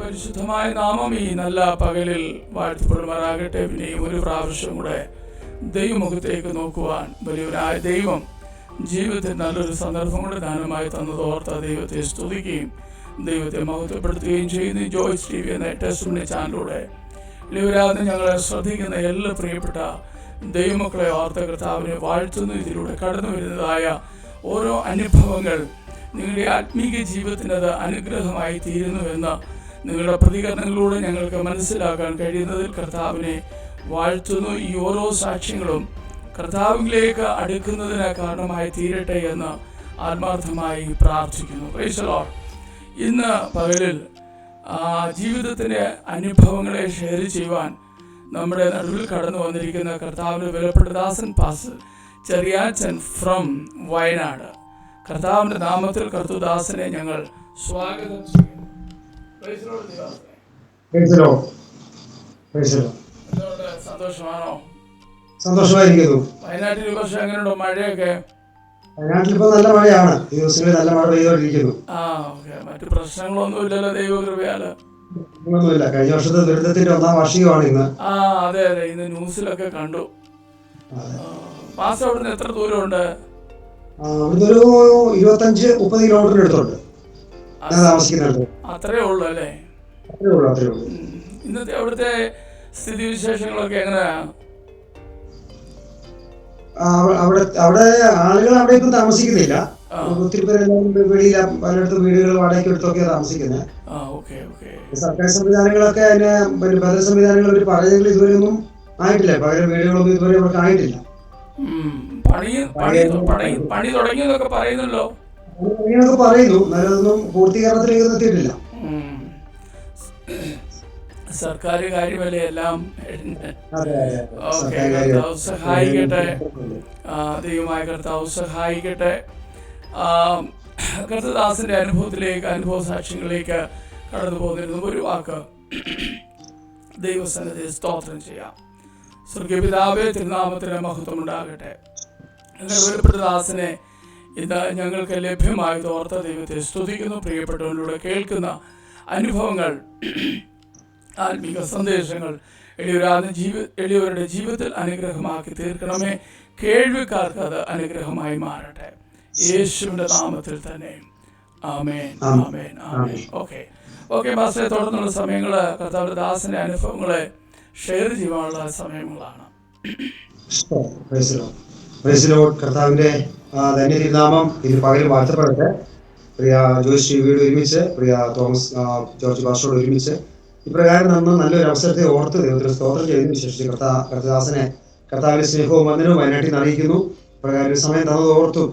പരിശുദ്ധമായ നാമം ഈ നല്ല പകലിൽ വാഴ്ത്തപ്പെടുമാറാകട്ടെ. പിന്നെയും ഒരു പ്രാവശ്യം കൂടെ ദൈവമുഖത്തേക്ക് നോക്കുവാൻ വലിയവരായ ദൈവം ജീവിതത്തിൽ നല്ലൊരു സന്ദർഭം കൂടെ ദാനമായി തന്നതോർത്ത ദൈവത്തെ സ്തുതിക്കുകയും ദൈവത്തെ മഹത്വപ്പെടുത്തുകയും ചെയ്യുന്നു. ജോയ്സ് TV എന്ന ടെസ്റ്റിമണി ചാനലിലൂടെ വലിയവരാതെ ഞങ്ങളെ ശ്രദ്ധിക്കുന്ന എല്ലാ പ്രിയപ്പെട്ട ദൈവമക്കളെ ഓർത്ത കർത്താവിനെ വാഴ്ത്തുന്നു. ഇതിലൂടെ കടന്നു വരുന്നതായ ഓരോ അനുഭവങ്ങൾ നിങ്ങളുടെ ആത്മീക ജീവിതത്തിനത് അനുഗ്രഹമായി തീരുന്നുവെന്ന് നിങ്ങളുടെ പ്രതികരണങ്ങളിലൂടെ ഞങ്ങൾക്ക് മനസ്സിലാക്കാൻ കഴിയുന്നതിൽ കർത്താവിനെ വാഴ്ത്തുന്നു. ഈ ഓരോ സാക്ഷ്യങ്ങളും കർത്താവിലേക്ക് അടുക്കുന്നതിന് കാരണമായി തീരട്ടെ എന്ന് ആത്മാർത്ഥമായി പ്രാർത്ഥിക്കുന്നു. Praise the Lord. ഇന്ന് പകലിൽ ജീവിതത്തിൻ്റെ അനുഭവങ്ങളെ ഷെയർ ചെയ്യുവാൻ നമ്മുടെ നടുവിൽ കടന്നു വന്നിരിക്കുന്ന കർത്താവിൻ്റെ വിലപ്പെട്ട ദാസൻ പാസ്റ്റർ ചെറിയാച്ചൻ ഫ്രം വയനാട്. കർത്താവിൻ്റെ നാമത്തിൽ കർത്തൃദാസനെ ഞങ്ങൾ സ്വാഗതം ചെയ്യുന്നു. സന്തോഷമാണോ? സന്തോഷമായിരിക്കുന്നു. വയനാട്ടിൽ ഈ വർഷം എങ്ങനെയുണ്ടോ മഴയൊക്കെ? വയനാട്ടിൽ ഇപ്പോൾ നല്ല മഴയാണ്. ഈ ദിവസങ്ങളിൽ നല്ല മഴ പെയ്തുകൊണ്ടിരിക്കുന്നു. മറ്റു പ്രശ്നങ്ങളൊന്നും ഇല്ലല്ലോ ദൈവകൃപയാല്? ഒന്നുമില്ല. കഴിഞ്ഞ വർഷത്തെ ദുരിതത്തിന്റെ 1ാം വാർഷികമാണ് ഇന്ന്. അതെ അതെ, ഇന്ന് ന്യൂസിലൊക്കെ കണ്ടു. മാസം അവിടുന്ന് എത്ര ദൂരമുണ്ട്? അവിടുന്ന് ഒരു 25-30 കിലോമീറ്റർ എടുത്തുണ്ട് ഞാൻ താമസിക്കുന്നുണ്ട്. അത്രേ ഉള്ളു അല്ലേ? അത്രേ ഉള്ളൂ. ഇന്നത്തെ അവിടുത്തെ സ്ഥിതി വിശേഷങ്ങളൊക്കെ എങ്ങനെയാ? അവിടെ ആളുകൾ അവിടെ ഇപ്പം താമസിക്കുന്നില്ല. ഒത്തിരി പേര് വെളിയിൽ പലയിടത്തും വീടുകൾ വാടകയ്ക്ക് എടുത്തൊക്കെ താമസിക്കുന്നത്. സർക്കാർ സംവിധാനങ്ങളൊക്കെ അതിന് ഭദ്ര സംവിധാനങ്ങൾ അവർ പറയുന്നെങ്കിൽ ഇതുവരെ ഒന്നും ആയിട്ടില്ല. പകരം വീടുകളൊന്നും ഇതുവരെ അവർക്ക് ആയിട്ടില്ല. പണി തുടങ്ങിയതൊക്കെ പറയുന്നല്ലോ. പറയുന്നു, എന്നാലും പൂർത്തീകരണത്തിലേക്ക് എത്തിയിട്ടില്ല. സർക്കാർ കാര്യമല്ലേ എല്ലാം. കർത്താവ് സഹായിക്കട്ടെ. ദൈവമായ കർത്താവ് സഹായിക്കട്ടെ. കർത്തദാസന്റെ അനുഭവ സാക്ഷ്യങ്ങളിലേക്ക് കടന്നു പോകുന്നതിന് ഒരു വാക്ക് ദൈവസന്നിധിയെ സ്തോത്രം ചെയ്യാം. സ്വർഗപിതാവേ, തിരുനാമത്തിന് മഹത്വം ഉണ്ടാകട്ടെ. ദാസനെ ഇത് ഞങ്ങൾക്ക് ലഭ്യമായി തോർത്ത ദൈവത്തെ സ്തുതിക്കുന്നു. പ്രിയപ്പെട്ടവരിലൂടെ കേൾക്കുന്ന അനുഭവങ്ങൾ, ആത്മീക സന്ദേശങ്ങൾ എളിയവരുടെ ജീവിതത്തിൽ അനുഗ്രഹമാക്കി തീർക്കണമേ. കേൾവിക്കാർക്ക് അത് അനുഗ്രഹമായി മാറട്ടെ. യേശുവിന്റെ നാമത്തിൽ തന്നെ ആമേൻ, ആമേൻ, ആമേൻ. ഓക്കെ മാസ്റ്ററെ, തുടർന്നുള്ള സമയങ്ങള് കർത്താവിന്റെ ദാസന്റെ അനുഭവങ്ങളെ ഷെയർ ചെയ്യാനുള്ള സമയങ്ങളാണ്. കർത്താവിന്റെ ധന്യതിരുനാമം ഇന്ന് പകൽ വാഴ്ത്തപ്പെടട്ടെ. പ്രിയ ജോയ്സ് ടിവിയോട് ഒരുമിച്ച്, പ്രിയ തോമസ് ജോർജ് പാസ്റ്ററോട് ഒരുമിച്ച് ഇപ്രകാരം നമ്മൾ നല്ലൊരു അവസരത്തെ ഓർത്ത് ദൈവത്തിന് സ്തോത്രം ചെയ്തതിനു ശേഷം കർത്തദാസനെ കർത്താവിന്റെ സ്നേഹവും വന്ദനവും വയനാട്ടിൽ നിന്ന് അറിയിക്കുന്നു. ഇപ്രകാരം ഒരു സമയം തന്നത് ഓർത്തു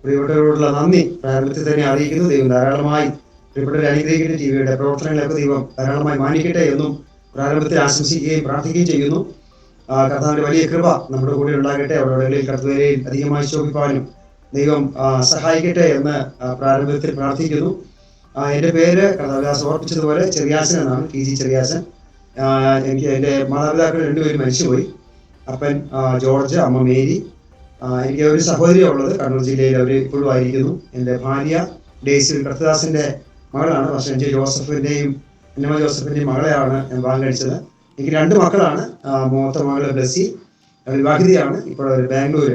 പ്രിയപ്പെട്ടവരോടുള്ള നന്ദി പ്രാരംഭത്തിൽ തന്നെ അറിയിക്കുന്നു. ദൈവം ധാരാളമായി പ്രിയപ്പെട്ടവരെ അനുഗ്രഹിക്കട്ടെ. ടിവിയുടെ പ്രവർത്തനങ്ങളൊക്കെ ദൈവം ധാരാളമായി മാനിക്കട്ടെ എന്നും പ്രാരംഭത്തിൽ ആശംസിക്കുകയും പ്രാർത്ഥിക്കുകയും ചെയ്യുന്നു. കർത്താവിന്റെ വലിയ കൃപ നമ്മുടെ കൂടെ ഉണ്ടാകട്ടെ. അവരുടെ കർത്തവരെയും അധികമായി ശോഭിപ്പാനും ദൈവം സഹായിക്കട്ടെ എന്ന് പ്രാരംഭത്തിൽ പ്രാർത്ഥിക്കുന്നു. എൻ്റെ പേര് കർത്താവദാസ് ഓർപ്പിച്ചതുപോലെ ചെറിയാച്ചൻ എന്നാണ്, TG ചെറിയാച്ചൻ. എനിക്ക് എൻ്റെ മാതാപിതാക്കൾ 2 പേരും മരിച്ചുപോയി. അപ്പൻ ജോർജ്, അമ്മ മേരി. എനിക്ക് ഒരു സഹോദരിയാണ് ഉള്ളത്, കണ്ണൂർ ജില്ലയിൽ. അവർ ഇപ്പോഴും ആയിരിക്കുന്നു. എൻ്റെ ഭാര്യ ഡേയ്സി കർത്തദാസിൻ്റെ മകളാണ്. പക്ഷേ എൻ്റെ ജോസഫിൻ്റെയും എന്നമ്മ ജോസഫിൻ്റെയും മകളെയാണ് ഞാൻ വിവാഹം കഴിച്ചത്. എനിക്ക് 2 മക്കളാണ്. മൂത്ത മകള് ബ്ലസ്സി, വിവാഹിതയാണ്. ഇപ്പോൾ അവർ ബാംഗ്ലൂർ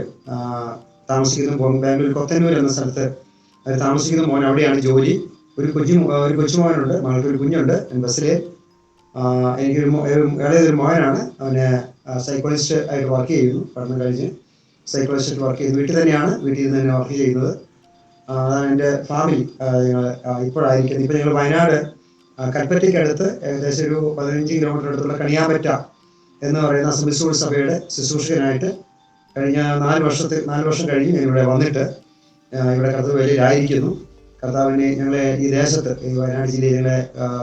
താമസിക്കുന്നു. ബാംഗ്ലൂർ കൊത്തന്നൂർ എന്ന സ്ഥലത്ത് അവർ താമസിക്കുന്നു. മോൻ അവിടെയാണ് ജോലി. ഒരു കൊച്ചുമോനുണ്ട്, മകൾക്ക് ഒരു കുഞ്ഞുണ്ട്. ബസ്സിലെ എനിക്കൊരു ഇളയൊരു മോനാണ്. അവന് സൈക്കോളജിസ്റ്റ് ആയിട്ട് വർക്ക് ചെയ്യുന്നു. പഠനം കഴിഞ്ഞ് സൈക്കോളജിസ്റ്റ് വർക്ക് ചെയ്യുന്നു. വീട്ടിൽ നിന്ന് തന്നെ വർക്ക് ചെയ്യുന്നത്. അതാണ് എൻ്റെ ഫാമിലി. ഞങ്ങൾ ഇപ്പോഴായിരിക്കുന്നത്. ഇപ്പോൾ ഞങ്ങൾ വയനാട് കൽപ്പറ്റയ്ക്ക് അടുത്ത് ഏകദേശം ഒരു 15 കിലോമീറ്റർ അടുത്തുള്ള കണിയാമ്പറ്റ എന്ന് പറയുന്ന അസംബ്ലി സ്കൂൾ സഭയുടെ ശുശ്രൂഷകനായിട്ട് കഴിഞ്ഞ 4 വർഷം കഴിഞ്ഞ് ഞാൻ ഇവിടെ വന്നിട്ട് ഇവിടെ കർത്താവ് വേലയിലായിരിക്കുന്നു. കർത്താവിനെ ഞങ്ങളെ ഈ ദേശത്ത്, ഈ വയനാട് ജില്ലയിൽ ഞങ്ങളെ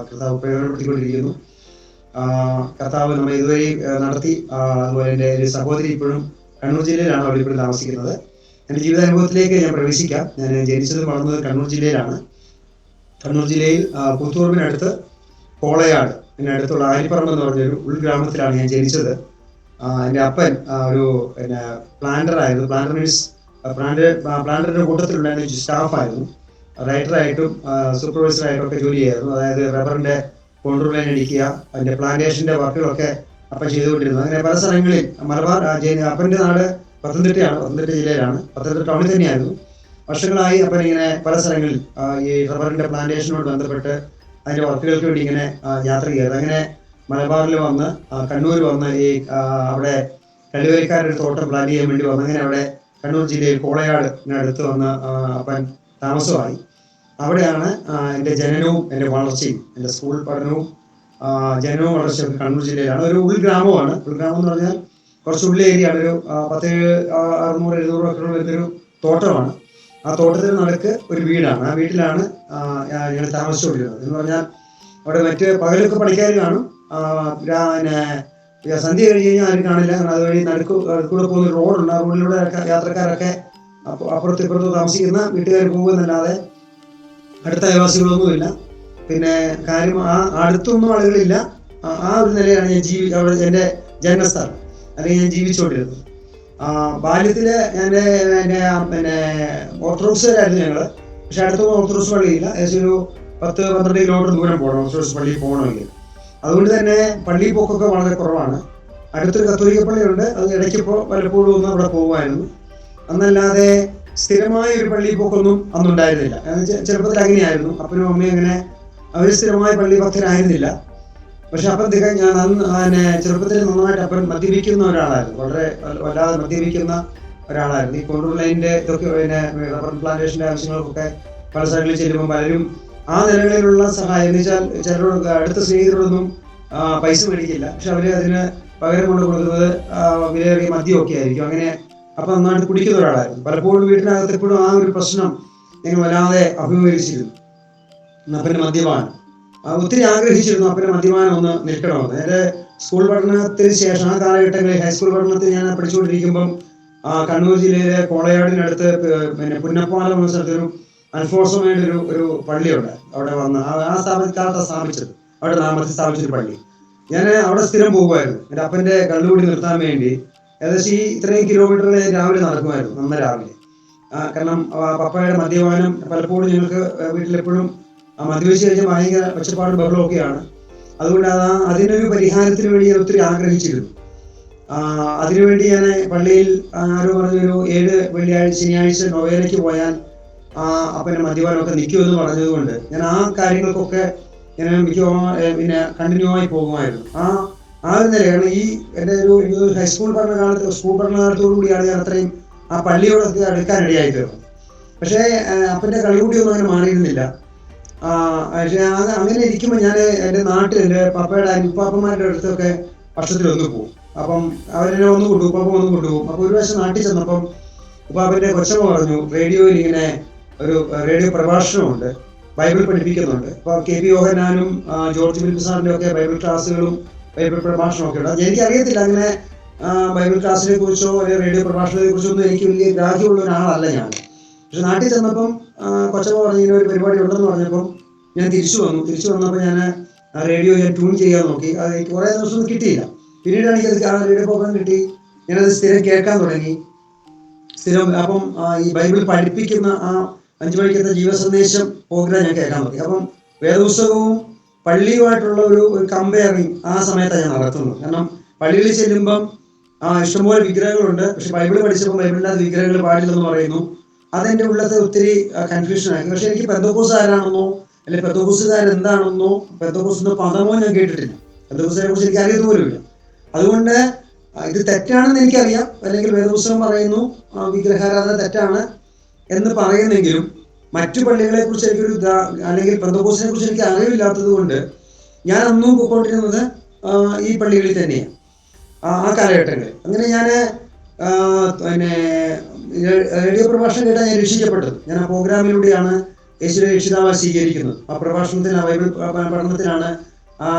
കർത്താവ് പ്രയോജനപ്പെടുത്തിക്കൊണ്ടിരിക്കുന്നു. കർത്താവ് നമ്മെ ഇതുവരെ നടത്തി. അതുപോലെ എൻ്റെ ഒരു സഹോദരി ഇപ്പോഴും കണ്ണൂർ ജില്ലയിലാണ്, അവിടെ ഇപ്പോഴും താമസിക്കുന്നത്. എൻ്റെ ജീവിതാനുഭവത്തിലേക്ക് ഞാൻ പ്രവേശിക്കാം. ഞാൻ ജനിച്ചത് വളർന്നത് കണ്ണൂർ ജില്ലയിലാണ്. കണ്ണൂർ ജില്ലയിൽ പുത്തൂർവിനടുത്ത് കോളയാട് അടുത്തുള്ള ആരിപ്പറമ്പ് എന്ന് പറഞ്ഞൊരു ഉൾഗ്രാമത്തിലാണ് ഞാൻ ജനിച്ചത്. എൻ്റെ അപ്പൻ ഒരു പ്ലാന്ററായിരുന്നു. പ്ലാന്ററിന്റെ കൂട്ടത്തിലുണ്ടായിരുന്ന സ്റ്റാഫായിരുന്നു. റൈറ്ററായിട്ടും സൂപ്പർവൈസറായിട്ടും ഒക്കെ ജോലി ചെയ്യായിരുന്നു. അതായത് റബ്ബറിന്റെ കോണ്ടൂർ ലൈൻ അടിക്കുക, അതിൻ്റെ പ്ലാന്റേഷൻ്റെ വർക്കുകളൊക്കെ അപ്പൻ ചെയ്തുകൊണ്ടിരുന്നു. അങ്ങനെ പല സ്ഥലങ്ങളിൽ മലബാർ അപ്പൻ്റെ നാട് പത്തനംതിട്ടയാണ്, പത്തനംതിട്ട ജില്ലയിലാണ്, പത്തനംതിട്ട ടൗണിൽ തന്നെയായിരുന്നു. വർഷങ്ങളായി അപ്പൻ ഇങ്ങനെ പല സ്ഥലങ്ങളിൽ ഈ റബ്ബറിൻ്റെ പ്ലാന്റേഷനോട് ബന്ധപ്പെട്ട് അതിൻ്റെ വർക്കുകൾക്ക് വേണ്ടി ഇങ്ങനെ യാത്ര ചെയ്തത്. അങ്ങനെ മലബാറിൽ വന്ന് കണ്ണൂർ വന്ന് ഈ അവിടെ കല്ലുവരിക്കാരുടെ തോട്ടം പ്ലാൻ ചെയ്യാൻ വേണ്ടി വന്ന് അങ്ങനെ അവിടെ കണ്ണൂർ ജില്ലയിൽ കോളയാടിനടുത്ത് വന്ന് അപ്പൻ താമസമായി. അവിടെയാണ് എൻ്റെ ജനനവും എൻ്റെ വളർച്ചയും, എൻ്റെ സ്കൂൾ പഠനവും ജനനവും വളർച്ചയും കണ്ണൂർ ജില്ലയിലാണ്. ഒരു ഉൾഗ്രാമമാണ്. ഉൾഗ്രാമം എന്ന് പറഞ്ഞാൽ കുറച്ച് ഉള്ള ഏരിയയാണ്. ഒരു 600-700 ഏക്കർ വരുന്നൊരു തോട്ടമാണ്. ആ തോട്ടത്തിന് നടുക്ക് ഒരു വീടാണ്. ആ വീട്ടിലാണ് ഞങ്ങൾ താമസിച്ചുകൊണ്ടിരുന്നത്. എന്ന് പറഞ്ഞാൽ അവിടെ മറ്റ് പകലൊക്കെ പണിക്കാർ കാണും, പിന്നെ സന്ധ്യ കഴിഞ്ഞ് കഴിഞ്ഞാൽ ആരും കാണില്ല. കാരണം അതുവഴി നടുക്കൂടെ പോകുന്ന റോഡുണ്ട്. ആ റോഡിലൂടെ യാത്രക്കാരൊക്കെ അപ്പുറത്ത് ഇപ്പുറത്ത് താമസിക്കുന്ന വീട്ടുകാർ പോകുന്നല്ലാതെ അടുത്ത അയൽവാസികളൊന്നുമില്ല. പിന്നെ കാര്യം അടുത്തൊന്നും ആളുകളില്ല. ആ ഒരു നിലയാണ് ഞാൻ അവിടെ എൻ്റെ ജന്മസ്ഥലം അല്ലെങ്കിൽ ഞാൻ ജീവിച്ചുകൊണ്ടിരുന്നത്. ബാല്യത്തില് പിന്നെ ഓർത്തഡോക്സുകാരായിരുന്നു ഞങ്ങൾ. പക്ഷെ അടുത്തൊന്നും ഓർത്തഡോക്സ് പള്ളിയില്ല. ഏകദേശം ഒരു 10-12 കിലോമീറ്റർ ദൂരം പോകണം ഓർത്തഡോക്സ് പള്ളിയിൽ പോകണമെങ്കിൽ. അതുകൊണ്ട് തന്നെ പള്ളി പോക്കൊക്കെ വളരെ കുറവാണ്. അടുത്തൊരു കത്തോലിക്ക പള്ളിയുണ്ട്, അത് ഇടയ്ക്കിപ്പോൾ വല്ലപ്പോഴും ഒന്ന് അവിടെ പോകുമായിരുന്നു. അന്നല്ലാതെ സ്ഥിരമായ ഒരു പള്ളി പോക്കൊന്നും അന്നുണ്ടായിരുന്നില്ല. ചെറുപ്പത്തിൽ അങ്ങനെയായിരുന്നു. അപ്പനും അമ്മയും അങ്ങനെ അവർ സ്ഥിരമായ പള്ളി ഭക്തരായിരുന്നില്ല. പക്ഷെ അപ്പം ഞാൻ ചെറുപ്പത്തിൽ നന്നായിട്ട് അപ്പൻ മദ്യപിക്കുന്ന ഒരാളായിരുന്നു. വല്ലാതെ മദ്യപിക്കുന്ന ഒരാളായിരുന്നു. ഈ കോണ്ടൂർ ലൈനിൻ്റെ ഇതൊക്കെ പിന്നെ റബ്ബർ പ്ലാന്റേഷൻ്റെ ആവശ്യങ്ങൾക്കൊക്കെ പല സ്ഥലങ്ങളിൽ ചെല്ലുമ്പോൾ പലരും ആ നിലകളിലുള്ള സഹായം എന്ന് വെച്ചാൽ ചിലരോട് അടുത്ത സ്നേഹിതരോടൊന്നും പൈസ മേടിക്കില്ല. പക്ഷെ അവർ അതിന് പകരം കൊണ്ട് കൊടുക്കുന്നത് വിലയേറിയ മദ്യമൊക്കെ ആയിരിക്കും. അങ്ങനെ അപ്പം നന്നായിട്ട് കുടിക്കുന്ന ഒരാളായിരുന്നു. പലപ്പോഴും വീട്ടിനകത്ത് എപ്പോഴും ആ ഒരു പ്രശ്നം ഞങ്ങൾ വല്ലാതെ അഭിമുഖീകരിച്ചിരുന്നു. അപ്പൻ്റെ മദ്യപാനം ഒത്തിരി ആഗ്രഹിച്ചിരുന്നു. അപ്പൻ്റെ മദ്യപാനം ഒന്ന് നിൽക്കണമെന്ന്. എൻ്റെ സ്കൂൾ പഠനത്തിന് ശേഷം ആ കാലഘട്ടങ്ങളിൽ ഹൈസ്കൂൾ പഠനത്തിൽ ഞാൻ പഠിച്ചുകൊണ്ടിരിക്കുമ്പം കണ്ണൂർ ജില്ലയിലെ കോളയാടിനടുത്ത് പിന്നെ പുന്നപ്പാലം എന്ന സ്ഥലത്തൊരു അൽഫോൺസോയുടെ ഒരു പള്ളിയുണ്ട്. അവിടെ വന്ന് ആ സ്ഥാപനക്കാലത്താണ് സ്ഥാപിച്ചത്. അവിടെ നാമത്തിൽ സ്ഥാപിച്ചൊരു പള്ളി. ഞാൻ അവിടെ സ്ഥിരം പോകുമായിരുന്നു. എൻ്റെ അപ്പൻ്റെ കള്ളുകൂടി നിർത്താൻ വേണ്ടി ഏകദേശം ഈ ഇത്രയും കിലോമീറ്ററിൽ രാവിലെ നടക്കുമായിരുന്നു, നന്ന രാവിലെ. കാരണം പപ്പയുടെ മദ്യപാനം പലപ്പോഴും ഞങ്ങൾക്ക് വീട്ടിലെപ്പോഴും മദ്യപിച്ച് കഴിഞ്ഞാൽ ഭയങ്കര ഒച്ചപ്പാട് ബഹളമൊക്കെയാണ്. അതുകൊണ്ട് അതിനൊരു പരിഹാരത്തിന് വേണ്ടി ഞാൻ ഒത്തിരി ആഗ്രഹിച്ചിരുന്നു. അതിനുവേണ്ടി ഞാൻ പള്ളിയിൽ ആരോ പറഞ്ഞൊരു 7 ശനിയാഴ്ച നൊവേനയ്ക്ക് പോയാൽ അപ്പൻ്റെ മദ്യപാനമൊക്കെ നിൽക്കുമെന്ന് പറഞ്ഞതുകൊണ്ട് ഞാൻ ആ കാര്യങ്ങൾക്കൊക്കെ ഞാൻ പിന്നെ കണ്ടിന്യൂ ആയി പോകുമായിരുന്നു. ആ ഒരു നിലയാണ് ഈ എൻ്റെ ഒരു ഹൈസ്കൂൾ പഠനകാലത്ത് സ്കൂൾ പഠനകാലത്തോടു കൂടിയാണ് ഞാൻ അത്രയും ആ പള്ളിയോടൊക്കെ അടുക്കാനിടയായി തീർന്നത്. പക്ഷേ അപ്പൻ്റെ കളികൂടിയൊന്നും അങ്ങനെ മാറിയിരുന്നില്ല. പക്ഷേ അങ്ങനെ ഇരിക്കുമ്പോൾ ഞാൻ എൻ്റെ നാട്ടിൽ എൻ്റെ പപ്പയുടെ ഉപ്പാപ്പന്മാരുടെ അടുത്തൊക്കെ വർഷത്തിലൊന്ന് പോകും. അപ്പം അവരെന്നെ ഒന്ന് കൊണ്ടുപോകും, ഉപ്പാപ്പ ഒന്ന് കൊണ്ടുപോകും. അപ്പോൾ ഒരു പ്രാവശ്യം നാട്ടിൽ ചെന്നപ്പം ഉപ്പാപ്പൻ്റെ കൊച്ചമ്മ പറഞ്ഞു, റേഡിയോയിൽ ഇങ്ങനെ ഒരു റേഡിയോ പ്രഭാഷണമുണ്ട്, ബൈബിൾ പഠിപ്പിക്കുന്നുണ്ട്. അപ്പോൾ KP യോഹന്നാനും ജോർജ് ഫിലിപ്പ് സാറിൻ്റെ ഒക്കെ ബൈബിൾ ക്ലാസ്സുകളും ബൈബിൾ പ്രഭാഷണമൊക്കെ ഉണ്ട്. എനിക്കറിയത്തില്ല അങ്ങനെ ബൈബിൾ ക്ലാസ്സിനെ കുറിച്ചോ അല്ലെങ്കിൽ റേഡിയോ പ്രഭാഷണത്തെ കുറിച്ചോ ഒന്നും എനിക്ക് വലിയ ഗ്രാഹ്യമുള്ള ഒരാളല്ല ഞാൻ. പക്ഷെ നാട്ടിൽ ചെന്നപ്പം കൊച്ചമ്മ പറഞ്ഞ ഇങ്ങനെ ഒരു പരിപാടി ഉണ്ടെന്ന് പറഞ്ഞപ്പം ഞാൻ തിരിച്ചു വന്നപ്പോൾ ഞാൻ റേഡിയോ ഞാൻ ട്യൂൺ ചെയ്യാൻ നോക്കി. അത് എനിക്ക് കുറേ ദിവസമൊന്നും കിട്ടിയില്ല. പിന്നീടാണ് എനിക്കത് റേഡിയോ പ്രോഗ്രാം കിട്ടി. ഞാനത് സ്ഥിരം കേൾക്കാൻ തുടങ്ങി. അപ്പം ഈ ബൈബിൾ പഠിപ്പിക്കുന്ന ആ 5 മണിക്കത്തെ ജീവസന്ദേശം പ്രോഗ്രാം ഞാൻ കേൾക്കാൻ തുടങ്ങി. അപ്പം വേദപുസ്തകവും പള്ളിയുമായിട്ടുള്ള ഒരു കമ്പയറിങ് ആ സമയത്താണ് ഞാൻ നടത്തുന്നത്. കാരണം പള്ളിയിൽ ചെല്ലുമ്പം ഇഷ്ടംപോലെ വിഗ്രഹങ്ങളുണ്ട്. പക്ഷെ ബൈബിൾ പഠിച്ചപ്പോൾ ബൈബിളിൻ്റെ അത് വിഗ്രഹങ്ങൾ പാടില്ലെന്ന് പറയുന്നു. അതെൻ്റെ ഉള്ളത്തെ ഒത്തിരി കൺഫ്യൂഷനായി. പക്ഷെ എനിക്ക് പെന്തക്കോസ്തുകാരാണെന്നോ അല്ലെങ്കിൽ പെന്തക്കോസ്തുകാരെന്താണെന്നോ പെന്തക്കോസ്തിൻ്റെ പദമോ ഞാൻ കേട്ടിട്ടില്ല. പെന്തക്കോസ്തിനെ കുറിച്ച് എനിക്ക് അറിയുന്ന പോലുമില്ല. അതുകൊണ്ട് ഇത് തെറ്റാണെന്ന് എനിക്കറിയാം. അല്ലെങ്കിൽ വേദപുസ്തകം പറയുന്നു വിഗ്രഹാരാധന തെറ്റാണ് എന്ന് പറയുന്നെങ്കിലും മറ്റു പള്ളികളെ കുറിച്ച് എനിക്കൊരു അല്ലെങ്കിൽ പെന്തക്കോസ്തിനെ കുറിച്ച് എനിക്ക് അറിവില്ലാത്തത് കൊണ്ട് ഞാൻ അന്നും പോയിക്കൊണ്ടിരുന്നത് ഈ പള്ളികളിൽ തന്നെയാണ് ആ കാലഘട്ടങ്ങളിൽ. അങ്ങനെ ഞാൻ പിന്നെ റേഡിയോ പ്രഭാഷണം കേട്ടാൽ ഞാൻ രക്ഷിക്കപ്പെട്ടത്. ഞാൻ ആ പ്രോഗ്രാമിലൂടെയാണ് യേശുവിനെ രക്ഷിതാവായി സ്വീകരിക്കുന്നത്. ആ പ്രഭാഷണത്തിൽ ആ ബൈബിൾ പഠനത്തിലാണ്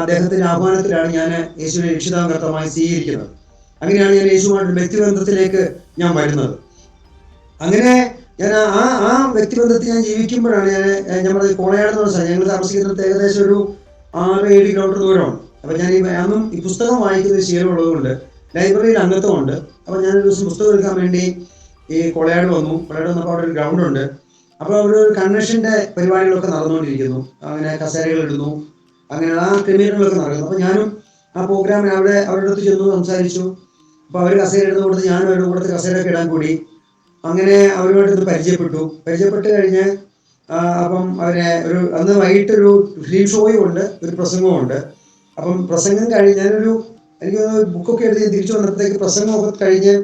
അദ്ദേഹത്തിൻ്റെ ആഹ്വാനത്തിലാണ് ഞാൻ യേശുവിനെ രക്ഷിതാകർത്തമായി സ്വീകരിക്കുന്നത്. അങ്ങനെയാണ് ഞാൻ യേശുവുമായിട്ട് വ്യക്തിബന്ധത്തിലേക്ക് ഞാൻ വരുന്നത്. അങ്ങനെ ഞാൻ ആ വ്യക്തിബന്ധത്തിൽ ഞാൻ ജീവിക്കുമ്പോഴാണ് ഞാൻ പറഞ്ഞത് കോളയാടെന്ന് പറഞ്ഞ സ്ഥലം ഞങ്ങൾ താമസിക്കുന്നത് ഏകദേശം ഒരു 6-7 കിലോമീറ്റർ ദൂരമാണ്. അപ്പോൾ ഞാൻ അന്നും ഈ പുസ്തകം വായിക്കുന്ന ശീലമുള്ളതുകൊണ്ട് ലൈബ്രറിയിൽ അംഗത്വമുണ്ട്. അപ്പോൾ ഞാനൊരു ദിവസം പുസ്തകം എടുക്കാൻ വേണ്ടി ഈ കോളയാട് വന്നപ്പോൾ അവിടെ ഒരു ഗ്രൗണ്ടുണ്ട്. അപ്പോൾ അവിടെ ഒരു കൺവെൻഷൻ്റെ പരിപാടികളൊക്കെ നടന്നുകൊണ്ടിരിക്കുന്നു. അങ്ങനെ കസേരകൾ ഇടുന്നു, അങ്ങനെ ആ ക്രമീകരണങ്ങളൊക്കെ നടക്കുന്നു. അപ്പോൾ ഞാനും ആ പ്രോഗ്രാമിന് അവരുടെ അടുത്ത് ചെന്നു സംസാരിച്ചു. അപ്പോൾ അവർ കസേര ഇടുന്ന കൊടുത്ത് ഞാനും അവരുടെ കൂടത്ത് കസേരയൊക്കെ ഇടാൻ കൂടി. അങ്ങനെ അവരുമായിട്ട് പരിചയപ്പെട്ട് കഴിഞ്ഞ് അപ്പം അന്ന് വൈകിട്ടൊരു ഫിലിം ഷോയും ഉണ്ട്, ഒരു പ്രസംഗവും ഉണ്ട്. അപ്പം പ്രസംഗം കഴിഞ്ഞ് എനിക്ക് ബുക്കൊക്കെ എടുത്ത് ഞാൻ തിരിച്ചു വന്നപ്പോഴത്തേക്ക് പ്രസംഗമൊക്കെ കഴിഞ്ഞ്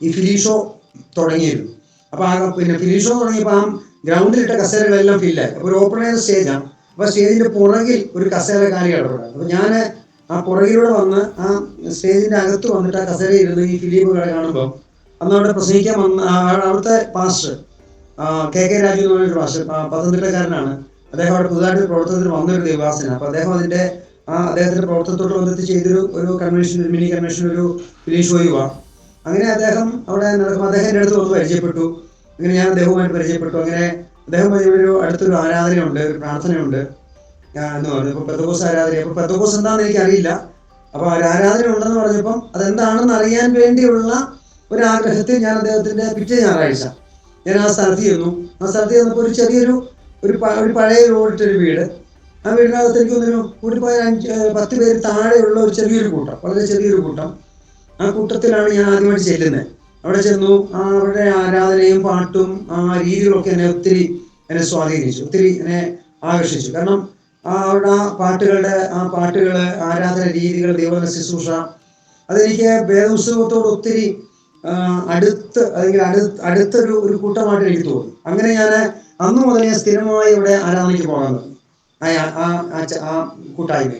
ഈ ഫിലിം ഷോ തുടങ്ങിയിരുന്നു. അപ്പോൾ പിന്നെ ഫിലിം ഷോ തുടങ്ങിയപ്പോൾ ആ ഗ്രൗണ്ടിലിട്ട കസേരകളെല്ലാം ഫില്ലായി. അപ്പോൾ ഒരു ഓപ്പൺ എയർ സ്റ്റേജാണ്. അപ്പോൾ സ്റ്റേജിൻ്റെ പുറകിൽ ഒരു കസേര കാലി കിടപ്പുണ്ട്. അപ്പോൾ ഞാൻ ആ പുറകിലൂടെ വന്ന് ആ സ്റ്റേജിൻ്റെ അകത്ത് വന്നിട്ട് ആ കസേര ഇരുന്ന് ഈ ഫിലിമുകളെ കാണുമ്പോൾ അന്ന് അവിടെ പ്രസംഗിക്കാൻ വന്ന അവിടുത്തെ പാസ്റ്റർ കെ രാജു എന്ന് പറഞ്ഞൊരു പാസ്റ്റർ, പത്തനംതിട്ടക്കാരനാണ്. അദ്ദേഹം അവിടെ പുതുതായിട്ട് പ്രവർത്തനത്തിന് വന്നൊരു ദേവാസന. അപ്പോൾ അദ്ദേഹം അദ്ദേഹത്തിന്റെ പ്രവർത്തനത്തോട് ബന്ധത്തിൽ ചെയ്തൊരു കൺവെൻഷൻ, ഒരു മിനി കൺവെൻഷൻ, ഒരു ഫിലിം ഷോയുവാ. അങ്ങനെ അദ്ദേഹം അവിടെ നടക്കുമ്പോൾ അദ്ദേഹം എൻ്റെ അടുത്ത് വന്ന് പരിചയപ്പെട്ടു. അങ്ങനെ ഞാൻ അദ്ദേഹവുമായിട്ട് പരിചയപ്പെട്ടു. അങ്ങനെ അദ്ദേഹം ഒരു അടുത്തൊരു ആരാധനയുണ്ട്, ഒരു പ്രാർത്ഥനയുണ്ട് എന്ന് പറഞ്ഞു. ഇപ്പോൾ പെന്തക്കോസ്ത് ആരാധന. അപ്പോൾ പെന്തക്കോസ്ത് എന്താണെന്ന് എനിക്കറിയില്ല. അപ്പോൾ ഒരു ആരാധന ഉണ്ടെന്ന് പറഞ്ഞപ്പം അതെന്താണെന്ന് അറിയാൻ വേണ്ടിയുള്ള ഒരു ആഗ്രഹത്തിൽ ഞാൻ അദ്ദേഹത്തിന്റെ പിറ്റേ ഞായറാഴ്ച ഞാൻ ആ സ്ഥലത്ത് ചെന്നു. ആ സ്ഥലത്ത് ചെന്നപ്പോൾ ഒരു ചെറിയൊരു പഴയ ഓടിട്ടൊരു വീട്. ആ വീടിനകത്തേക്ക് കൂടിപ്പോയ 10 പേര് താഴെയുള്ള ഒരു ചെറിയൊരു കൂട്ടം, വളരെ ചെറിയൊരു കൂട്ടം. ആ കൂട്ടത്തിലാണ് ഞാൻ ആദ്യമായിട്ട് ചെല്ലുന്നത്. അവിടെ ചെന്നു. അവരുടെ ആരാധനയും പാട്ടും ആ രീതികളൊക്കെ എന്നെ സ്വാധീനിച്ചു, ഒത്തിരി എന്നെ ആകർഷിച്ചു. കാരണം അവരുടെ ആ പാട്ടുകൾ, ആരാധന രീതികൾ, ദൈവ ശുശ്രൂഷ, അതെനിക്ക് വേദപുസ്തകത്തോട് ഒത്തിരി അടുത്തൊരു കൂട്ടമായിട്ട് എനിക്ക് തോന്നി. അങ്ങനെ ഞാൻ അന്ന് മുതൽ ഞാൻ സ്ഥിരമായി ഇവിടെ ആരാധനയ്ക്ക് പോകാൻ തുടങ്ങി, ആ കൂട്ടായ്മ.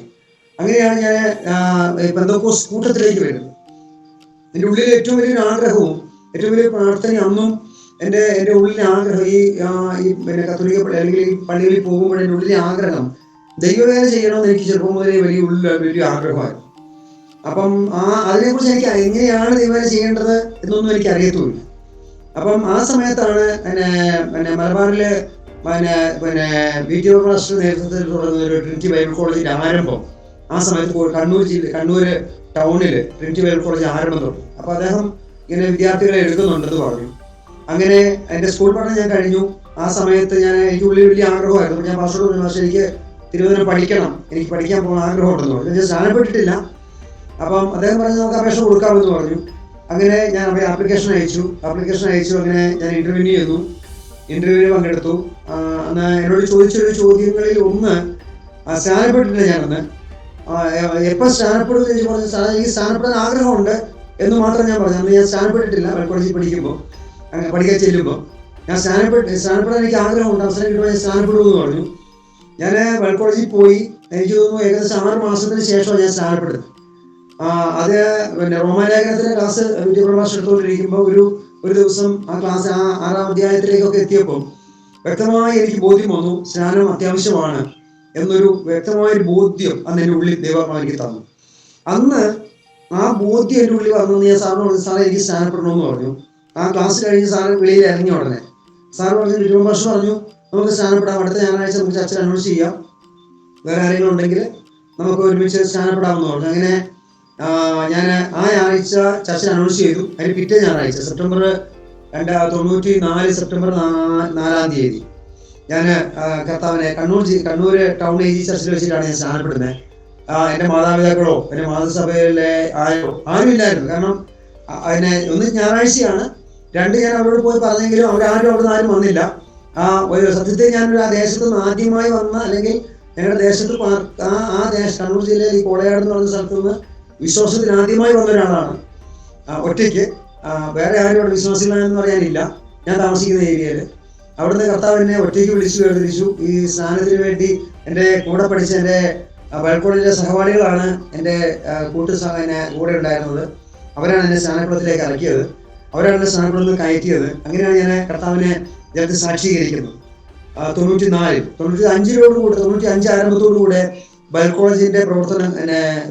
അങ്ങനെയാണ് ഞാൻ പെന്തക്കോസ്ത് കൂട്ടത്തിലേക്ക് വരുന്നത്. എൻ്റെ ഉള്ളിൽ ഏറ്റവും വലിയൊരു ആഗ്രഹവും ഏറ്റവും വലിയ പ്രാർത്ഥനയും അന്നും എൻ്റെ ഉള്ളിലെ ആഗ്രഹം പിന്നെ കത്തോലിക്ക പള്ളി അല്ലെങ്കിൽ ഈ പള്ളികളിൽ പോകുമ്പോൾ എൻ്റെ ഉള്ളിലെ ആഗ്രഹം ദൈവവേല ചെയ്യണമെന്ന് എനിക്ക് ചെറുപ്പം മുതലേ വലിയ ആഗ്രഹമായിരുന്നു. അപ്പം അതിനെക്കുറിച്ച് എനിക്ക് എങ്ങനെയാണ് ദൈവവേല ചെയ്യേണ്ടത് എന്നൊന്നും എനിക്ക് അറിയത്തുമില്ല. അപ്പം ആ സമയത്താണ് മലബാറിലെ VTO മാസ്റ്റർ നേതൃത്വത്തിൽ തുടങ്ങുന്ന ഒരു ട്രിനിറ്റി ബൈബിൾ കോളേജിന്റെ ആരംഭം. ആ സമയത്ത് കണ്ണൂർ ടൗണിൽ ട്രിനിറ്റി ബൈബിൾ കോളേജ് ആരംഭം തുടങ്ങി. അപ്പൊ അദ്ദേഹം ഇങ്ങനെ വിദ്യാർത്ഥികളെ എടുക്കുന്നുണ്ടെന്ന് പറഞ്ഞു. അങ്ങനെ എൻ്റെ സ്കൂൾ പഠനം ഞാൻ കഴിഞ്ഞു. ആ സമയത്ത് എനിക്ക് ഉള്ളിൽ വലിയ ആഗ്രഹമായിരുന്നു. ഞാൻ പാസ്റ്ററോട് പറഞ്ഞു, പക്ഷേ എനിക്ക് തിരുവനന്തപുരം പഠിക്കണം, എനിക്ക് പഠിക്കാൻ പോകാൻ ആഗ്രഹമുണ്ടെന്ന് പറഞ്ഞു. ഞാൻ സ്നാനപ്പെട്ടിട്ടില്ല. അപ്പം അദ്ദേഹം പറഞ്ഞു നമുക്ക് അപേക്ഷ കൊടുക്കാമെന്ന് പറഞ്ഞു. അങ്ങനെ ഞാൻ ആപ്ലിക്കേഷൻ അയച്ചു. അങ്ങനെ ഞാൻ ഇന്റർവ്യൂവിന് പങ്കെടുത്തു. അന്ന് എന്നോട് ചോദിച്ചൊരു ചോദ്യങ്ങളിൽ ഒന്ന്, സ്നാനപ്പെട്ടിട്ടില്ല ഞാനന്ന്. എപ്പോൾ സ്നാനപ്പെടുമെന്ന് ചോദിച്ചു. പറഞ്ഞു എനിക്ക് സ്നാനപ്പെടാൻ ആഗ്രഹമുണ്ട് എന്ന് മാത്രം ഞാൻ പറഞ്ഞു. അന്ന് ഞാൻ സ്നാനപ്പെട്ടിട്ടില്ല. കോളേജിൽ പഠിക്കാൻ ചെല്ലുമ്പോൾ ഞാൻ സ്നാനപ്പെടാൻ എനിക്ക് ആഗ്രഹമുണ്ട്, അവസരം കിട്ടുമ്പോൾ ഞാൻ സ്നാനപ്പെടുമെന്ന് പറഞ്ഞു. ഞാൻ കോളേജിൽ പോയി. എനിക്ക് തോന്നുന്നു ഏകദേശം 6 മാസത്തിന് ശേഷം ഞാൻ സ്നാനപ്പെടുന്നത്. അത് റോമാലേഖനത്തിലെ ക്ലാസ് വിദ്യാഭ്യാസം എടുത്തുകൊണ്ടിരിക്കുമ്പോൾ ഒരു ദിവസം ആ ക്ലാസ് 6-ാം അധ്യായത്തിലേക്കൊക്കെ എത്തിയപ്പോൾ വ്യക്തമായി എനിക്ക് ബോധ്യം വന്നു, സ്നാനം അത്യാവശ്യമാണ് എന്നൊരു വ്യക്തമായൊരു ബോധ്യം അന്ന് എൻ്റെ ഉള്ളിൽ ദൈവം എനിക്ക് തന്നു. അന്ന് ആ ബോധ്യം എൻ്റെ ഉള്ളിൽ വന്നു. ഞാൻ സാറിന് പറഞ്ഞു, സാറേ എനിക്ക് സ്നാനപ്പെടണമെന്ന് പറഞ്ഞു. ആ ക്ലാസ് കഴിഞ്ഞ് സാറ് വെളിയിൽ ഇറങ്ങി ഉടനെ സാറ് പറഞ്ഞു, വിദ്യാഭ്യാസം പറഞ്ഞു നമുക്ക് സ്നാനപ്പെടാം, അടുത്ത ഞായറാഴ്ച നമുക്ക് ചർച്ച അനൗൺസ് ചെയ്യാം, വേറെ ആരെങ്കിലും ഉണ്ടെങ്കിൽ നമുക്ക് ഒരുമിച്ച് സ്നാനപ്പെടാമെന്ന് പറഞ്ഞു. അങ്ങനെ ഞാൻ ആ ആഴ്ച ചർച്ച അനൗൺസ് ചെയ്തു. അതിന് പിറ്റേ ഞായറാഴ്ച സെപ്റ്റംബർ 4-ാം തീയതി ഞാൻ കർത്താവിനെ കണ്ണൂർ ടൗൺ AG ചർച്ചിൽ വെച്ചിട്ടാണ് ഞാൻ സ്നാനപ്പെടുന്നത്. എൻ്റെ മാതാപിതാക്കളോ എൻ്റെ മാതൃസഭയിലെ ആരും ഇല്ലായിരുന്നു. കാരണം ഒന്ന് ഞായറാഴ്ചയാണ്, 2 ഞാൻ അവരോട് പോയി പറഞ്ഞെങ്കിലും അവരാരും അവിടെ നിന്ന് ആരും വന്നില്ല. സത്യത്തിൽ ഞാനൊരു ആ ദേശത്ത് നിന്ന് ആദ്യമായി വന്ന, അല്ലെങ്കിൽ ഞങ്ങളുടെ ദേശത്ത് കണ്ണൂർ ജില്ലയിൽ ഈ കോളയാട് എന്ന് പറയുന്ന സ്ഥലത്ത് നിന്ന് വിശ്വാസത്തിൽ ആദ്യമായി വന്ന ഒരാളാണ്. ഒറ്റയ്ക്ക്, വേറെ ആരും അവിടെ വിശ്വാസികളെന്ന് പറയാനില്ല. ഞാൻ താമസിക്കുന്ന ഏരിയയിൽ അവിടുന്ന് കർത്താവ് എന്നെ ഒറ്റയ്ക്ക് വിളിച്ചു വേർതിരിച്ചു. ഈ സ്നാനത്തിന് വേണ്ടി എൻ്റെ കൂടെ പഠിച്ച എൻ്റെ ബൈബിളിലെ സഹപാഠികളാണ് എൻ്റെ കൂടെ ഉണ്ടായിരുന്നത്. അവരാണ് എന്നെ സ്നാനക്കുളത്തിലേക്ക് ഇറക്കിയത്, അവരാണ് എന്നെ സ്നാനക്കുളത്തിൽ കയറ്റിയത്. അങ്ങനെയാണ് ഞാൻ കർത്താവിനെ ജനത്തിൽ സാക്ഷീകരിക്കുന്നത്. 95 ആരംഭത്തോടുകൂടെ ബൈബിൾ കോളേജിന്റെ പ്രവർത്തനം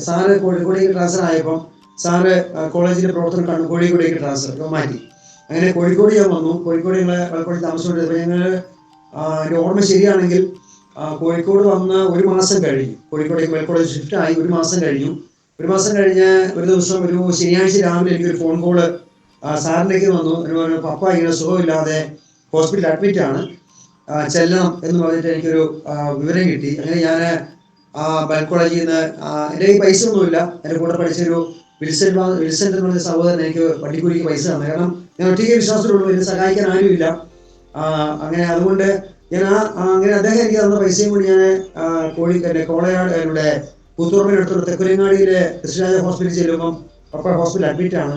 സാറ് കോഴിക്കോടേക്ക് ട്രാൻസ്ഫർ ആയപ്പോൾ സാറ് കോളേജിന്റെ പ്രവർത്തനം കോഴിക്കോടേക്ക് ട്രാൻസ്ഫർ മാറ്റി. അങ്ങനെ കോഴിക്കോട് ഞാൻ വന്നു. കോഴിക്കോട് ഞങ്ങൾ ബൈബിൾ കോളേജ് താമസിച്ചുകൊണ്ടിരുന്നപ്പോൾ എൻ്റെ ഓർമ്മ ശരിയാണെങ്കിൽ കോഴിക്കോട് വന്ന് 1 മാസം കഴിഞ്ഞു. കോഴിക്കോടേക്ക് ബൈബിൾ കോളേജ് ഷിഫ്റ്റ് ആയി 1 മാസം കഴിഞ്ഞു. 1 മാസം കഴിഞ്ഞ് ഒരു ദിവസം ഒരു ശനിയാഴ്ച രാവിലെ എനിക്കൊരു ഫോൺ കോള് സാറിലേക്ക് വന്നു. പപ്പ ഇങ്ങനെ സുഖമില്ലാതെ ഹോസ്പിറ്റലിൽ അഡ്മിറ്റ് ആണ്, ചെല്ലണം എന്ന് പറഞ്ഞിട്ട് എനിക്കൊരു വിവരം കിട്ടി. അങ്ങനെ ഞാൻ ബൈബിൾ കോളേജിൽ നിന്ന് എൻ്റെ കയ്യിൽ പൈസ ഒന്നുമില്ല. എൻ്റെ കൂടെ പഠിച്ചൊരു വിൽസെൻ്റ് എന്ന് പറഞ്ഞ സഹോദരൻ എനിക്ക് വണ്ടിക്കൂലിക്ക് പൈസ തന്നെ. കാരണം ഞാൻ ഒറ്റയ്ക്ക് വിശ്വാസത്തിലുള്ളൂ, എന്നെ സഹായിക്കാൻ ആരുമില്ല. അങ്ങനെ അതുകൊണ്ട് ഞാൻ അങ്ങനെ അദ്ദേഹം എനിക്ക് തന്ന പൈസയും കൊണ്ട് ഞാൻ കോളയാട് ഇവിടെ പുത്തൂർമയിനടുത്തുള്ള തെക്കുരങ്ങാടിയിലെ കൃഷ്ണരാജ ഹോസ്പിറ്റലിൽ ചെല്ലുമ്പം പപ്പ ഹോസ്പിറ്റലിൽ അഡ്മിറ്റാണ്.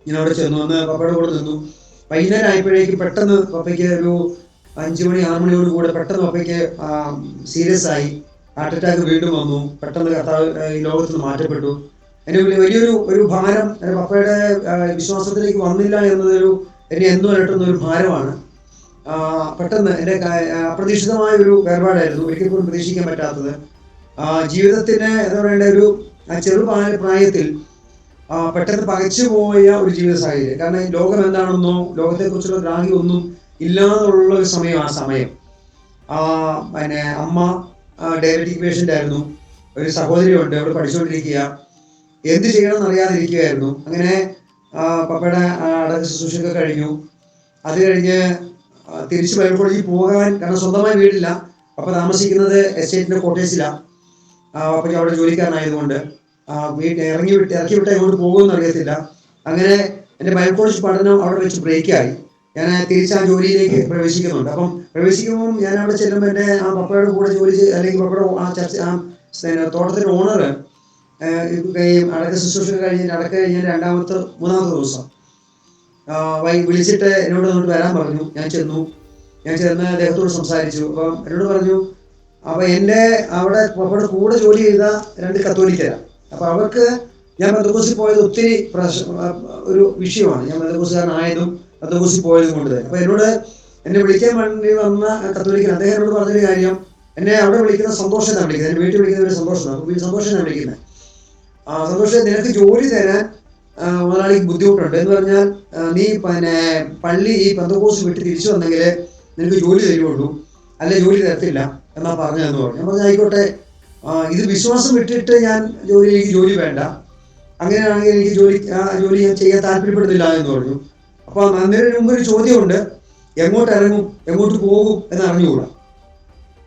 ഞാൻ അവിടെ ചെന്നു, വന്ന് പപ്പയുടെ കൂടെ നിന്നു. വൈകുന്നേരം ആയപ്പോഴേക്ക് പെട്ടെന്ന് പപ്പയ്ക്ക് ഒരു 5 മണി 6 മണിയോട് കൂടെ പെട്ടെന്ന് പപ്പയ്ക്ക് സീരിയസ് ആയി. ഹാർട്ട് അറ്റാക്ക് വീണ്ടും വന്നു. പെട്ടെന്ന് കർത്താവ് ഈ ലോകത്ത് നിന്ന് മാറ്റപ്പെട്ടു. എൻ്റെ വലിയൊരു ഭാരം എൻ്റെ പപ്പയുടെ വിശ്വാസത്തിലേക്ക് വന്നില്ല എന്നതൊരു എന്നെ എന്നും അലട്ടുന്ന ഒരു ഭാരമാണ്. പെട്ടെന്ന് എൻ്റെ അപ്രതീക്ഷിതമായ ഒരു വേർപാടായിരുന്നു, ഒരിക്കൽ പോലും പ്രതീക്ഷിക്കാൻ പറ്റാത്തത്. ജീവിതത്തിന് എന്താ പറയേണ്ട ഒരു പ്രായത്തിൽ പെട്ടെന്ന് പകച്ചുപോയ ഒരു ജീവിത സാഹചര്യം. കാരണം ലോകം എന്താണെന്നോ ലോകത്തെക്കുറിച്ചുള്ള ഗ്രാഹ്യം ഒന്നും ഇല്ലാതുള്ള ഒരു സമയം. ആ സമയം പിന്നെ അമ്മ ഡയബറ്റിക് പേഷ്യൻ്റ് ആയിരുന്നു. ഒരു സഹോദരിയുണ്ട്, അവിടെ പഠിച്ചുകൊണ്ടിരിക്കുക. എന്ത് ചെയ്യണമെന്ന് അറിയാതിരിക്കുകയായിരുന്നു. അങ്ങനെ പപ്പയുടെ അടക്ക ശുശ്രൂഷയൊക്കെ കഴിഞ്ഞു. അത് കഴിഞ്ഞ് തിരിച്ച് ബൈബിൾ കോളേജിൽ പോകാൻ, കാരണം സ്വന്തമായി വീടില്ല, പപ്പ താമസിക്കുന്നത് എസ്റ്റേറ്റിൻ്റെ കോട്ടേഴ്സിലാണ്. പപ്പയ്ക്ക് അവിടെ ജോലിക്കാരനായതുകൊണ്ട് ഇറക്കി വിട്ട് എങ്ങോട്ട് പോകുമെന്ന് അറിയത്തില്ല. അങ്ങനെ എൻ്റെ ബൈബിൾ കോളേജ് പഠനം അവിടെ വെച്ച് ബ്രേക്കായി. ഞാൻ തിരിച്ച് ആ ജോലിയിലേക്ക് പ്രവേശിക്കുന്നുണ്ട്. അപ്പം പ്രവേശിക്കുമ്പം ഞാൻ അവിടെ ചെല്ലുമ്പോൾ എൻ്റെ പപ്പയുടെ കൂടെ ജോലി അല്ലെങ്കിൽ പപ്പയുടെ തോട്ടത്തിൻ്റെ ഓണർ അടക്ക ശുശ്രൂഷ കഴിഞ്ഞ് മൂന്നാമത്തെ ദിവസം വിളിച്ചിട്ട് എന്നോട് അങ്ങോട്ട് വരാൻ പറഞ്ഞു. ഞാൻ ചെന്ന് അദ്ദേഹത്തോട് സംസാരിച്ചു. അപ്പം എന്നോട് പറഞ്ഞു, അപ്പം എൻ്റെ അവിടെ പപ്പയുടെ കൂടെ ജോലി ചെയ്ത 2 കത്തോലിക്കരാണ്. അപ്പം അവർക്ക് ഞാൻ പെന്തക്കോസ്തിൽ പോയത് ഒത്തിരി ഒരു വിഷയമാണ്. ഞാൻ പെന്തക്കോസ്തുകാരനായതും പെന്തക്കോസ്തിൽ പോയതും കൊണ്ട് തന്നെ. അപ്പം എന്നെ വിളിക്കാൻ വേണ്ടി വന്ന കത്തോലിക്കൻ അദ്ദേഹം എന്നോട് പറഞ്ഞൊരു കാര്യം, എന്നെ അവിടെ വിളിക്കുന്ന സന്തോഷത്താണ് വിളിക്കുന്നത്, എന്നെ വീട്ടിൽ വിളിക്കുന്ന ഒരു സന്തോഷമാണ്. സന്തോഷമാണ് വിളിക്കുന്നത്. സന്തോഷം, നിനക്ക് ജോലി തരാൻ മുതലാളിക്ക് ബുദ്ധിമുട്ടുണ്ട്. എന്ന് പറഞ്ഞാൽ നീ പള്ളി ഈ പെന്തക്കോസ്ത് വിട്ട് തിരിച്ചു വന്നെങ്കിൽ നിനക്ക് ജോലി തരുള്ളൂ, അല്ലെ ജോലി തരത്തില്ല എന്നാ പറഞ്ഞതെന്ന് പറഞ്ഞു. ഞാൻ പറഞ്ഞു ആയിക്കോട്ടെ, ഇത് വിശ്വാസം വിട്ടിട്ട് എനിക്ക് ജോലി വേണ്ട, അങ്ങനെയാണെങ്കിൽ എനിക്ക് ജോലി ഞാൻ ചെയ്യാൻ താല്പര്യപ്പെടുന്നില്ല എന്ന് പറഞ്ഞു. അപ്പോൾ അന്നേരം മുമ്പ് ഒരു ചോദ്യമുണ്ട്, എങ്ങോട്ട് ഇറങ്ങും, എങ്ങോട്ട് പോകും എന്ന് അറിഞ്ഞുകൂടാ.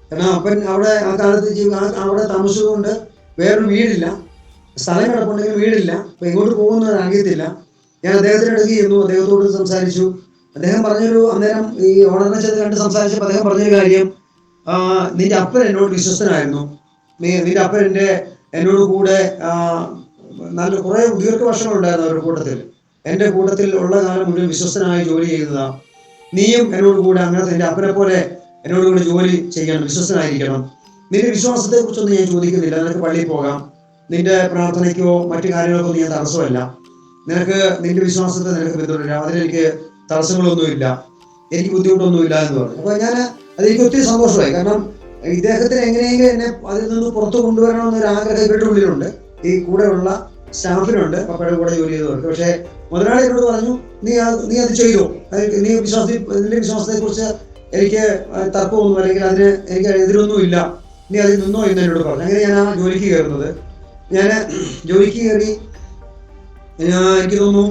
കാരണം അപ്പൻ അവിടെ ആ കാലത്ത് അവിടെ താമസിച്ചുകൊണ്ട് വേറൊരു വീടില്ല, സ്ഥലം കിടപ്പുണ്ടെങ്കിൽ വീടില്ല. അപ്പോൾ എങ്ങോട്ട് പോകുമെന്ന് അറിയത്തില്ല. ഞാൻ അദ്ദേഹത്തിൻ്റെ അടുത്ത് ചെന്നു, അദ്ദേഹത്തോട് സംസാരിച്ചു. അദ്ദേഹം അന്നേരം ഈ ഓണറിനെ ചെന്ന് കണ്ട് സംസാരിച്ചപ്പോൾ അദ്ദേഹം പറഞ്ഞൊരു കാര്യം, നിന്റെ അപ്പൻ എന്നോട് വിശ്വസ്തനായിരുന്നു, നിന്റെ അപ്പൻ എന്നോട് കൂടെ നല്ല കുറേ ദീർഘവർഷങ്ങളുണ്ടായിരുന്നു അവരുടെ കൂട്ടത്തിൽ. എൻ്റെ കൂട്ടത്തിൽ ഉള്ള കാലം മുഴുവൻ വിശ്വസ്തനായി ജോലി ചെയ്തതാണ്. നീയും എന്നോട് കൂടെ അങ്ങനെ നിന്റെ അപ്പനെ പോലെ എന്നോട് കൂടെ ജോലി ചെയ്യണം, വിശ്വസ്തനായിരിക്കണം. നിന്റെ വിശ്വാസത്തെ കുറിച്ചൊന്നും ഞാൻ ചോദിക്കുന്നില്ല, നിനക്ക് പള്ളിയിൽ പോകാം, നിന്റെ പ്രാർത്ഥനയ്ക്കോ മറ്റു കാര്യങ്ങൾക്കോ ഞാൻ തടസ്സമല്ല, നിന്റെ വിശ്വാസത്തെ നിനക്ക് പിന്തുടരാം, അതിലെനിക്ക് തടസ്സങ്ങളൊന്നുമില്ല, എനിക്ക് ബുദ്ധിമുട്ടൊന്നുമില്ല എന്ന് പറഞ്ഞു. അപ്പോൾ അതെനിക്ക് ഒത്തിരി സന്തോഷമായി. കാരണം ഇദ്ദേഹത്തിന് എങ്ങനെയെങ്കിലും എന്നെ അതിൽ നിന്ന് പുറത്തു കൊണ്ടുവരണമെന്നൊരു ആഗ്രഹം ഇവരുടെ ഉള്ളിലുണ്ട്, ഈ കൂടെയുള്ള സ്റ്റാഫിനുണ്ട്, പപ്പയുടെ കൂടെ ജോലി ചെയ്തവർക്ക്. പക്ഷേ മുതലാളി എന്നോട് പറഞ്ഞു, നീ അത് ചെയ്തോ, നിന്റെ വിശ്വാസത്തെ കുറിച്ച് എനിക്ക് തർക്കമൊന്നും അല്ലെങ്കിൽ അതിന് എനിക്ക് എതിരൊന്നും ഇല്ല, നീ അതിൽ നിന്നോ എന്ന് എന്നോട് പറഞ്ഞു. അങ്ങനെ ഞാൻ ആ ജോലിക്ക് കയറുന്നത്. ഞാൻ ജോലിക്ക് കയറി, എനിക്ക് തോന്നുന്നു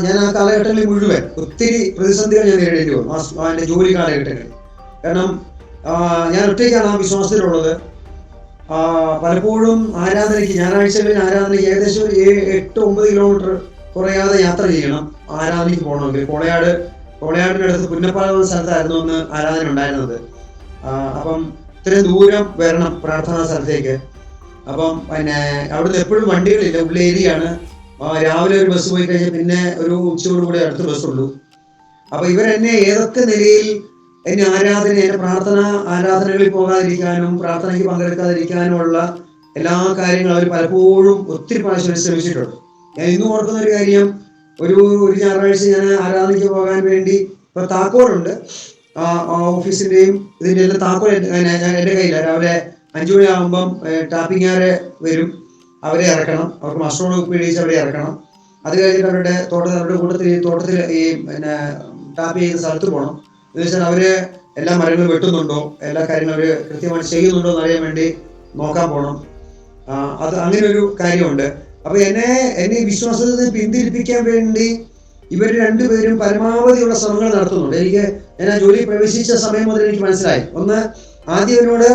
ഞാൻ ആ കാലഘട്ടങ്ങളിൽ മുഴുവൻ ഒത്തിരി പ്രതിസന്ധികൾ ഞാൻ നേരിടേണ്ടി വന്നു എൻ്റെ ജോലി കാലഘട്ടങ്ങളിൽ. കാരണം ഞാൻ ഒറ്റയ്ക്കാണ് ആ വിശ്വാസത്തിലുള്ളത്. പലപ്പോഴും ഞായറാഴ്ചകളിൽ ആരാധനയ്ക്ക് ഏകദേശം 8-9 കിലോമീറ്റർ കുറയാതെ യാത്ര ചെയ്യണം ആരാധനയ്ക്ക് പോകണമെങ്കിൽ. കോളയാടിൻ്റെ അടുത്ത് പുന്നപ്പാല എന്ന സ്ഥലത്തായിരുന്നു അന്ന് ആരാധന ഉണ്ടായിരുന്നത്. അപ്പം ഇത്രയും ദൂരം വരണം പ്രാർത്ഥനാ സ്ഥലത്തേക്ക്. അപ്പം അവിടുന്ന് എപ്പോഴും വണ്ടികളില്ല, ഉള്ള ഏരിയയാണ്. രാവിലെ ഒരു ബസ് പോയി കഴിഞ്ഞാൽ പിന്നെ ഒരു ഉച്ചയോടുകൂടി അടുത്ത ബസ്സുള്ളൂ. അപ്പം ഇവരെന്നെ ഏതൊക്കെ നിലയിൽ എൻ്റെ ആരാധനകളിൽ പോകാതിരിക്കാനും പ്രാർത്ഥനയ്ക്ക് പങ്കെടുക്കാതിരിക്കാനുമുള്ള എല്ലാ കാര്യങ്ങളും അവർ പലപ്പോഴും ഒത്തിരി പ്രാവശ്യം ശ്രമിച്ചിട്ടുണ്ട്. ഞാൻ ഇന്നും ഓർക്കുന്ന ഒരു കാര്യം, ഒരു ഞായറാഴ്ച ഞാൻ ആരാധനയ്ക്ക് പോകാൻ വേണ്ടി, ഇപ്പോൾ താക്കോലുണ്ട് ഓഫീസിൻ്റെയും ഇതിൻ്റെ എല്ലാം താക്കോൽ എൻ്റെ കയ്യിലാണ്. രാവിലെ 5 മണിയാകുമ്പം ടാപ്പിങ്ങാരെ വരും, അവരെ ഇറക്കണം, അവർക്ക് മസ്റ്ററോട് ഉപ്പിടിച്ച് അവരെ ഇറക്കണം. അത് കഴിഞ്ഞിട്ട് അവരുടെ തോട്ടത്തിൽ ഈ ടാപ്പ് ചെയ്യുന്ന സ്ഥലത്ത് പോകണം. എന്ന് വെച്ചാൽ അവർ എല്ലാ മരങ്ങളും വെട്ടുന്നുണ്ടോ, എല്ലാ കാര്യങ്ങളും അവർ കൃത്യമായിട്ട് ചെയ്യുന്നുണ്ടോ എന്നറിയാൻ വേണ്ടി നോക്കാൻ പോകണം. അങ്ങനെ ഒരു കാര്യമുണ്ട്. അപ്പോൾ എന്നെ വിശ്വാസത്തിൽ നിന്ന് പിന്തിരിപ്പിക്കാൻ വേണ്ടി ഇവർ രണ്ടുപേരും പരമാവധിയുള്ള ശ്രമങ്ങൾ നടത്തുന്നുണ്ട്. ഞാൻ ആ ജോലി പ്രവേശിച്ച സമയം മുതൽ എനിക്ക് മനസ്സിലായി. ഒന്ന്, ആദ്യം എന്നോട്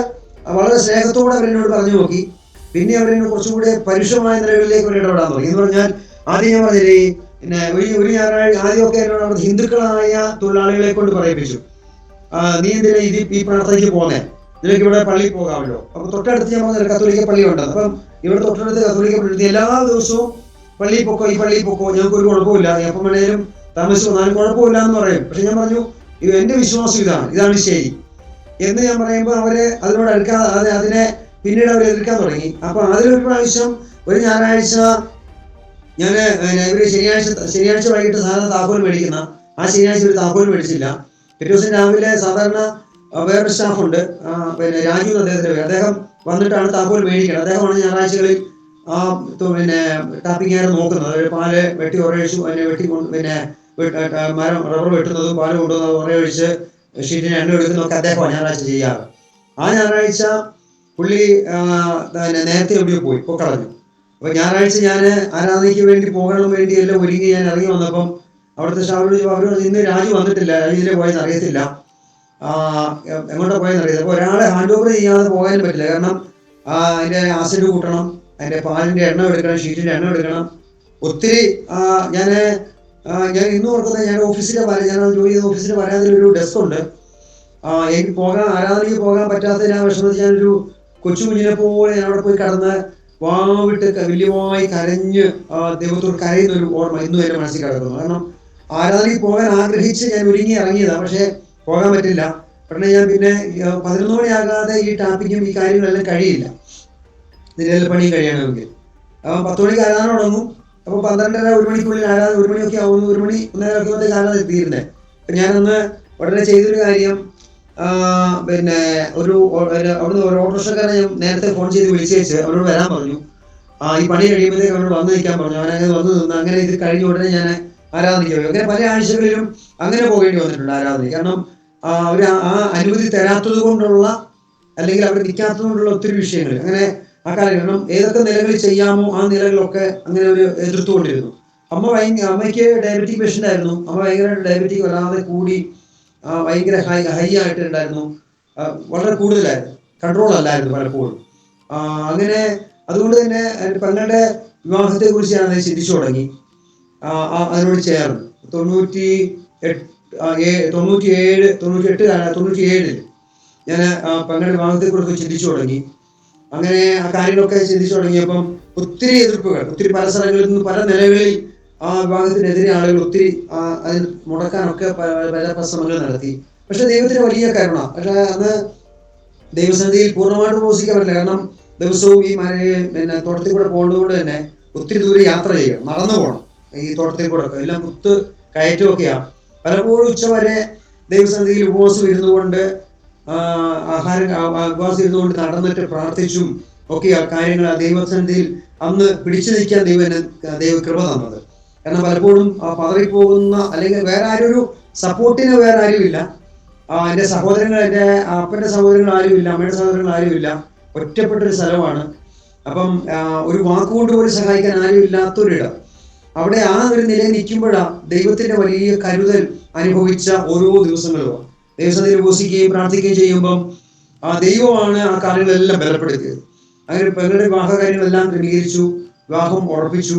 വളരെ സ്നേഹത്തോടെ അവരെന്നോട് പറഞ്ഞു നോക്കി. പിന്നെ അവരെന്നോട് കുറച്ചുകൂടെ പരുഷമായ നിലകളിലേക്ക് അവർ ഇടപെടാൻ തുടങ്ങി. എന്ന് പറഞ്ഞാൽ ആദ്യം ഞാൻ പറഞ്ഞില്ലേ, പിന്നെ ഒരു ഞായറാഴ്ച ആദ്യമൊക്കെ എന്നോട് അവിടെ ഹിന്ദുക്കളായ തൊഴിലാളികളെ കൊണ്ട് പറയിപ്പിച്ചു, നീ എന്തിനാ ഈ പ്രാർത്ഥനയ്ക്ക് പോന്നേ, നിനക്ക് ഇവിടെ പള്ളിയിൽ പോകാമല്ലോ. അപ്പൊ തൊട്ടടുത്ത് ഞാൻ പറഞ്ഞ കത്തോലിക്ക പള്ളി ഉണ്ട്. അപ്പം ഇവിടെ തൊട്ടടുത്ത് കത്തോലിക്ക പള്ളി, എല്ലാ ദിവസവും പള്ളിയിൽ പൊക്കോ, ഈ പള്ളിയിൽ പൊക്കോ, ഞങ്ങൾക്ക് ഒരു കുഴപ്പമില്ല, എപ്പം വേണേലും താമസിച്ചു വന്നാലും കുഴപ്പമില്ല എന്ന് പറയും. പക്ഷെ ഞാൻ പറഞ്ഞു, എന്റെ വിശ്വാസം ഇതാണ് ശരി എന്ന് ഞാൻ പറയുമ്പോൾ അവര് അതിനോട് അതിനെ പിന്നീട് അവർ എതിർക്കാൻ തുടങ്ങി. അപ്പൊ അതിലൊരു പ്രാവശ്യം ഒരു ഞായറാഴ്ച ഞാൻ ഇവര് ശനിയാഴ്ച വൈകിട്ട് സാധാരണ താക്കോൽ മേടിക്കുന്ന ആ ശനിയാഴ്ച ഒരു താക്കോൽ മേടിച്ചില്ല. പിറ്റേ ദിവസം രാവിലെ സാധാരണ വേറൊരു സ്റ്റാഫുണ്ട്, പിന്നെ രാജു അദ്ദേഹത്തിന്റെ പേര്, അദ്ദേഹം വന്നിട്ടാണ് താക്കോൽ മേടിക്കുന്നത്. അദ്ദേഹമാണ് ഞായറാഴ്ചകളിൽ പിന്നെ ടാപ്പിംഗ് ആര് നോക്കുന്നത്. പാല് വെട്ടി ഉറയൊഴിച്ചു, അതിനെ പിന്നെ മരം റബ്ബർ വെട്ടുന്നതും പാല് കൊണ്ടുവന്നതും ഉറയൊഴിച്ച് ഷീറ്റിന് എണ്ണ എടുക്കുന്നതൊക്കെ അദ്ദേഹമാണ് ഞായറാഴ്ച ചെയ്യാറ്. ആ ഞായറാഴ്ച പുള്ളി നേരത്തെ എവിടെയോ പോയി കളഞ്ഞു. അപ്പൊ ഞായറാഴ്ച ഞാൻ ആരാധനയ്ക്ക് വേണ്ടി പോകാൻ വേണ്ടി എല്ലാം ഒരുങ്ങി ഞാൻ ഇറങ്ങി വന്നപ്പം അവിടുത്തെ സ്റ്റാഫിനോട് അവർ ഇന്ന് രാജു വന്നിട്ടില്ല, രാജു ഇതിലെ പോയെന്ന് അറിയത്തില്ല, എങ്ങോട്ടാ പോയെന്ന് അറിയില്ല. അപ്പൊ ഒരാളെ ഹാൻഡ് ഓവർ ചെയ്യാതെ പോകാനും പറ്റില്ല. കാരണം അതിന്റെ ആസിഡ് കൂട്ടണം, അതിന്റെ പാലിന്റെ എണ്ണ എടുക്കണം, ഷീറ്റിന്റെ എണ്ണ എടുക്കണം. ഒത്തിരി ഞാൻ ഇന്ന് ഓർക്കുന്നത്, ഞാൻ ജോലി ചെയ്ത ഓഫീസിന്റെ വരാതിലൊരു ഡെസ്ക് ഉണ്ട്. എനിക്ക് ആരാധനയ്ക്ക് പോകാൻ പറ്റാത്തതിന് ആ വിഷമത്തിൽ ഞാനൊരു കൊച്ചു കുഞ്ഞിനെ പോലെ ഞാൻ അവിടെ പോയി കടന്ന് വാവിട്ട് വലിയമായി കരഞ്ഞ് ദൈവത്തോട് കരയുന്ന ഒരു ഓർമ്മ ഇന്നും എന്റെ മനസ്സിൽ കിടക്കുന്നു. കാരണം ആരാധനയ്ക്ക് പോകാൻ ആഗ്രഹിച്ച് ഞാൻ ഒരുങ്ങി ഇറങ്ങിയതാണ്, പക്ഷെ പോകാൻ പറ്റില്ല. ഉടനെ ഞാൻ പിന്നെ 11 മണിയാകാതെ ഈ ടാപ്പിങ്ങും ഈ കാര്യങ്ങളെല്ലാം കഴിയില്ല, ഇതിലെല്ലാം പണിയും കഴിയണമെങ്കിൽ. 10 മണിക്ക് ആരാധന തുടങ്ങും. അപ്പൊ 12:30 1 മണിക്കുള്ളിൽ ആരാധന, 1 മണിയൊക്കെ ആവുന്നു, 1 മണി 1:30 ആരാധന തീരുന്നേ. അപ്പൊ ഞാനന്ന് ഉടനെ ചെയ്തൊരു കാര്യം, പിന്നെ അവിടുന്ന് ഒരു ഓട്ടോറിക്ഷക്കാരനെ ഞാൻ നേരത്തെ ഫോൺ ചെയ്ത് വിളിച്ചേച്ച് അവരോട് വരാൻ പറഞ്ഞു. ഈ പണി കഴിയുമ്പോഴത്തേക്ക് അവനോട് വന്ന് നിൽക്കാൻ പറഞ്ഞു. അവനങ്ങനെ വന്ന് നിന്ന് അങ്ങനെ ഇത് കഴിഞ്ഞ ഉടനെ ഞാൻ ആരാധനയ്ക്ക് പോയി. അങ്ങനെ പല ആഴ്ചകളിലും അങ്ങനെ പോകേണ്ടി വന്നിട്ടുണ്ട് ആരാധനയ്ക്ക്. കാരണം അവർ ആ അനുമതി തരാത്തത് കൊണ്ടുള്ള, അല്ലെങ്കിൽ അവർ നിൽക്കാത്തത് കൊണ്ടുള്ള ഒത്തിരി വിഷയങ്ങൾ അങ്ങനെ ആ കാലം. കാരണം ഏതൊക്കെ നിലകളിൽ ചെയ്യാമോ ആ നിലകളിലൊക്കെ അങ്ങനെ ഒരു എതിർത്തുകൊണ്ടിരുന്നു. അമ്മയ്ക്ക് ഡയബറ്റിക് പേഷ്യൻ്റ് ആയിരുന്നു. അമ്മ ഭയങ്കരമായിട്ട് ഡയബറ്റിക് വരാതെ കൂടി ഭയങ്കര ഹൈ ആയിട്ടുണ്ടായിരുന്നു, വളരെ കൂടുതലായിരുന്നു, കൺട്രോൾ അല്ലായിരുന്നു പലപ്പോഴും. അങ്ങനെ അതുകൊണ്ട് തന്നെ പെങ്ങളുടെ വിവാഹത്തെ കുറിച്ച് ഞാൻ ചിന്തിച്ചു തുടങ്ങി. അതിനോട് ചേർന്ന് 97 ഞാൻ പെങ്ങളുടെ വിവാഹത്തെ കുറിച്ച് ചിന്തിച്ചു തുടങ്ങി. അങ്ങനെ ആ കാര്യങ്ങളൊക്കെ ചിന്തിച്ചു തുടങ്ങിയപ്പം ഒത്തിരി എതിർപ്പുകൾ, ഒത്തിരി പല സ്ഥലങ്ങളിൽ നിന്ന് പല നിലകളിൽ ആ വിവാഹത്തിനെതിരെ ആളുകൾ ഒത്തിരി അതിന് മുടക്കാനൊക്കെ പല ശ്രമങ്ങൾ നടത്തി. പക്ഷെ ദൈവത്തിന് വലിയ കരുണ. പക്ഷെ അന്ന് ദൈവസന്നിധിയിൽ പൂർണ്ണമായിട്ട് ഉപസിക്കാൻ പറ്റില്ല. കാരണം ദിവസവും ഈ പിന്നെ തോട്ടത്തിൽ കൂടെ പോകുന്നതുകൊണ്ട് തന്നെ ഒത്തിരി ദൂരെ യാത്ര ചെയ്യണം, നടന്നു പോകണം. ഈ തോട്ടത്തിൽ കൂടെ എല്ലാം കുത്ത് കയറ്റമൊക്കെയാണ്. പലപ്പോഴും ഉച്ചവരെ ദൈവസന്നിധിയിൽ ഉപവാസം ഇരുന്നുകൊണ്ട് ഉപവാസം ഇരുന്നുകൊണ്ട് നടന്നിട്ട് പ്രാർത്ഥിച്ചും ഒക്കെ ആ കാര്യങ്ങൾ ദൈവസന്നിധിയിൽ അന്ന് പിടിച്ചു നിൽക്കാൻ ദൈവ കൃപ തന്നത്. കാരണം പലപ്പോഴും പതറിപ്പോകുന്ന, അല്ലെങ്കിൽ വേറെ ആരും സപ്പോർട്ടിന് വേറെ ആരുമില്ല. എൻ്റെ സഹോദരങ്ങൾ, എൻ്റെ അപ്പൻ്റെ സഹോദരങ്ങൾ ആരുമില്ല, അമ്മയുടെ സഹോദരങ്ങൾ ആരുമില്ല, ഒറ്റപ്പെട്ടൊരു സ്ഥലമാണ്. അപ്പം ഒരു വാക്കുകൊണ്ട് പോലും സഹായിക്കാൻ ആരും ഇല്ലാത്തൊരിടം. അവിടെ ആ ഒരു നിലയിൽ നിൽക്കുമ്പോഴാണ് ദൈവത്തിന്റെ വലിയ കരുതൽ അനുഭവിച്ച ഓരോ ദിവസങ്ങളും. ദൈവസന്നിധിയിൽ ഉപസിക്കുകയും പ്രാർത്ഥിക്കുകയും ചെയ്യുമ്പം ദൈവമാണ് ആ കാര്യങ്ങളെല്ലാം ബലപ്പെടുത്തിയത്. അങ്ങനെ പെങ്ങളുടെ വിവാഹ കാര്യങ്ങളെല്ലാം ക്രമീകരിച്ചു, വിവാഹം ഉറപ്പിച്ചു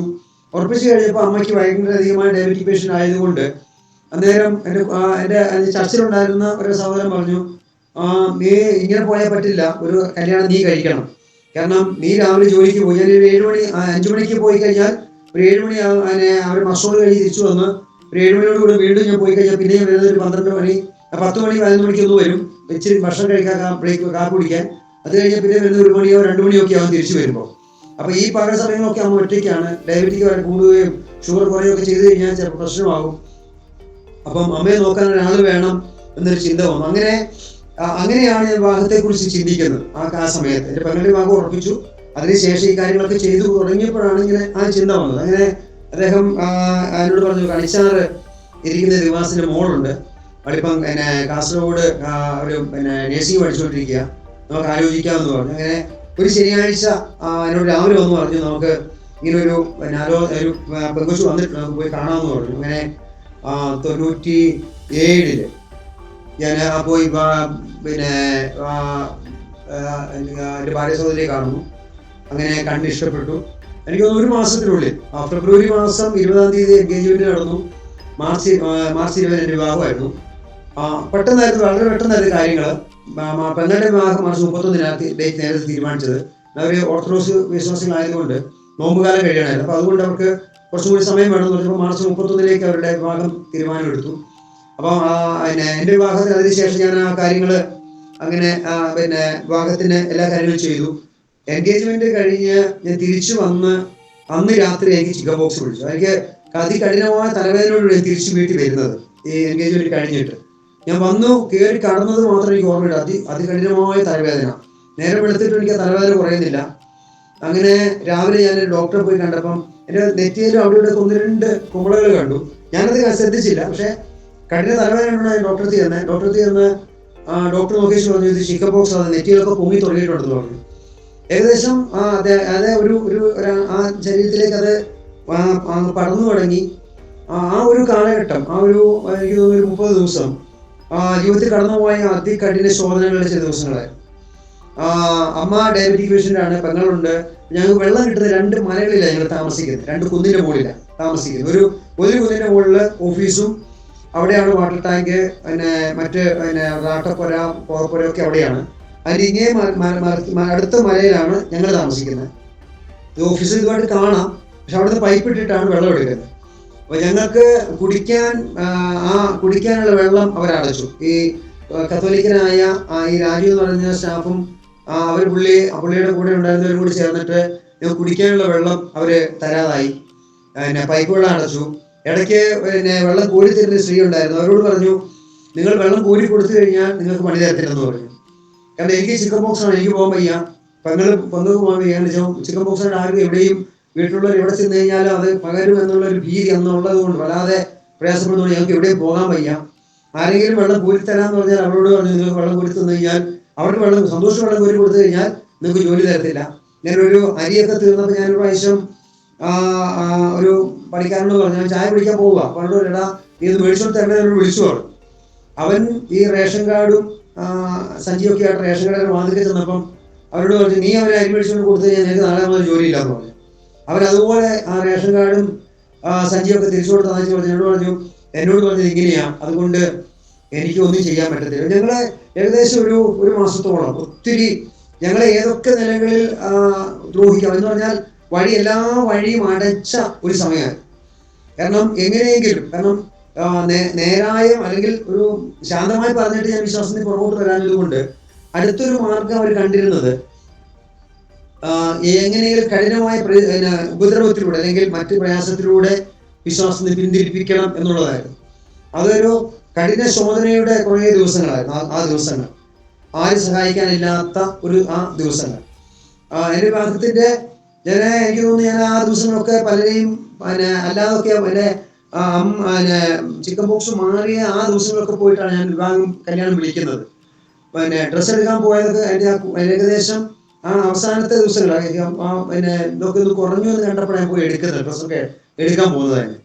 കഴിഞ്ഞപ്പോൾ അമ്മയ്ക്ക് ഭയങ്കരധികമായ ഡയബറ്റിക് പേഷ്യൻ്റ് ആയതുകൊണ്ട് അന്നേരം എൻ്റെ ചർച്ചിലുണ്ടായിരുന്ന ഒരു സഹോദരൻ പറഞ്ഞു, നീ ഇങ്ങനെ പോയാൽ പറ്റില്ല, ഒരു കല്യാണം നീ കഴിക്കണം. കാരണം നീ രാവിലെ ജോലിക്ക് പോയി, ഞാൻ 5 മണിക്ക് പോയി കഴിഞ്ഞാൽ ഒരു 7 മണി അവർ മസോട് കഴിഞ്ഞ് തിരിച്ചു വന്ന് ഒരു 7 മണിയോട് കൂടെ വീണ്ടും ഞാൻ പോയി കഴിഞ്ഞാൽ പിന്നെ വരുന്നത് ഒരു 12 മണി 10 മണി 11 മണിക്കൊന്ന് വരും, ഇച്ചിരി ഭക്ഷണം കഴിക്കാൻ, കാപ്പി കുടിക്കാൻ. അത് കഴിഞ്ഞാൽ പിന്നെ വരുന്ന 1 മണിയോ 2 മണിയോ ഒക്കെ ആവും തിരിച്ചു വരുമ്പോൾ. അപ്പൊ ഈ പകൽ സമയങ്ങളൊക്കെ അമ്മ ഒറ്റയ്ക്കാണ്. ഡയബറ്റിക് വരെ കൂടുകയും ഷുഗർ കുറയുകയൊക്കെ ചെയ്ത് കഴിഞ്ഞാൽ ചിലപ്പോൾ പ്രശ്നമാകും. അപ്പം അമ്മയെ നോക്കാൻ ഒരാൾ വേണം എന്നൊരു ചിന്ത വന്നു. അങ്ങനെയാണ് ഞാൻ വിവാഹത്തെ കുറിച്ച് ചിന്തിക്കുന്നത്. ആ സമയത്ത് എൻ്റെ പെങ്ങളുടെ വിവാഹം ഉറപ്പിച്ചു. അതിനുശേഷം ഈ കാര്യങ്ങളൊക്കെ ചെയ്തു തുടങ്ങിയപ്പോഴാണ് ഇങ്ങനെ ആ ചിന്ത വന്നത്. അങ്ങനെ അദ്ദേഹം എന്നോട് പറഞ്ഞു, കണിച്ചാറ് ഇരിക്കുന്ന ദിവാസിന്റെ മോളുണ്ട്, അവളിപ്പം കാസർഗോഡ് ഒരു നേഴ്സിംഗ് പഠിച്ചുകൊണ്ടിരിക്കുക, നമുക്ക് ആലോചിക്കാമെന്ന് പറഞ്ഞു. അങ്ങനെ ഒരു ശനിയാഴ്ച എന്നോട് രാവിലെ വന്ന് പറഞ്ഞു, നമുക്ക് ഇങ്ങനൊരു ഒരു പെങ്കൊച്ചു വന്നിട്ട് നമുക്ക് പോയി കാണാമെന്ന് പറഞ്ഞു. അങ്ങനെ 97 ഞാൻ പോയി എൻ്റെ ഭാര്യ സഹോദരിയെ കാണുന്നു. അങ്ങനെ കണ്ട് ഇഷ്ടപ്പെട്ടു. എനിക്ക് തോന്നുന്നു 1 മാസത്തിനുള്ളിൽ ഫെബ്രുവരി മാസം 20-ാം തീയതി എൻഗേജ്മെന്റ് നടന്നു. മാർച്ച് 20 എൻ്റെ വിവാഹമായിരുന്നു. പെട്ടെന്നായിരുന്നു, വളരെ പെട്ടെന്നായിരുന്നു കാര്യങ്ങൾ. പെങ്ങളുടെ വിവാഹം മാർച്ച് 31 ഡേറ്റ് നേരത്തെ തീരുമാനിച്ചത്. അവർ ഓർത്തഡോക്സ് വിശ്വാസികളായതുകൊണ്ട് നോമ്പുകാലം കഴിയണമായിരുന്നു. അപ്പോൾ അതുകൊണ്ട് അവർക്ക് കുറച്ചും കൂടി സമയം വേണമെന്ന് പറഞ്ഞപ്പോൾ മാർച്ച് 31 അവരുടെ വിവാഹം തീരുമാനമെടുത്തു. അപ്പം എൻ്റെ വിവാഹത്തിന് അതിനുശേഷം ഞാൻ ആ കാര്യങ്ങൾ അങ്ങനെ വിവാഹത്തിന് എല്ലാ കാര്യങ്ങളും ചെയ്തു. എൻഗേജ്മെന്റ് കഴിഞ്ഞ് ഞാൻ തിരിച്ചു വന്ന് അന്ന് രാത്രി എനിക്ക് ചിക്കൻ ബോക്സ് പിടിച്ചു. എനിക്ക് അതികഠിനമായ തലവേദനയോട് ഞാൻ തിരിച്ചു വീട്ടിൽ വരുന്നത്. ഈ എൻഗേജ്മെന്റ് കഴിഞ്ഞിട്ട് ഞാൻ വന്നു കയറി കടന്നത് മാത്രം എനിക്ക് ഓർമ്മയില്ല. അതികഠിനമായ തലവേദന. നേരം വെളുത്തിട്ട് എനിക്ക് ആ തലവേദന കുറയുന്നില്ല. അങ്ങനെ രാവിലെ ഞാൻ ഡോക്ടറെ പോയി കണ്ടപ്പം എൻ്റെ നെറ്റിയിലും അവിടെ ഇവിടെ 1-2 കുമ്പളകൾ കണ്ടു. ഞാനത് ശ്രദ്ധിച്ചില്ല. പക്ഷെ കഠിന തലവേദന ഡോക്ടറെ ചെന്ന് ഡോക്ടർ നോക്കി പറഞ്ഞു, ഇത് ചിക്കൻ ബോക്സ് ആണ്, നെറ്റിയിലൊക്കെ പൊങ്ങി തുടങ്ങിയിട്ടുണ്ടെന്ന് പറഞ്ഞു. ഏകദേശം അതേ ഒരു ആ ശരീരത്തിലേക്ക് അത് പടർന്നു തുടങ്ങി. ആ ഒരു കാലഘട്ടം, എനിക്ക് തോന്നുന്നു 30 ദിവസം ജീവിതത്തിൽ കടന്നുപോയ അതികഠിന ശോധനകളുടെ ചില ദിവസങ്ങളായിരുന്നു. അമ്മ ഡയബറ്റിക് പേഷ്യൻ്റ് ആണ്, പെങ്ങളുണ്ട്. ഞങ്ങൾക്ക് വെള്ളം കിട്ടുന്ന 2 മലകളിലാണ് ഞങ്ങൾ താമസിക്കുന്നത്. 2 കുന്നിൻ്റെ മുകളിലാണ് താമസിക്കുന്നത്. ഒരു കുന്നിൻ്റെ മുകളിൽ ഓഫീസും, അവിടെയാണ് വാട്ടർ ടാങ്ക്, മറ്റ് റാട്ടപ്പുര, പോറപ്പുരയൊക്കെ അവിടെയാണ്. അതിന് ഇങ്ങേ അടുത്ത മലയിലാണ് ഞങ്ങൾ താമസിക്കുന്നത്. ഓഫീസിൽ ഇതുമായിട്ട് കാണാം, പക്ഷെ അവിടുന്ന് പൈപ്പ് ഇട്ടിട്ടാണ് വെള്ളം എടുക്കുന്നത്. അപ്പോൾ ഞങ്ങൾക്ക് കുടിക്കാനുള്ള വെള്ളം അവരടച്ചു. ഈ കത്തോലിക്കനായ ഈ രാജു എന്ന് പറഞ്ഞ സ്റ്റാഫും പുള്ളിയുടെ കൂടെ ഉണ്ടായിരുന്നവരും കൂടി ചേർന്നിട്ട് ഞങ്ങൾക്ക് കുടിക്കാനുള്ള വെള്ളം അവർ തരാതായി. പൈപ്പ് വെള്ളം അടച്ചു. ഇടയ്ക്ക് വെള്ളം കോരി തരുന്ന സ്ത്രീ ഉണ്ടായിരുന്നു. അവരോട് പറഞ്ഞു, നിങ്ങൾ വെള്ളം കോരി കൊടുത്തു കഴിഞ്ഞാൽ നിങ്ങൾക്ക് പണി തരത്തില്ലെന്ന് പറഞ്ഞു. കാരണം എനിക്ക് ചിക്കൻ ബോക്സ് ആണ്, എനിക്ക് പോകാൻ വയ്യ, പെങ്ങൾക്ക് പോകാൻ വയ്യ. ചിക്കൻ ബോക്സ് ആയിട്ട് ആരും എവിടെയും വീട്ടിലുള്ളവർ എവിടെ ചെന്ന് കഴിഞ്ഞാലും അത് പകരും എന്നുള്ള ഒരു ഭീതി അന്നുള്ളത് കൊണ്ട് വല്ലാതെ പ്രയാസപ്പെടുന്നതുകൊണ്ട് ഞങ്ങൾക്ക് എവിടെയും പോകാൻ വയ്യ. ആരെങ്കിലും വെള്ളം കോരി തരാമെന്ന് പറഞ്ഞാൽ അവരോട് പറഞ്ഞു, നിങ്ങൾക്ക് വെള്ളം കോരി തന്നു കഴിഞ്ഞാൽ അവർക്ക് സന്തോഷം വെള്ളം കോരി കൊടുത്തു കഴിഞ്ഞാൽ നിങ്ങൾക്ക് ജോലി തരത്തില്ല. ഞാനൊരു അരിയൊക്കെ തീർന്നപ്പോൾ ഞാനൊരു പ്രാവശ്യം ഒരു പണിക്കാരനോട് പറഞ്ഞു, ഞാൻ ചായ പിടിക്കാൻ പോവുക. പണ്ടോ എടാ ഇത് മേടിച്ചോണ്ട് തരണേനോട് വിളിച്ചു പറഞ്ഞു. അവൻ ഈ റേഷൻ കാർഡും സഞ്ചിയൊക്കെ ആയിട്ട് റേഷൻ കടയിൽ വാതിൽ ചെന്നപ്പം അവരോട് പറഞ്ഞു, നീ അവരെ അരി മേടിച്ചുകൊണ്ട് കൊടുത്തു കഴിഞ്ഞാൽ എനിക്ക് നാളെ മുതൽ ജോലിയില്ലാന്ന് പറഞ്ഞു. അവരതുപോലെ ആ റേഷൻ കാർഡും സഞ്ചിയൊക്കെ തിരിച്ചു കൊടുത്താന്ന് എന്നോട് പറഞ്ഞത് ഇങ്ങനെയാ, അതുകൊണ്ട് എനിക്കൊന്നും ചെയ്യാൻ പറ്റത്തില്ല. ഞങ്ങളെ ഏകദേശം ഒരു മാസത്തോളം ഒത്തിരി ഞങ്ങളെ ഏതൊക്കെ നിലകളിൽ ദ്രോഹിക്കാം എന്ന് പറഞ്ഞാൽ എല്ലാ വഴിയും അടച്ച ഒരു സമയമായി. കാരണം എങ്ങനെയെങ്കിലും, കാരണം നേരായം അല്ലെങ്കിൽ ഒരു ശാന്തമായി പറഞ്ഞിട്ട് ഞാൻ വിശ്വാസത്തിന് പുറകോട്ട് വരാഞ്ഞത് കൊണ്ട് അടുത്തൊരു മാർഗം അവർ കണ്ടിരുന്നത് എങ്ങനെയെങ്കിലും കഠിനമായ ഉപദ്രവത്തിലൂടെ അല്ലെങ്കിൽ മറ്റ് പ്രയാസത്തിലൂടെ വിശ്വാസത്തെ പിന്തിരിപ്പിക്കണം എന്നുള്ളതായിരുന്നു. അതൊരു കഠിന ശോധനയുടെ കുറേ ദിവസങ്ങളായിരുന്നു ആ ദിവസങ്ങൾ. ആരും സഹായിക്കാനില്ലാത്ത ആ ദിവസങ്ങൾ. എൻ്റെ വിവാഹത്തിന്റെ എനിക്ക് തോന്നുന്നു ഞാൻ ആ ദിവസങ്ങളൊക്കെ പലരെയും അല്ലാതൊക്കെ ചിക്കൻ ബോക്സ് മാറിയ ആ ദിവസങ്ങളൊക്കെ പോയിട്ടാണ് ഞാൻ കല്യാണം വിളിക്കുന്നത്. ഡ്രസ്സ് എടുക്കാൻ പോയതൊക്കെ ഏകദേശം ആ അവസാനത്തെ ദിവസങ്ങളാണ്. ഇതൊക്കെ ഒന്ന് കുറഞ്ഞു എന്ന് കണ്ടപ്പോഴാണ് ഞാൻ പോയി എടുക്കുന്നത്. ഡ്രസ്സൊക്കെ എടുക്കാൻ പോകുന്നത് തന്നെ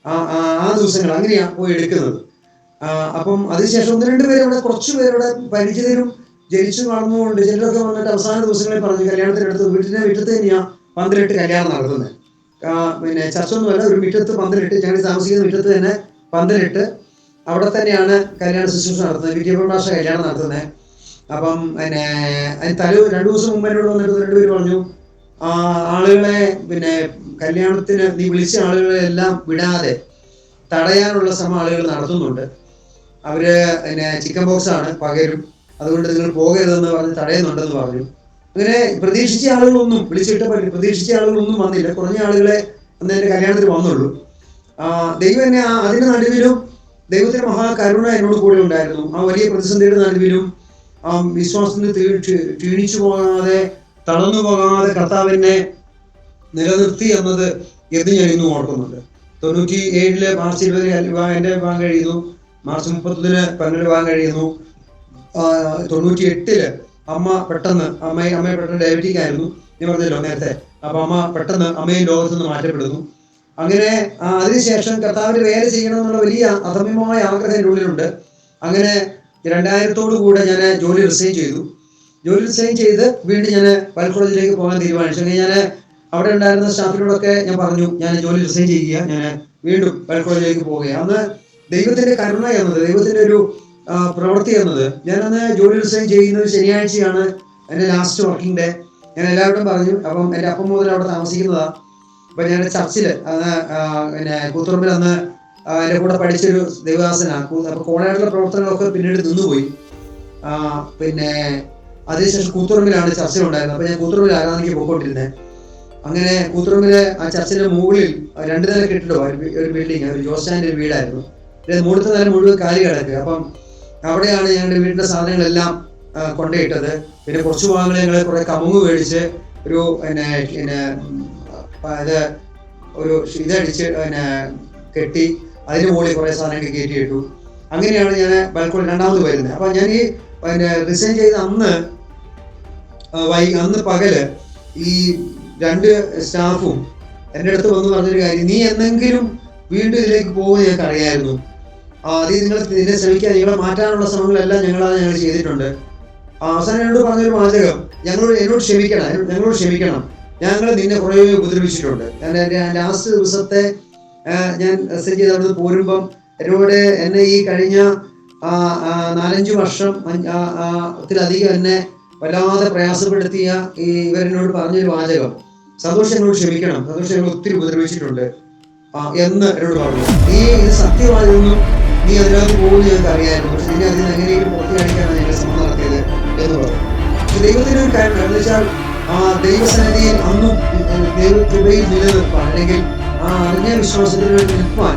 ആ ദിവസങ്ങൾ അങ്ങനെയാണ് പോയി എടുക്കുന്നത്. അപ്പം അതിനുശേഷം 1-2 പേര് ഇവിടെ, കുറച്ച് പേരുടെ പരിചിതരും ജനിച്ചു വളർന്നുകൊണ്ട് ചിലരൊക്കെ വന്നിട്ട് അവസാന ദിവസങ്ങളിൽ പറഞ്ഞു, കല്യാണത്തിനടുത്ത് വീട്ടിൽ തന്നെയാണ് 12 കല്യാണം നടത്തുന്നത്. ചർച്ചൊന്നുമല്ല, ഒരു മുറ്റത്ത് 12, ഞങ്ങൾ താമസിക്കുന്ന മുറ്റത്ത് തന്നെ 12, അവിടെ തന്നെയാണ് കല്യാണ ശുശ്രൂഷ നടത്തുന്നത്, വിദ്യാഭ്യാസ കല്യാണം നടത്തുന്നത്. അപ്പം അതിന് 2 ദിവസം മുമ്പ് എന്നോട് വന്നിട്ട് 2 പേര് പറഞ്ഞു, ആളുകളെ കല്യാണത്തിന് നീ വിളിച്ച ആളുകളെ എല്ലാം വിടാതെ തടയാനുള്ള ശ്രമം ആളുകൾ നടത്തുന്നുണ്ട്. അവര് ചിക്കൻ ബോക്സ് ആണ്, പകരും, അതുകൊണ്ട് നിങ്ങൾ പോകരുതെന്ന് പറഞ്ഞ് തടയുന്നുണ്ടെന്ന് പറഞ്ഞു. അങ്ങനെ പ്രതീക്ഷിച്ച ആളുകളൊന്നും പ്രതീക്ഷിച്ച ആളുകളൊന്നും വന്നില്ല. കുറഞ്ഞ ആളുകളെ അന്ന് എൻ്റെ കല്യാണത്തിന് വന്നുള്ളൂ. ദൈവം എന്നെ അതിന്റെ നടുവിലും ദൈവത്തിന്റെ മഹാകരുണ എന്നോട് കൂടെ ഉണ്ടായിരുന്നു. ആ വലിയ പ്രതിസന്ധിയുടെ നടുവിലും വിശ്വാസത്തിന് ക്ഷീണിച്ചു പോകാതെ തളർന്നു പോകാതെ കർത്താവിനെ നിലനിർത്തി എന്നത് എന്ന് ഞാൻ ഇന്നും ഓർക്കുന്നുണ്ട്. 97 മാർച്ച് 20 എൻ്റെ വിവാഹം കഴിയുന്നു. മാർച്ച് 31 പെങ്ങളുടെ വിവാഹം കഴിയുന്നു. 98 അമ്മയെ പെട്ടെന്ന് ഡയബറ്റിക് ആയിരുന്നു, ഞാൻ പറഞ്ഞല്ലോ നേരത്തെ. അപ്പൊ അമ്മയും ലോകത്ത് നിന്ന് മാറ്റപ്പെടുന്നു. അങ്ങനെ അതിനുശേഷം കർത്താവിന്റെ വേല ചെയ്യണമെന്നുള്ള വലിയ അധമ്യമായ ആഗ്രഹം എൻ്റെ ഉള്ളിലുണ്ട്. അങ്ങനെ 2000 ഞാൻ ജോലി റിസൈൻ ചെയ്തു. ജോലി റിസൈൻ ചെയ്ത് വീണ്ടും ഞാൻ വയൽ കോളേജിലേക്ക് പോകാൻ തീരുമാനിച്ചു. അങ്ങനെ ഞാൻ അവിടെ ഉണ്ടായിരുന്ന സ്റ്റാഫിനോടൊക്കെ ഞാൻ പറഞ്ഞു, ഞാൻ ജോലി റിസൈൻ ചെയ്യുക, ഞാൻ വീണ്ടും വയൽ കോളേജിലേക്ക് പോവുകയാണ്. അന്ന് ദൈവത്തിന്റെ കരുണ എന്നത്, ദൈവത്തിന്റെ ഒരു പ്രവൃത്തി എന്നത്, ഞാനന്ന് ജോലി റിസൈൻ ചെയ്യുന്നത് ശനിയാഴ്ചയാണ് എൻ്റെ ലാസ്റ്റ് വർക്കിംഗ് ഡേ. ഞാൻ എല്ലാവരോടും പറഞ്ഞു. അപ്പം എൻ്റെ അപ്പം മുതൽ അവിടെ താമസിക്കുന്നതാ. അപ്പം ഞാൻ ചർച്ചിൽ പിന്നെ കൂത്തുറമ്പിൽ അന്ന് എൻ്റെ കൂടെ പഠിച്ചൊരു ദേവദാസനാണ്. അപ്പോൾ കോളേജിലെ പ്രവർത്തനങ്ങളൊക്കെ പിന്നീട് നിന്നുപോയി. പിന്നെ അതിനുശേഷം കൂത്തുറമ്പിലാണ് ചർച്ചിലുണ്ടായിരുന്നത്. അപ്പോൾ ഞാൻ കൂത്തുറമ്പിൽ ആരാധനയ്ക്ക് പോയിക്കൊണ്ടിരുന്നത്. അങ്ങനെ കൂത്തുറമ്പിലെ ആ ചർച്ചിന്റെ മുകളിൽ 2 നില കെട്ടിടമാണ്, ഒരു ബിൽഡിങ്, ഒരു ജോസ്റ്റാൻ്റെ ഒരു വീടായിരുന്നു. മുകളിലത്തെ നില മുഴുവൻ കാലി കിടക്കുക. അപ്പം അവിടെയാണ് ഞങ്ങളുടെ വീടിന്റെ സാധനങ്ങളെല്ലാം കൊണ്ടുപോയിട്ടത്. പിന്നെ കുറച്ച് ഭാഗങ്ങൾ ഞങ്ങൾ കുറെ കമുങ്ങ് മേടിച്ച് ഒരു ഒരു ഇതടിച്ച് കെട്ടി അതിന് മുകളിൽ കുറെ സാധനങ്ങൾ കയറ്റിയിട്ടു. അങ്ങനെയാണ് ഞാൻ ബൽക്കോൺ രണ്ടാമത് വരുന്നത്. അപ്പൊ ഞാൻ ഈ റിസൈൻ ചെയ്ത അന്ന് പകല് ഈ 2 സ്റ്റാഫും എൻ്റെ അടുത്ത് വന്ന് പറഞ്ഞൊരു കാര്യം, നീ എന്തെങ്കിലും വീണ്ടും ഇതിലേക്ക് പോകുമെന്ന് ഞങ്ങൾക്ക് അറിയായിരുന്നു. അത് നിന്നെ ശ്രമിക്കാൻ, നിങ്ങളെ മാറ്റാനുള്ള ശ്രമങ്ങളെല്ലാം ഞങ്ങൾ ചെയ്തിട്ടുണ്ട്. അവസാനം എന്നോട് പറഞ്ഞൊരു വാചകം, എന്നോട് ക്ഷമിക്കണം, ഞങ്ങൾ നിന്നെ കുറേ ഉപദ്രവിച്ചിട്ടുണ്ട്. എൻ്റെ ലാസ്റ്റ് ദിവസത്തെ ഞാൻ റിസൈൻ ചെയ്ത് അവിടുന്ന് പോരുമ്പം എന്നെ ഈ കഴിഞ്ഞ 4-5 വർഷത്തിലധികം എന്നെ വല്ലാതെ പ്രയാസപ്പെടുത്തിയ ഇവരെന്നോട് പറഞ്ഞൊരു വാചകം, സന്തോഷം എന്നോട് ക്ഷമിക്കണം, സന്തോഷം ഞങ്ങൾ ഒത്തിരി ഉപദ്രവിച്ചിട്ടുണ്ട് എന്ന് എന്നോട് പറഞ്ഞു. നീ ഇത് സത്യമായതൊന്നും നീ അതിനകത്ത് പോകുമെന്ന് ഞങ്ങൾക്ക് അറിയായിരുന്നു, പക്ഷെ നിന്നെ അതിന് എങ്ങനെയും പുറത്തു കാണിക്കാനാണ് ഞങ്ങൾ ശ്രമം നടത്തിയത് എന്ന് പറഞ്ഞു. ദൈവത്തിന് ഒരു കാര്യം എന്ന് വെച്ചാൽ ദൈവസന്നിധിയിൽ അന്നും ദൈവകൃപയിൽ നിലനിൽപ്പാൻ, അല്ലെങ്കിൽ അറിഞ്ഞ വിശ്വാസത്തിന് വേണ്ടി നിൽപ്പാൻ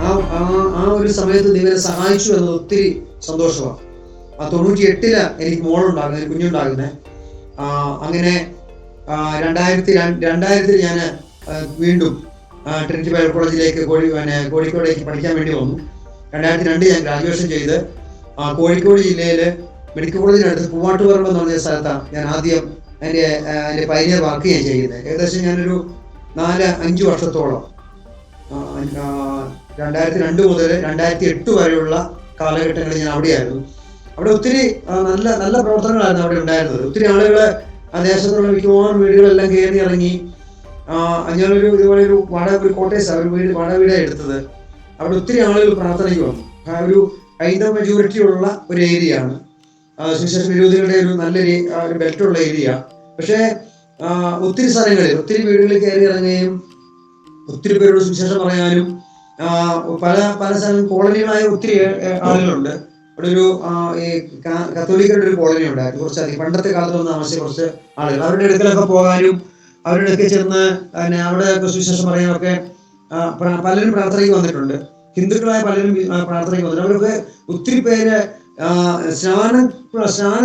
ആ ഒരു സമയത്ത് ദൈവനെ സഹായിച്ചു എന്നത് ഒത്തിരി സന്തോഷമാണ്. 98 എനിക്ക് മോളുണ്ടാകുന്നത്, കുഞ്ഞുണ്ടാകുന്നത്. അങ്ങനെ 2000 ഞാൻ വീണ്ടും ട്രിനിറ്റി ബൈബിൾ കോളേജിലേക്ക് കോഴിക്കോടേക്ക് പഠിക്കാൻ വേണ്ടി വന്നു. 2002 ഞാൻ ഗ്രാജുവേഷൻ ചെയ്ത് കോഴിക്കോട് ജില്ലയിൽ മെഡിക്കൽ കോളേജിനടുത്ത് പൂവാട്ടുപറമ്പ് എന്ന് പറഞ്ഞ സ്ഥലത്താണ് ഞാൻ ആദ്യം എൻ്റെ പൈനിയർ വർക്ക് ഞാൻ ചെയ്യുന്നത്. ഏകദേശം ഞാനൊരു 4-5 വർഷത്തോളം 2002 മുതൽ 2008 വരെയുള്ള കാലഘട്ടങ്ങളിൽ ഞാൻ അവിടെയായിരുന്നു. അവിടെ ഒത്തിരി നല്ല പ്രവർത്തനങ്ങളായിരുന്നു അവിടെ ഉണ്ടായിരുന്നത്. ഒത്തിരി ആളുകൾ ആ ദേശത്തുള്ള മിക്കവാറും വീടുകളെല്ലാം കയറി ഇറങ്ങി. ഞാനൊരു ഇതുപോലെ ഒരു കോട്ടേഴ്സ് ഒരു വാടക വീടാണ് എടുത്തത്. അവിടെ ഒത്തിരി ആളുകൾ പ്രാർത്ഥനയ്ക്ക് വന്നു. ഒരു ഹൈന്ദവ മെജോറിറ്റി ഉള്ള ഒരു ഏരിയ ആണ്. സുവിശേഷ വിരോധികളുടെ ഒരു നല്ലൊരു ബെൽറ്റുള്ള ഏരിയ. പക്ഷേ ഒത്തിരി സ്ഥലങ്ങളിൽ ഒത്തിരി വീടുകളിൽ കയറി ഇറങ്ങുകയും ഒത്തിരി പേരോട് സുവിശേഷം പറയാനും പല സ്ഥലം കോളനികളായ ഒത്തിരി ആളുകളുണ്ട്. അവിടെ ഒരു കത്തോലിക്കരുടെ ഒരു കോളനി ഉണ്ടായിരുന്നു. കുറച്ചധികം പണ്ടത്തെ കാലത്ത് വന്ന് താമസിച്ച കുറച്ച് ആളുകൾ, അവരുടെ അടുക്കലൊക്കെ പോകാനും അവരുടെയൊക്കെ ചെന്ന് അവിടെ സുവിശേഷം പറയാനൊക്കെ പലരും പ്രാർത്ഥനയ്ക്ക് വന്നിട്ടുണ്ട്. ഹിന്ദുക്കളായ പലരും പ്രാർത്ഥനയ്ക്ക് വന്നിട്ടുണ്ട്. അവരൊക്കെ ഒത്തിരി പേര് സ്നാന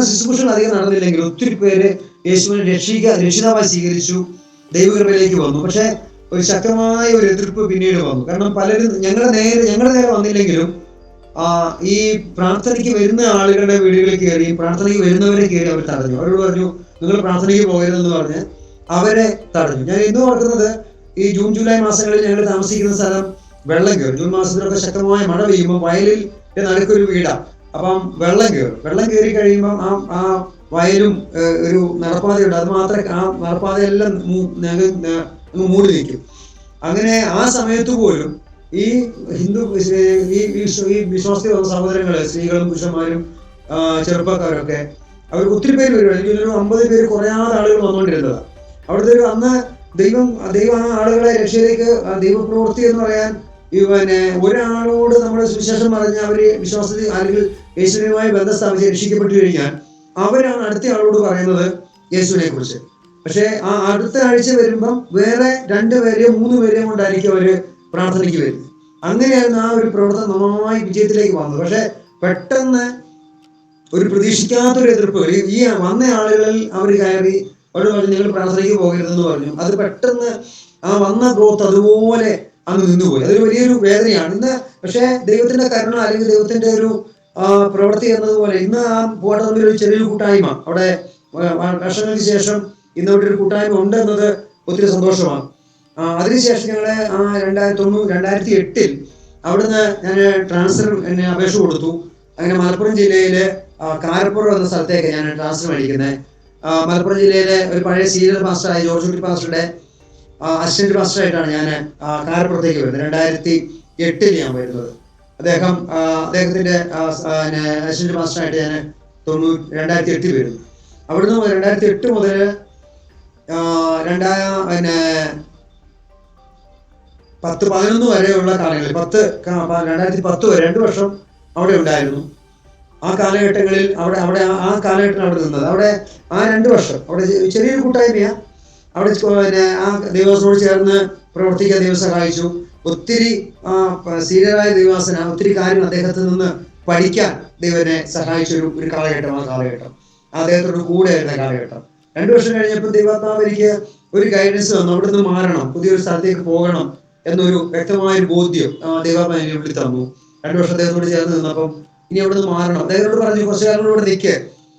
ശുശ്രൂഷകൾ അധികം നടന്നില്ലെങ്കിൽ ഒത്തിരി പേര് യേശുവിനെ രക്ഷിതാവായി സ്വീകരിച്ചു, ദൈവകൃപയിലേക്ക് വന്നു. പക്ഷെ ഒരു ശക്തമായ ഒരു എതിർപ്പ് പിന്നീട് വന്നു. കാരണം പലരും ഞങ്ങളുടെ നേരെ വന്നില്ലെങ്കിലും ഈ പ്രാർത്ഥനയ്ക്ക് വരുന്ന ആളുകളുടെ വീടുകളിൽ കയറി പ്രാർത്ഥനയ്ക്ക് വരുന്നവരെ കയറി അവർ തടഞ്ഞു. അവരോട് പറഞ്ഞു, നിങ്ങൾ പ്രാർത്ഥനയ്ക്ക് പോകരുതെന്ന് പറഞ്ഞ് അവരെ തടഞ്ഞു. ഞാൻ ഇന്ന് ഓർക്കുന്നത്, ഈ ജൂൺ ജൂലൈ മാസങ്ങളിൽ ഞങ്ങൾ താമസിക്കുന്ന സ്ഥലം വെള്ളം കയറും. ജൂൺ മാസത്തിലൊക്കെ ശക്തമായ മഴ പെയ്യുമ്പോൾ വയലിൽ നടുക്കൊരു വീടാണ്. അപ്പം വെള്ളം കയറി കഴിയുമ്പം ആ വയലും ഒരു നടപ്പാതയുണ്ട്. അത് മാത്രമേ ആ നടപ്പാതയെല്ലാം മൂടി നിൽക്കും. അങ്ങനെ ആ സമയത്ത് പോലും ഈ വിശ്വാസത്തിൽ വന്ന സഹോദരങ്ങള്, സ്ത്രീകളും പുരുഷന്മാരും ചെറുപ്പക്കാരൊക്കെ, അവർ ഒത്തിരി പേര് വരും. എനിക്ക് 50 പേര് കുറയാതെ ആളുകൾ വന്നുകൊണ്ടിരുന്നതാണ്. അവിടുത്തെ അന്ന് ദൈവം ആ ആളുകളെ രക്ഷയിലേക്ക്, ദൈവപ്രവൃത്തി എന്ന് പറയാൻ ഒരാളോട് നമ്മുടെ സുവിശേഷം പറഞ്ഞ് അവര് വിശ്വാസത്തിൽ അല്ലെങ്കിൽ യേശുവിനുമായി ബന്ധം സ്ഥാപിച്ച് രക്ഷിക്കപ്പെട്ടു കഴിഞ്ഞാൽ അവരാണ് അടുത്ത ആളോട് പറയുന്നത് യേശുവിനെ കുറിച്ച്. പക്ഷെ ആ അടുത്ത ആഴ്ച വരുമ്പം വേറെ 2 പേരെയോ 3 പേരെയോ കൊണ്ടായിരിക്കും അവര് പ്രാർത്ഥനയ്ക്ക് വരുന്നത്. അങ്ങനെയായിരുന്നു ആ ഒരു പ്രവർത്തനം നന്നായി വിജയത്തിലേക്ക് വന്നത്. പക്ഷെ പെട്ടെന്ന് ഒരു പ്രതീക്ഷിക്കാത്തൊരു എതിർപ്പുകൾ ഈ വന്ന ആളുകളിൽ അവർ കയറി അവർ പറഞ്ഞു, നിങ്ങൾ പ്രാർത്ഥനയ്ക്ക് പോകരുതെന്ന് പറഞ്ഞു. അത് പെട്ടെന്ന് ആ വന്ന ഗ്രോത്ത് അതുപോലെ അങ്ങ് നിന്നുപോയി. അതൊരു വലിയൊരു വേദനയാണ് ഇന്ന്. പക്ഷെ ദൈവത്തിന്റെ കരുണ അല്ലെങ്കിൽ ദൈവത്തിന്റെ ഒരു പ്രവൃത്തി എന്നതുപോലെ ഇന്ന് ആ പൂവാട്ടുപറമ്പിൽ ഒരു ചെറിയൊരു കൂട്ടായ്മ, അവിടെ വർഷങ്ങൾക്ക് ശേഷം ഇന്ന് അവിടെ ഒരു കൂട്ടായ്മ ഉണ്ട് എന്നത് ഒത്തിരി സന്തോഷമാണ്. അതിനുശേഷം ഞങ്ങള് 2008 അവിടുന്ന് ഞാൻ ട്രാൻസ്ഫർ അപേക്ഷ കൊടുത്തു. അങ്ങനെ മലപ്പുറം ജില്ലയിലെ കാരപ്പുറം എന്ന സ്ഥലത്തേക്ക് ഞാൻ ട്രാൻസ്ഫർ മേടിക്കുന്നത്. മലപ്പുറം ജില്ലയിലെ ഒരു പഴയ സീനിയർ പാസ്റ്ററായ ജോർജ് കുട്ടി പാസ്റ്ററുടെ അസിസ്റ്റന്റ് പാസ്റ്ററായിട്ടാണ് ഞാൻ കാരപ്പുറത്തേക്ക് വരുന്നത്. 2008 ഞാൻ വരുന്നത്. അദ്ദേഹത്തിന്റെ അസിസ്റ്റന്റ് പാസ്റ്ററായിട്ട് ഞാൻ 2008 വരുന്നു. അവിടുന്ന് 2008 മുതൽ 2011 വരെയുള്ള കാലങ്ങളിൽ 2010 വരെ 2 വർഷം അവിടെ ഉണ്ടായിരുന്നു. ആ കാലഘട്ടങ്ങളിൽ അവിടെ നിന്നത്. അവിടെ ആ 2 വർഷം അവിടെ ചെറിയൊരു കൂട്ടായ്മയാണ്. അവിടെ ആ ദൈവത്തിനോട് ചേർന്ന് പ്രവർത്തിക്കാൻ ദൈവം സഹായിച്ചു. ഒത്തിരി സീനിയറായ ദൈവദാസന ഒത്തിരി കാര്യം അദ്ദേഹത്തിൽ നിന്ന് പഠിക്കാൻ ദൈവനെ സഹായിച്ച ഒരു കാലഘട്ടം. ആ കാലഘട്ടം അദ്ദേഹത്തോട് കൂടെ ആയിരുന്ന കാലഘട്ടം. 2 വർഷം കഴിഞ്ഞപ്പോൾ ദൈവാത്മാവ് എനിക്ക് ഒരു ഗൈഡൻസ് തന്നു. അവിടെ നിന്ന് മാറണം, പുതിയൊരു സ്ഥലത്തേക്ക് പോകണം എന്നൊരു വ്യക്തമായൊരു ബോധ്യം ദൈവാത്മാവ് എനിക്ക് വിളി തന്നു. 2 വർഷം അദ്ദേഹത്തോട് ചേർന്ന് നിന്നപ്പം ഇനി അവിടെ നിന്ന് മാറണം. അദ്ദേഹത്തോട് പറഞ്ഞു, കുറച്ച് കാലം ഇവിടെ നിൽക്ക്,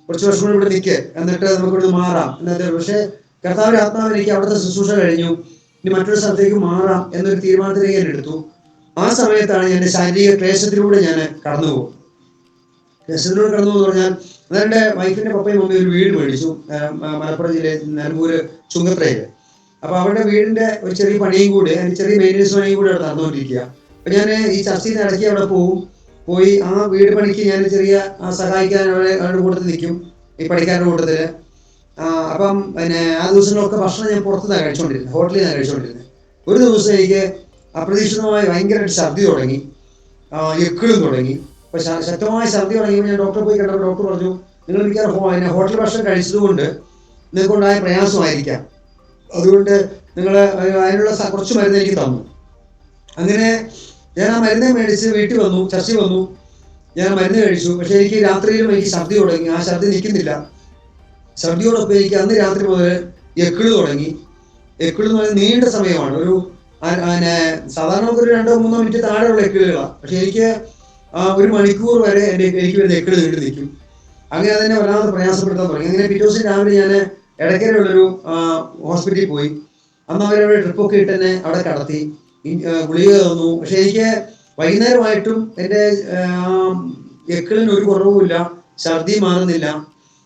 കുറച്ച് വർഷം കൂടെ ഇവിടെ നിൽക്ക്, എന്നിട്ട് നമുക്ക് ഇവിടെ നിന്ന് മാറാം എന്നത്. പക്ഷേ കർത്താവിന്റെ ആത്മാവ് എനിക്ക് അവിടുത്തെ ശുശ്രൂഷ കഴിഞ്ഞു, ഇനി മറ്റൊരു സ്ഥലത്തേക്ക് മാറാം എന്നൊരു തീരുമാനത്തിലേക്ക് ഞാൻ എടുത്തു. ആ സമയത്താണ് എൻ്റെ ശാരീരിക ക്ലേശത്തിലൂടെ ഞാൻ കടന്നു പോകും. ക്ലേശത്തിലൂടെ കടന്നു എന്ന് പറഞ്ഞാൽ, അതെൻ്റെ വൈഫിന്റെ പപ്പയും മമ്മിയും ഒരു വീട് മേടിച്ചു മലപ്പുറം ജില്ലയിൽ നിലമ്പൂര് ചുങ്കത്രയിൽ. അപ്പൊ അവരുടെ വീടിന്റെ ഒരു ചെറിയ പണിയും കൂടി, ചെറിയ മെയിൻ്റെനൻസ് പണിയും കൂടി അവിടെ നടന്നുകൊണ്ടിരിക്കുക. അപ്പൊ ഞാൻ ഈ ചർച്ചയിൽ നിന്ന് ഇടയ്ക്ക് അവിടെ പോയി ആ വീട് പണിക്ക് ഞാൻ ചെറിയ സഹായിക്കാൻ അവരുടെ കൂട്ടത്തിൽ നിൽക്കും, ഈ പണിക്കാരുടെ കൂട്ടത്തില്. അപ്പം ആ ദിവസങ്ങളൊക്കെ ഭക്ഷണം ഞാൻ പുറത്തുനിന്നാണ് കഴിച്ചുകൊണ്ടിരുന്നത്, ഹോട്ടലിൽ നിന്നാണ് കഴിച്ചുകൊണ്ടിരുന്നത്. ഒരു ദിവസം എനിക്ക് അപ്രതീക്ഷിതമായി ഭയങ്കരമായിട്ട് ഛർദി തുടങ്ങി, എക്കിളും തുടങ്ങി. അപ്പൊ ശക്തമായ ഛർദി തുടങ്ങിയപ്പോൾ ഞാൻ ഡോക്ടറെ പോയി കണ്ടപ്പോൾ ഡോക്ടർ പറഞ്ഞു, നിങ്ങൾ മിക്കവാറും ഹോട്ടൽ ഭക്ഷണം കഴിച്ചതുകൊണ്ട് നിങ്ങൾക്കുണ്ടായ പ്രയാസമായിരിക്കാം, അതുകൊണ്ട് നിങ്ങൾ അതിനുള്ള കുറച്ച് മരുന്ന് എനിക്ക് തന്നു. അങ്ങനെ ഞാൻ ആ മരുന്ന് മേടിച്ച് വീട്ടിൽ വന്നു, ചർച്ചയിൽ വന്നു, ഞാൻ മരുന്ന് കഴിച്ചു. പക്ഷെ എനിക്ക് രാത്രിയിലും എനിക്ക് ഛർദി തുടങ്ങി. ആ ഛർദി നിൽക്കുന്നില്ല. ഛർദിയോടൊപ്പം എനിക്ക് അന്ന് രാത്രി മുതൽ എക്കിള് തുടങ്ങി. എക്കിള് എന്ന് പറഞ്ഞാൽ നീണ്ട സമയമാണ്. സാധാരണ നമുക്കൊരു 2-3 മിനിറ്റ് താഴെയുള്ള എക്കിളുകളാണ്. പക്ഷെ എനിക്ക് 1 മണിക്കൂർ വരെ എനിക്ക് വരുന്ന എക്കിള് നീണ്ടു നിൽക്കും. അങ്ങനെ അതിനെ വല്ലാതെ പ്രയാസപ്പെടുത്താൻ തുടങ്ങി. അങ്ങനെ പിറ്റേ ദിവസം രാവിലെ ഞാൻ ഇടയ്ക്കലുള്ളൊരു ഹോസ്പിറ്റലിൽ പോയി. അന്ന് അവരവിടെ ട്രിപ്പൊക്കെ ഇട്ട് തന്നെ അവിടെ കടത്തി, ഗുളിക തന്നു. പക്ഷെ എനിക്ക് വൈകുന്നേരമായിട്ടും എൻ്റെ എക്കിളിന് ഒരു കുറവുമില്ല, ഛർദി മാറുന്നില്ല.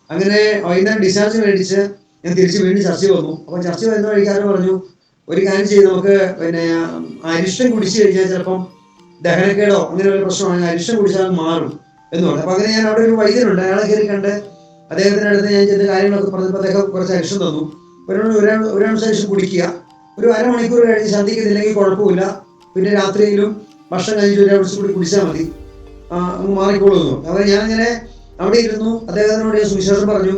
അങ്ങനെ വൈകുന്നേരം ഡിസ്ചാർജ് മേടിച്ച് ഞാൻ തിരിച്ച് വീണ്ടും ചർച്ച വന്നു. അപ്പോൾ ചർച്ച വരുന്ന വഴിക്കാരൻ പറഞ്ഞു, ഒരു കാര്യം ചെയ്ത് നമുക്ക് അരിഷ്ടം കുടിച്ചു കഴിഞ്ഞാൽ ചിലപ്പം ദഹനക്കേടോ അങ്ങനെ ഒരു പ്രശ്നമാണ്, അരിഷ്ടം കുടിച്ചാൽ മാറും എന്ന് പറഞ്ഞു. അപ്പൊ അങ്ങനെ ഞാൻ അവിടെ ഒരു വൈദ്യനുണ്ട്, അയാളെ കയറി കണ്ട് അദ്ദേഹത്തിന്റെ അടുത്ത് ഞാൻ ചെന്ന് കാര്യങ്ങളൊക്കെ പറഞ്ഞപ്പോൾ അദ്ദേഹം കുറച്ച് അരിഷ്ടം തന്നു. ഒരാഴ്ച അരിഷ്ടം കുടിക്കുക, ഒരു അരമണിക്കൂർ കഴിഞ്ഞ് ഛർദ്ദിക്കുന്നില്ലെങ്കിൽ കുഴപ്പമില്ല, പിന്നെ രാത്രിയിലും ഭക്ഷണം കഴിഞ്ഞിട്ട് 1 ആഴ്ച കൂടി കുടിച്ചാൽ മതി, അങ്ങ് മാറിക്കോളുന്നു. അപ്പോൾ ഞാനിങ്ങനെ അവിടെ ഇരുന്നു, അദ്ദേഹത്തിനോട് സുവിശേഷം പറഞ്ഞു.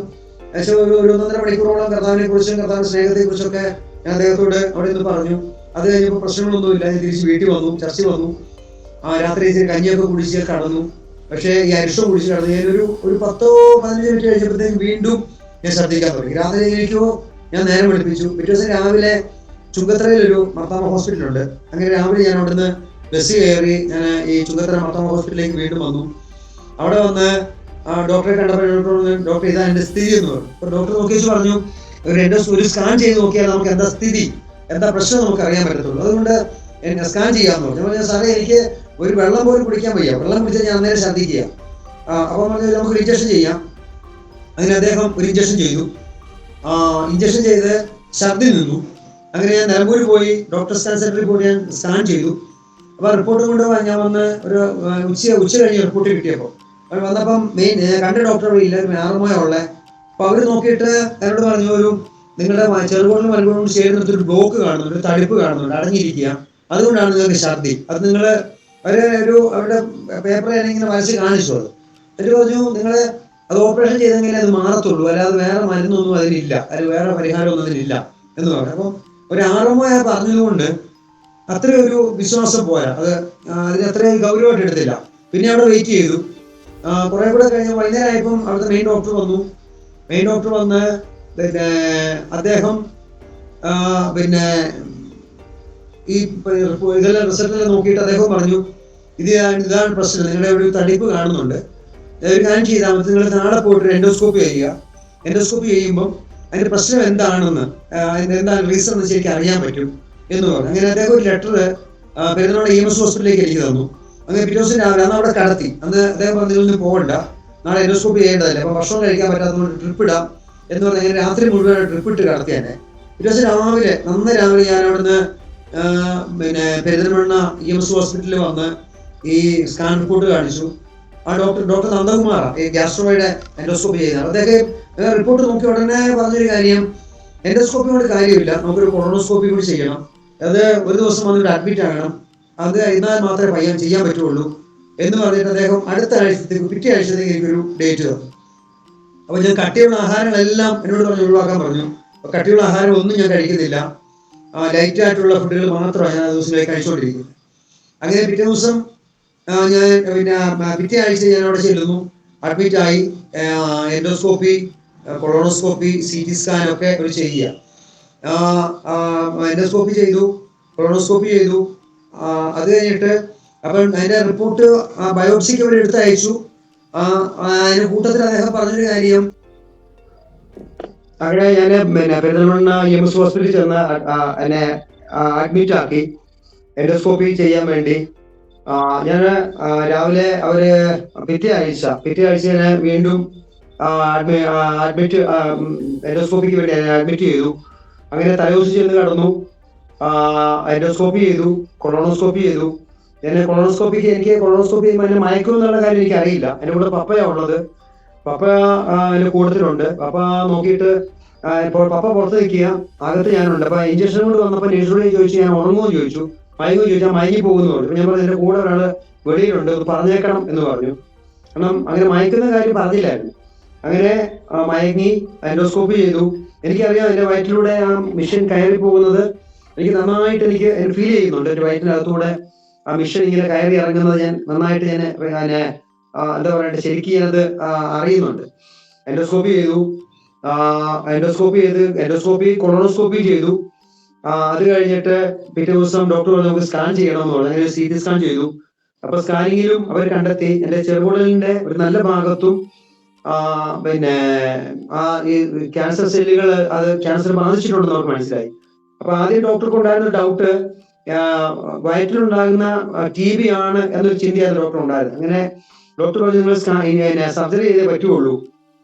ഏകദേശം ഒരു 1.5 മണിക്കൂറോളം കർത്താവിനെ കുറിച്ചും കർത്താവിന്റെ സ്നേഹത്തെ കുറിച്ചൊക്കെ ഞാൻ അദ്ദേഹത്തോട് അവിടെ നിന്ന് പറഞ്ഞു. അത് കഴിഞ്ഞപ്പോൾ പ്രശ്നങ്ങളൊന്നുമില്ല. ഞാൻ തിരിച്ച് വീട്ടിൽ വന്നു, ചർച്ചിൽ വന്നു. രാത്രി കഞ്ഞിയൊക്കെ കുടിച്ച് കടന്നു. പക്ഷേ ഈ അരിഷ്ടം കുടിച്ച് കടന്നു. ഞാനൊരു 10-15 മിനിറ്റ് കഴിഞ്ഞപ്പോഴത്തേക്ക് വീണ്ടും ഞാൻ ശ്രദ്ധിക്കാൻ തുടങ്ങി. രാത്രി എനിക്കോ ഞാൻ നേരം വെളുപ്പിച്ചു. പിറ്റേ ദിവസം രാവിലെ ചുങ്കത്തറയിലൊരു മർത്താമ ഹോസ്പിറ്റലുണ്ട്. അങ്ങനെ രാവിലെ ഞാൻ അവിടുന്ന് ബസ് കയറി ഞാൻ ഈ ചുങ്കത്തറ മർത്താമ ഹോസ്പിറ്റലിലേക്ക് വീണ്ടും വന്നു. അവിടെ വന്ന് ഡോക്ടറെ കണ്ടപ്പോൾ ഡോക്ടർ ഇതാ എൻ്റെ സ്ഥിതി എന്ന് പറഞ്ഞു. അപ്പോൾ ഡോക്ടർ നോക്കിച്ച് പറഞ്ഞു, ഒരു സ്കാൻ ചെയ്ത് നോക്കിയാൽ നമുക്ക് എന്താ സ്ഥിതി, എന്താ പ്രശ്നം നമുക്ക് അറിയാൻ പറ്റത്തുള്ളൂ, അതുകൊണ്ട് എന്നെ സ്കാൻ ചെയ്യാമെന്ന് പറഞ്ഞു. ഞാൻ സാറേ എനിക്ക് ഒരു വെള്ളം പോലും കുടിക്കാൻ വയ്യ, വെള്ളം കുടിച്ചാൽ ഞാൻ അന്നേരം ഛർദ്ദിക്കുക. അപ്പോൾ പറഞ്ഞു നമുക്ക് ഇഞ്ചക്ഷൻ ചെയ്യാം. അങ്ങനെ അദ്ദേഹം ഒരു ഇഞ്ചക്ഷൻ ചെയ്തു. ഇഞ്ചക്ഷൻ ചെയ്ത് ഛർദ്ദി നിന്നു. അങ്ങനെ ഞാൻ നിലമ്പൂർ പോയി ഡോക്ടർ സ്കാൻ സെന്ററിൽ പോയി ഞാൻ സ്കാൻ ചെയ്തു. അപ്പോൾ റിപ്പോർട്ട് കൊണ്ട് ഞാൻ വന്ന് ഒരു ഉച്ച കഴിഞ്ഞ് റിപ്പോർട്ട് കിട്ടിയപ്പോൾ വന്നപ്പം കണ്ട ഡോക്ടർ ഇല്ല, ആറുമോയ ഉള്ളത്. അപ്പോൾ അവർ നോക്കിയിട്ട് എന്നോട് പറഞ്ഞു, നിങ്ങളുടെ ചെറുകോളിനും വലുകോളിനും ചേരുന്നിടത്ത് ഒരു ബ്ലോക്ക് കാണുന്നുണ്ട്, ഒരു തടിപ്പ് കാണുന്നുണ്ട്, അടങ്ങിയിരിക്കുക, അതുകൊണ്ടാണ് നിങ്ങൾക്ക് ഛർദി. അത് നിങ്ങൾ അവരുടെ പേപ്പറിൽ ഇങ്ങനെ വരച്ച് കാണിച്ചു. അത് എന്നിട്ട് പറഞ്ഞു, നിങ്ങൾ അത് ഓപ്പറേഷൻ ചെയ്തെങ്കിലേ അത് മാറത്തുള്ളൂ, അല്ലാതെ വേറെ മരുന്നൊന്നും അതിനില്ല, അതിൽ വേറെ പരിഹാരമൊന്നും അതിനില്ല എന്ന് പറഞ്ഞു. അപ്പം ഒരു ആറുമോയ പറഞ്ഞതുകൊണ്ട് അത്രയൊരു വിശ്വാസം പോരാ, അതിന് അത്രയും ഗൗരവമായിട്ട് എടുത്തില്ല. പിന്നെ അവിടെ വെയിറ്റ് ചെയ്തു. കുറെ കൂടെ കഴിഞ്ഞ് വൈകുന്നേരം ആയപ്പം അവിടുത്തെ മെയിൻ ഡോക്ടർ വന്നു. മെയിൻ ഡോക്ടർ വന്ന് അദ്ദേഹം ഈ ഇതെല്ലാം റിസൾട്ടെല്ലാം നോക്കിയിട്ട് അദ്ദേഹം പറഞ്ഞു, ഇതാണ് പ്രശ്നം, നിങ്ങളുടെ ഒരു തടിപ്പ് കാണുന്നുണ്ട്, ഒരു കാര്യം ചെയ്താൽ മതി, നിങ്ങൾ നാളെ പോയിട്ട് എൻഡോസ്കോപ്പി ചെയ്യുക. എൻഡോസ്കോപ്പി ചെയ്യുമ്പം അതിന്റെ പ്രശ്നം എന്താണെന്ന്, അതിന്റെ എന്താണ് റീസൺ എന്ന് ശരിക്കും അറിയാൻ പറ്റും എന്ന് പറഞ്ഞു. അങ്ങനെ അദ്ദേഹം ഒരു ലെറ്റർ പെരുന്നാൾ EMS ഹോസ്പിറ്റലിലേക്ക് എനിക്ക് തന്നു. അങ്ങനെ പിറ്റേ ദിവസം രാവിലെ അന്ന് അവിടെ കടത്തി. അന്ന് അദ്ദേഹം പറഞ്ഞു, ഇതിൽ നിന്ന് പോകണ്ട, നാളെ എൻഡോസ്കോപ്പി ചെയ്യേണ്ടതല്ലേ, അപ്പോൾ ഭക്ഷണം കഴിക്കാൻ പറ്റാത്തതുകൊണ്ട് ട്രിപ്പ് ഇടാം എന്ന് പറഞ്ഞാൽ അങ്ങനെ രാത്രി മുഴുവൻ ട്രിപ്പ് ഇട്ട് കിടത്തി തന്നെ. ഒരു ദിവസം രാവിലെ ഞാൻ അവിടുന്ന് പിന്നെ പെരിന്തൽമണ്ണ EMS ഹോസ്പിറ്റലിൽ വന്ന് ഈ സ്കാൻ റിപ്പോർട്ട് കാണിച്ചു. ആ ഡോക്ടർ നന്ദകുമാറാണ് ഈ ഗ്യാസ്ട്രോയുടെ എൻഡോസ്കോപ്പി ചെയ്യുന്നത്. അദ്ദേഹം റിപ്പോർട്ട് നോക്കി ഉടനെ പറഞ്ഞൊരു കാര്യം, എൻഡോസ്കോപ്പി കൊണ്ട് കാര്യമില്ല, നമുക്കൊരു കൊളോണോസ്കോപ്പി കൂടി ചെയ്യണം, അത് ഒരു ദിവസം വന്നിട്ട് അഡ്മിറ്റ് ആകണം, അത് എന്നാൽ മാത്രമേ പയ്യൻ ചെയ്യാൻ പറ്റുള്ളൂ എന്ന് പറഞ്ഞിട്ട് അദ്ദേഹം അടുത്ത ആഴ്ചത്തേക്ക് പിറ്റേ ആഴ്ചത്തേക്ക് എനിക്കൊരു ഡേറ്റ് തന്നു. അപ്പോൾ ഞാൻ കട്ടിയുള്ള ആഹാരങ്ങളെല്ലാം എന്നോട് ഒഴിവാക്കാൻ പറഞ്ഞു. അപ്പോൾ കട്ടിയുള്ള ആഹാരം ഒന്നും ഞാൻ കഴിക്കുന്നില്ല, ലൈറ്റായിട്ടുള്ള ഫുഡുകൾ മാത്രമാണ് ഞാൻ ദിവസങ്ങളിലേക്ക് കഴിച്ചുകൊണ്ടിരിക്കുന്നത്. അങ്ങനെ പിറ്റേ ദിവസം പിറ്റേ ആഴ്ച ഞാൻ അവിടെ ചെല്ലുന്നു, അഡ്മിറ്റായി. എൻഡോസ്കോപ്പി, കൊളോണോസ്കോപ്പി, CT സ്കാൻ ഒക്കെ ഒരു ചെയ്യുക. എൻഡോസ്കോപ്പി ചെയ്തു, കൊളോണോസ്കോപ്പി ചെയ്തു. അത് കഴിഞ്ഞിട്ട് അപ്പം അതിൻ്റെ റിപ്പോർട്ട് ബയോപ്സിക്ക് അവർ എടുത്ത് അയച്ചു. അതിൻ്റെ കൂട്ടത്തിൽ അദ്ദേഹം പറഞ്ഞൊരു കാര്യം, അങ്ങനെ ഞാൻ പെരിന്തൽമണ്ണ EMS ഹോസ്പിറ്റലിൽ ചെന്ന് എന്നെ അഡ്മിറ്റ് ആക്കി എൻഡോസ്കോപ്പി ചെയ്യാൻ വേണ്ടി. ഞാൻ രാവിലെ അവര് പിറ്റേ ആഴ്ച ഞാൻ വീണ്ടും എൻഡോസ്കോപ്പിക്ക് വേണ്ടി അഡ്മിറ്റ് ചെയ്തു. അങ്ങനെ തലേദിവസം ചെന്ന് കടന്നു, എൻഡോസ്കോപ്പി ചെയ്തു, കൊളോണോസ്കോപ്പി ചെയ്തു. എനിക്ക് കൊളോണോസ്കോപ്പി എന്നെ മയക്കും എന്നുള്ള കാര്യം എനിക്ക് അറിയില്ല. എൻ്റെ കൂടെ പപ്പയാണ് ഉള്ളത്, പപ്പ എൻ്റെ കൂട്ടത്തിലുണ്ട്. പപ്പ നോക്കിയിട്ട് ഇപ്പോൾ പപ്പ പുറത്ത് നിൽക്കുക, അകത്ത് ഞാനുണ്ട്. അപ്പൊ ഇഞ്ചക്ഷൻ കൊണ്ട് വന്നപ്പോൾ നേഴ്സോട് ചോദിച്ചു ഞാൻ ഉറങ്ങുമെന്ന് ചോദിച്ചു, മയങ്ങുമെന്ന് ചോദിച്ചാൽ മയങ്ങി പോകുന്നു പറഞ്ഞു. ഞാൻ പറഞ്ഞു എൻ്റെ കൂടെ ഒരാള് വെളിയിലുണ്ട്, പറഞ്ഞേക്കണം എന്ന് പറഞ്ഞു. കാരണം അങ്ങനെ മയക്കുന്ന കാര്യം പറഞ്ഞില്ലായിരുന്നു. അങ്ങനെ മയങ്ങി എൻഡോസ്കോപ്പി ചെയ്തു. എനിക്കറിയാം എൻ്റെ വയറ്റിലൂടെ ആ മിഷൻ കയറി പോകുന്നത് എനിക്ക് നന്നായിട്ട് എനിക്ക് ഫീൽ ചെയ്യുന്നുണ്ട്. എൻ്റെ വയറ്റിനകത്തൂടെ ആ മിഷൻ ഇങ്ങനെ കയറി ഇറങ്ങുന്നത് ഞാൻ നന്നായിട്ട് എന്താ പറയട്ടെ, ശരിക്കും ഞാനത് അറിയുന്നുണ്ട്. എൻഡോസ്കോപ്പി ചെയ്തു, കൊളോണോസ്കോപ്പി ചെയ്തു. അത് കഴിഞ്ഞിട്ട് പിറ്റേ ദിവസം ഡോക്ടർ പറഞ്ഞു നമുക്ക് സ്കാൻ ചെയ്യണമെന്ന് പറഞ്ഞു. അങ്ങനെ CT സ്കാൻ ചെയ്തു. അപ്പൊ സ്കാനിങ്ങിലും അവർ കണ്ടെത്തി എൻ്റെ ചെറുകുടലിന്റെ ഒരു നല്ല ഭാഗത്തും ഈ ക്യാൻസർ സെല്ലുകൾ അത് ക്യാൻസർ ബാധിച്ചിട്ടുണ്ടെന്ന് അവർക്ക് മനസ്സിലായി. അപ്പൊ ആദ്യം ഡോക്ടർക്ക് ഉണ്ടായിരുന്ന ഡൗട്ട് വയറ്റിലുണ്ടാകുന്ന TB ആണ് എന്നൊരു ചിന്തയാണ് ഡോക്ടർ ഉണ്ടായിരുന്നത്. അങ്ങനെ ഡോക്ടർ പറഞ്ഞു നിങ്ങൾ സർജറി ചെയ്തേ പറ്റുള്ളൂ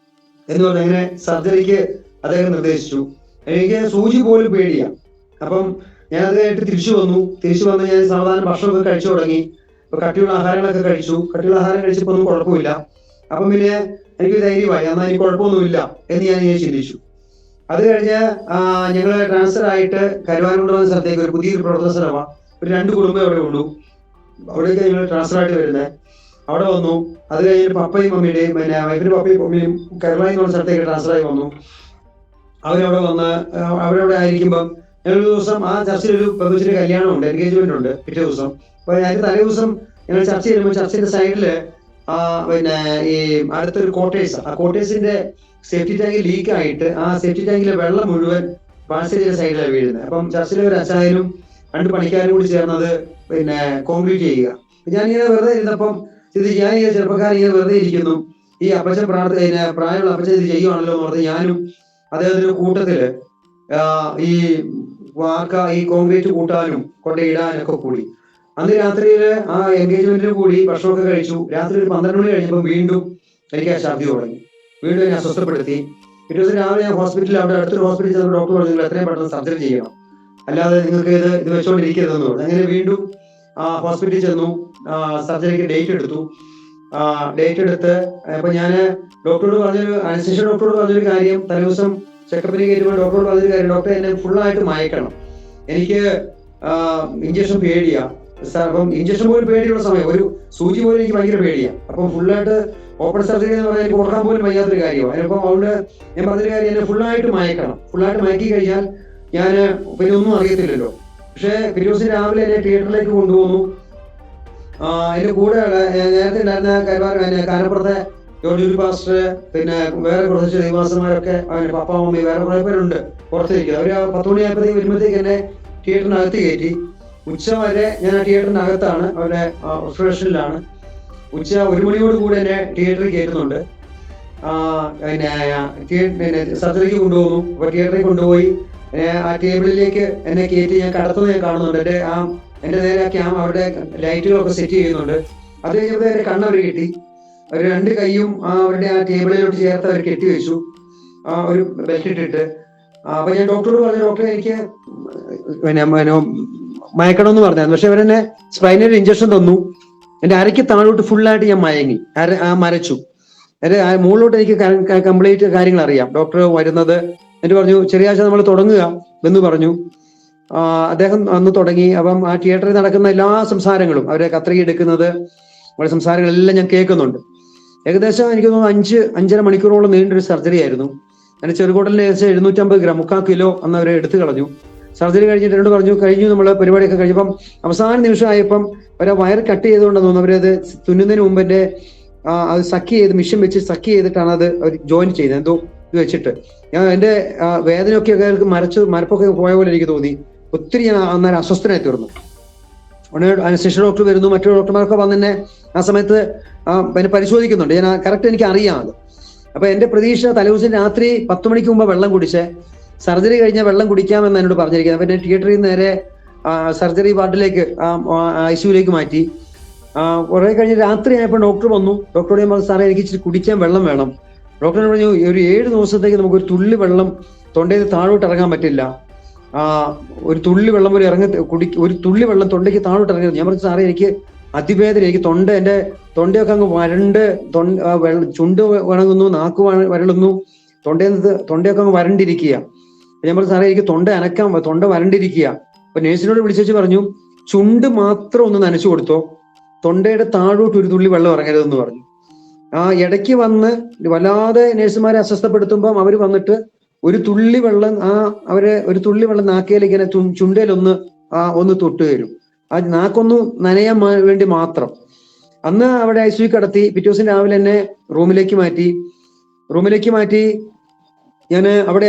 എന്ന് പറഞ്ഞു. അങ്ങനെ സർജറിക്ക് അദ്ദേഹം നിർദ്ദേശിച്ചു. എനിക്ക് സൂചി പോലും പേടിയാണ്. അപ്പം ഞാൻ അത് കഴിഞ്ഞിട്ട് തിരിച്ചു വന്ന് ഞാൻ സാവധാനം ഭക്ഷണമൊക്കെ കഴിച്ചു തുടങ്ങി. ഇപ്പൊ കട്ടിയുള്ള ആഹാരങ്ങളൊക്കെ കഴിച്ചു. കട്ടിയുള്ള ആഹാരം കഴിച്ചപ്പോൾ ഒന്നും കുഴപ്പമില്ല. അപ്പം പിന്നെ എനിക്ക് ധൈര്യമായി, എന്നാൽ എനിക്ക് കുഴപ്പമൊന്നുമില്ല എന്ന് ഞാൻ ചിന്തിച്ചു. അത് കഴിഞ്ഞ് ഞങ്ങൾ ട്രാൻസ്ഫർ ആയിട്ട് കരുവാനുകൊണ്ട് വന്ന സ്ഥലത്തേക്ക് ഒരു പുതിയൊരു പ്രവർത്തന സ്ഥലമാണ്. ഒരു 2 കുടുംബം അവിടെ ഉള്ളൂ. അവിടേക്ക് ഞങ്ങൾ ട്രാൻസ്ഫർ ആയിട്ട് വരുന്നത്. അവിടെ വന്നു. അത് കഴിഞ്ഞിട്ട് പപ്പയും മമ്മിയുടെയും വൈഫിന്റെ പപ്പയും മമ്മിയും കരുവായി എന്നുള്ള സ്ഥലത്തേക്ക് ട്രാൻസ്ഫർ ആയി വന്നു. അവരവിടെ ആയിരിക്കുമ്പം ഞങ്ങളൊരു ദിവസം ആ ചർച്ചിലൊരു പെൺകൊച്ചിന്റെ കല്യാണം ഉണ്ട്, എൻഗേജ്മെന്റ് ഉണ്ട് പിറ്റേ ദിവസം. അപ്പൊ അതിന്റെ തലേ ദിവസം ഞങ്ങൾ ചർച്ച ചെയ്യുമ്പോൾ ചർച്ചിന്റെ സൈഡില് ഈ അടുത്തൊരു കോട്ടേഴ്സ്, ആ കോട്ടേഴ്സിന്റെ സേഫ്റ്റി ടാങ്ക് ലീക്ക് ആയിട്ട് ആ സേഫ്റ്റി ടാങ്കിലെ വെള്ളം മുഴുവൻ പാഴ്സേജിന്റെ സൈഡിലാണ് വീഴുന്നത്. അപ്പം ചർച്ചിലെ ഒരു അച്ചായനും 2 പണിക്കാരും കൂടി ചേർന്നത് കോൺക്രീറ്റ് ചെയ്യുക. ഞാനിങ്ങനെ വെറുതെ ഇരുന്നപ്പം ഞാൻ ഈ ചെറുപ്പക്കാരൻ ഇങ്ങനെ വെറുതെ ഇരിക്കുന്നു, ഈ അപ്പച്ചൻ പ്രായമുള്ള അപ്പച്ചൻ ഇത് ചെയ്യുവാണല്ലോ എന്ന് പറഞ്ഞ് ഞാനും അദ്ദേഹത്തിന്റെ കൂട്ടത്തില് ഈ കോൺക്രീറ്റ് കൂട്ടാനും കൊണ്ടയിടാനൊക്കെ കൂടി. അന്ന് രാത്രിയിൽ ആ എൻഗേജ്മെന്റിന് കൂടി ഭക്ഷണമൊക്കെ കഴിച്ചു. രാത്രി ഒരു 12 മണി കഴിഞ്ഞപ്പോൾ വീണ്ടും എനിക്ക് ആ ഛർദി തുടങ്ങി. വീണ്ടും എന്നെ അസ്വസ്ഥപ്പെടുത്തി. പിറ്റേ ദിവസം രാവിലെ ഞാൻ ഹോസ്പിറ്റലിൽ അവിടെ അടുത്തൊരു ഹോസ്പിറ്റലിൽ ചെന്ന ഡോക്ടർ പറഞ്ഞു നിങ്ങൾ എത്രയും പെട്ടെന്ന് സർജറി ചെയ്യണം, അല്ലാതെ നിങ്ങൾക്ക് ഇത് വെച്ചുകൊണ്ടിരിക്കരുതെന്ന് പറഞ്ഞു. അങ്ങനെ വീണ്ടും ഹോസ്പിറ്റലിൽ ചെന്നു, സർജറിക്ക് ഡേറ്റ് എടുത്തു. അപ്പൊ ഞാൻ അനസ്തേഷ്യ ഡോക്ടറോട് പറഞ്ഞൊരു കാര്യം, തലേദിവസം ചെക്കപ്പിന് കയറ്റുമ്പോൾ ഡോക്ടറോട് പറഞ്ഞൊരു കാര്യം, ഡോക്ടറെ എന്നെ ഫുള്ളായിട്ട് മയക്കണം, എനിക്ക് ഇഞ്ചക്ഷൻ പേടിയാ. അപ്പം ഇഞ്ചക്ഷൻ പോലും പേടിയുള്ള സമയം, ഒരു സൂചി പോലും എനിക്ക് ഭയങ്കര പേടിയാണ്. അപ്പം ഫുള്ളായിട്ട് ഓപ്പൺ സർജറി എന്ന് പറഞ്ഞാൽ എനിക്ക് കൊടുക്കാൻ പോലും വയ്യാത്തൊരു കാര്യമാണ്. അതിനപ്പം അതുകൊണ്ട് ഞാൻ പറഞ്ഞൊരു കാര്യം, എന്നെ ഫുള്ളായിട്ട് മയക്കണം. ഫുള്ളായിട്ട് മയക്കി കഴിഞ്ഞാൽ ഞാൻ പിന്നെ ഒന്നും അറിയത്തില്ലല്ലോ. പക്ഷേ പിറ്റേ ദിവസം രാവിലെ എന്നെ തിയേറ്ററിലേക്ക് കൊണ്ടുപോകുന്നു. അതിന്റെ കൂടെ നേരത്തെ ഉണ്ടായിരുന്ന കാനപ്പുറത്തെ ജോർജ് പാസ്റ്റർ, പിന്നെ വേറെ കുറച്ച് ദൈവാസന്മാരൊക്കെ പപ്പ മമ്മി വേറെ കുറെ പേരുണ്ട് പുറത്തേക്ക്. അവർ 10 മണിയായപ്പോഴത്തേക്ക് വരുമ്പോഴത്തേക്ക് എന്നെ തിയേറ്ററിനകത്ത് കയറ്റി. ഉച്ച വരെ ഞാൻ ആ തിയേറ്ററിനകത്താണ്, അവരുടെ ഒബ്സർവേഷനിലാണ്. ഉച്ച 1 മണിയോട് കൂടെ എന്നെ തിയേറ്ററിൽ കയറ്റുന്നുണ്ട്. പിന്നെ സർജറിക്ക് കൊണ്ടുപോകുന്നു. അപ്പൊ തിയേറ്ററിൽ കൊണ്ടുപോയി ആ ടേബിളിലേക്ക് എന്നെ കയറ്റി ഞാൻ കടത്തുന്നത് ഞാൻ കാണുന്നുണ്ട്. എന്റെ നേരെ അവരുടെ ലൈറ്റുകളൊക്കെ സെറ്റ് ചെയ്യുന്നുണ്ട്. അത് കഴിഞ്ഞപ്പോൾ എന്റെ കണ്ണവർ കിട്ടി. ഒരു 2 കൈയും അവരുടെ ആ ടേബിളിലോട്ട് ചേർത്ത് അവർ കെട്ടിവെച്ചു, ഒരു ബെൽറ്റ് ഇട്ടിട്ട്. അപ്പൊ ഞാൻ ഡോക്ടറോട് പറഞ്ഞു, ഡോക്ടറെ എനിക്ക് പിന്നെ മയക്കണമെന്ന് പറഞ്ഞായിരുന്നു. പക്ഷെ അവരെന്നെ സ്പൈനൽ ഇഞ്ചക്ഷൻ തന്നു. എന്റെ അരയ്ക്ക് താഴോട്ട് ഫുള്ളായിട്ട് ഞാൻ മയങ്ങി, മരച്ചു. എന്റെ മുകളിലോട്ട് എനിക്ക് കംപ്ലീറ്റ് കാര്യങ്ങൾ അറിയാം. ഡോക്ടർ വരുന്നത് എന്നിട്ട് പറഞ്ഞു, ചെറിയാഴ്ച നമ്മൾ തുടങ്ങുക എന്ന് പറഞ്ഞു. അദ്ദേഹം അന്ന് തുടങ്ങി. അപ്പം ആ തിയേറ്ററിൽ നടക്കുന്ന എല്ലാ സംസാരങ്ങളും, അവരെ കത്രിക എടുക്കുന്നത്, അവരുടെ സംസാരങ്ങളെല്ലാം ഞാൻ കേൾക്കുന്നുണ്ട്. ഏകദേശം എനിക്ക് തോന്നുന്നു 5-5.5 മണിക്കൂറോളം നീണ്ടൊരു സർജറി ആയിരുന്നു. അതിന് ചെറുകുടലിന് ഏകദേശം 750 ഗ്രാം, 3/4 കിലോ അന്ന് അവരെ എടുത്തു കളഞ്ഞു. സർജറി കഴിഞ്ഞിട്ട് എന്നോട് പറഞ്ഞു, കഴിഞ്ഞു നമ്മൾ പരിപാടിയൊക്കെ കഴിഞ്ഞപ്പം അവസാന നിമിഷം ആയപ്പം അവരെ വയർ കട്ട് ചെയ്തുകൊണ്ടെന്ന് തോന്നുന്നു. അവരത് തുന്നുന്നതിന് മുമ്പ് എന്റെ അത് സക്കി ചെയ്ത്, മിഷൻ വെച്ച് സക്കി ചെയ്തിട്ടാണ് അത് അവർ ജോയിൻ ചെയ്തത്, എന്തോ ഇത് വെച്ചിട്ട്. ഞാൻ എന്റെ വേദനയൊക്കെ മരപ്പൊക്കെ പോയ പോലെ എനിക്ക് തോന്നി. ഒത്തിരി ഞാൻ അന്നേരം അസ്വസ്ഥനായി തീർന്നു. ഉടനെ അനസ്തേഷ്യ ഡോക്ടർ വരുന്നു, മറ്റു ഡോക്ടർമാരൊക്കെ വന്ന് എന്നെ ആ സമയത്ത് എന്നെ പരിശോധിക്കുന്നുണ്ട്. ഞാൻ കറക്റ്റ് എനിക്ക് അറിയാം അത്. അപ്പൊ എന്റെ പ്രതീക്ഷ തലേദിവസം രാത്രി 10 മണിക്ക് മുമ്പ് വെള്ളം കുടിച്ച് സർജറി കഴിഞ്ഞാൽ വെള്ളം കുടിക്കാമെന്ന് എന്നോട് പറഞ്ഞിരിക്കുന്നത്. അപ്പൊ എന്നെ തിയേറ്ററിൽ നിന്ന് നേരെ സർജറി വാർഡിലേക്ക്, ICUലേക്ക് മാറ്റി. കുറെ കഴിഞ്ഞ് രാത്രി ആയപ്പോൾ ഡോക്ടർ വന്നു. ഡോക്ടറോട് ഞാൻ പറഞ്ഞു, സാറേ എനിക്ക് ഇച്ചിരി കുടിക്കാൻ വെള്ളം വേണം. ഡോക്ടറിനോട് പറഞ്ഞു, ഒരു 7 ദിവസത്തേക്ക് നമുക്ക് ഒരു തുള്ളി വെള്ളം തൊണ്ടയിൽ താഴോട്ട് ഇറങ്ങാൻ പറ്റില്ല. ഒരു തുള്ളി വെള്ളം ഒരു ഒരു തുള്ളി വെള്ളം തൊണ്ടയ്ക്ക് താഴോട്ട് ഇറങ്ങരുത്. ഞാൻ പറഞ്ഞു, സാറേ എനിക്ക് അതിവേദന, എനിക്ക് എന്റെ തൊണ്ടയൊക്കെ അങ്ങ് വരണ്ട്, ചുണ്ട് വണങ്ങുന്നു, നാക്ക് വരളുന്നു, തൊണ്ടയൊക്കെ അങ്ങ് വരണ്ടിരിക്കുക. ഞാൻ പറഞ്ഞു, സാറേ എനിക്ക് തൊണ്ട വരണ്ടിരിക്കുക. അപ്പൊ നേഴ്സിനോട് വിളിച്ചു പറഞ്ഞു, ചുണ്ട് മാത്രം ഒന്ന് നനച്ചു കൊടുത്തോ, തൊണ്ടയുടെ താഴോട്ട് ഒരു തുള്ളി വെള്ളം ഇറങ്ങരുതെന്ന് പറഞ്ഞു. ഇടയ്ക്ക് വന്ന് വല്ലാതെ നേഴ്സുമാരെ അസ്വസ്ഥപ്പെടുത്തുമ്പം അവർ വന്നിട്ട് ഒരു തുള്ളി വെള്ളം ഒരു തുള്ളി വെള്ളം നാക്കയിലേക്ക് ഇങ്ങനെ ചുണ്ടയിലൊന്ന് തൊട്ട് തരും. ആ നാക്കൊന്ന് നനയാൻ വേണ്ടി മാത്രം. അന്ന് അവിടെ ICU കടത്തി. പിറ്റേ ദിവസം രാവിലെ എന്നെ റൂമിലേക്ക് മാറ്റി. ഞാൻ അവിടെ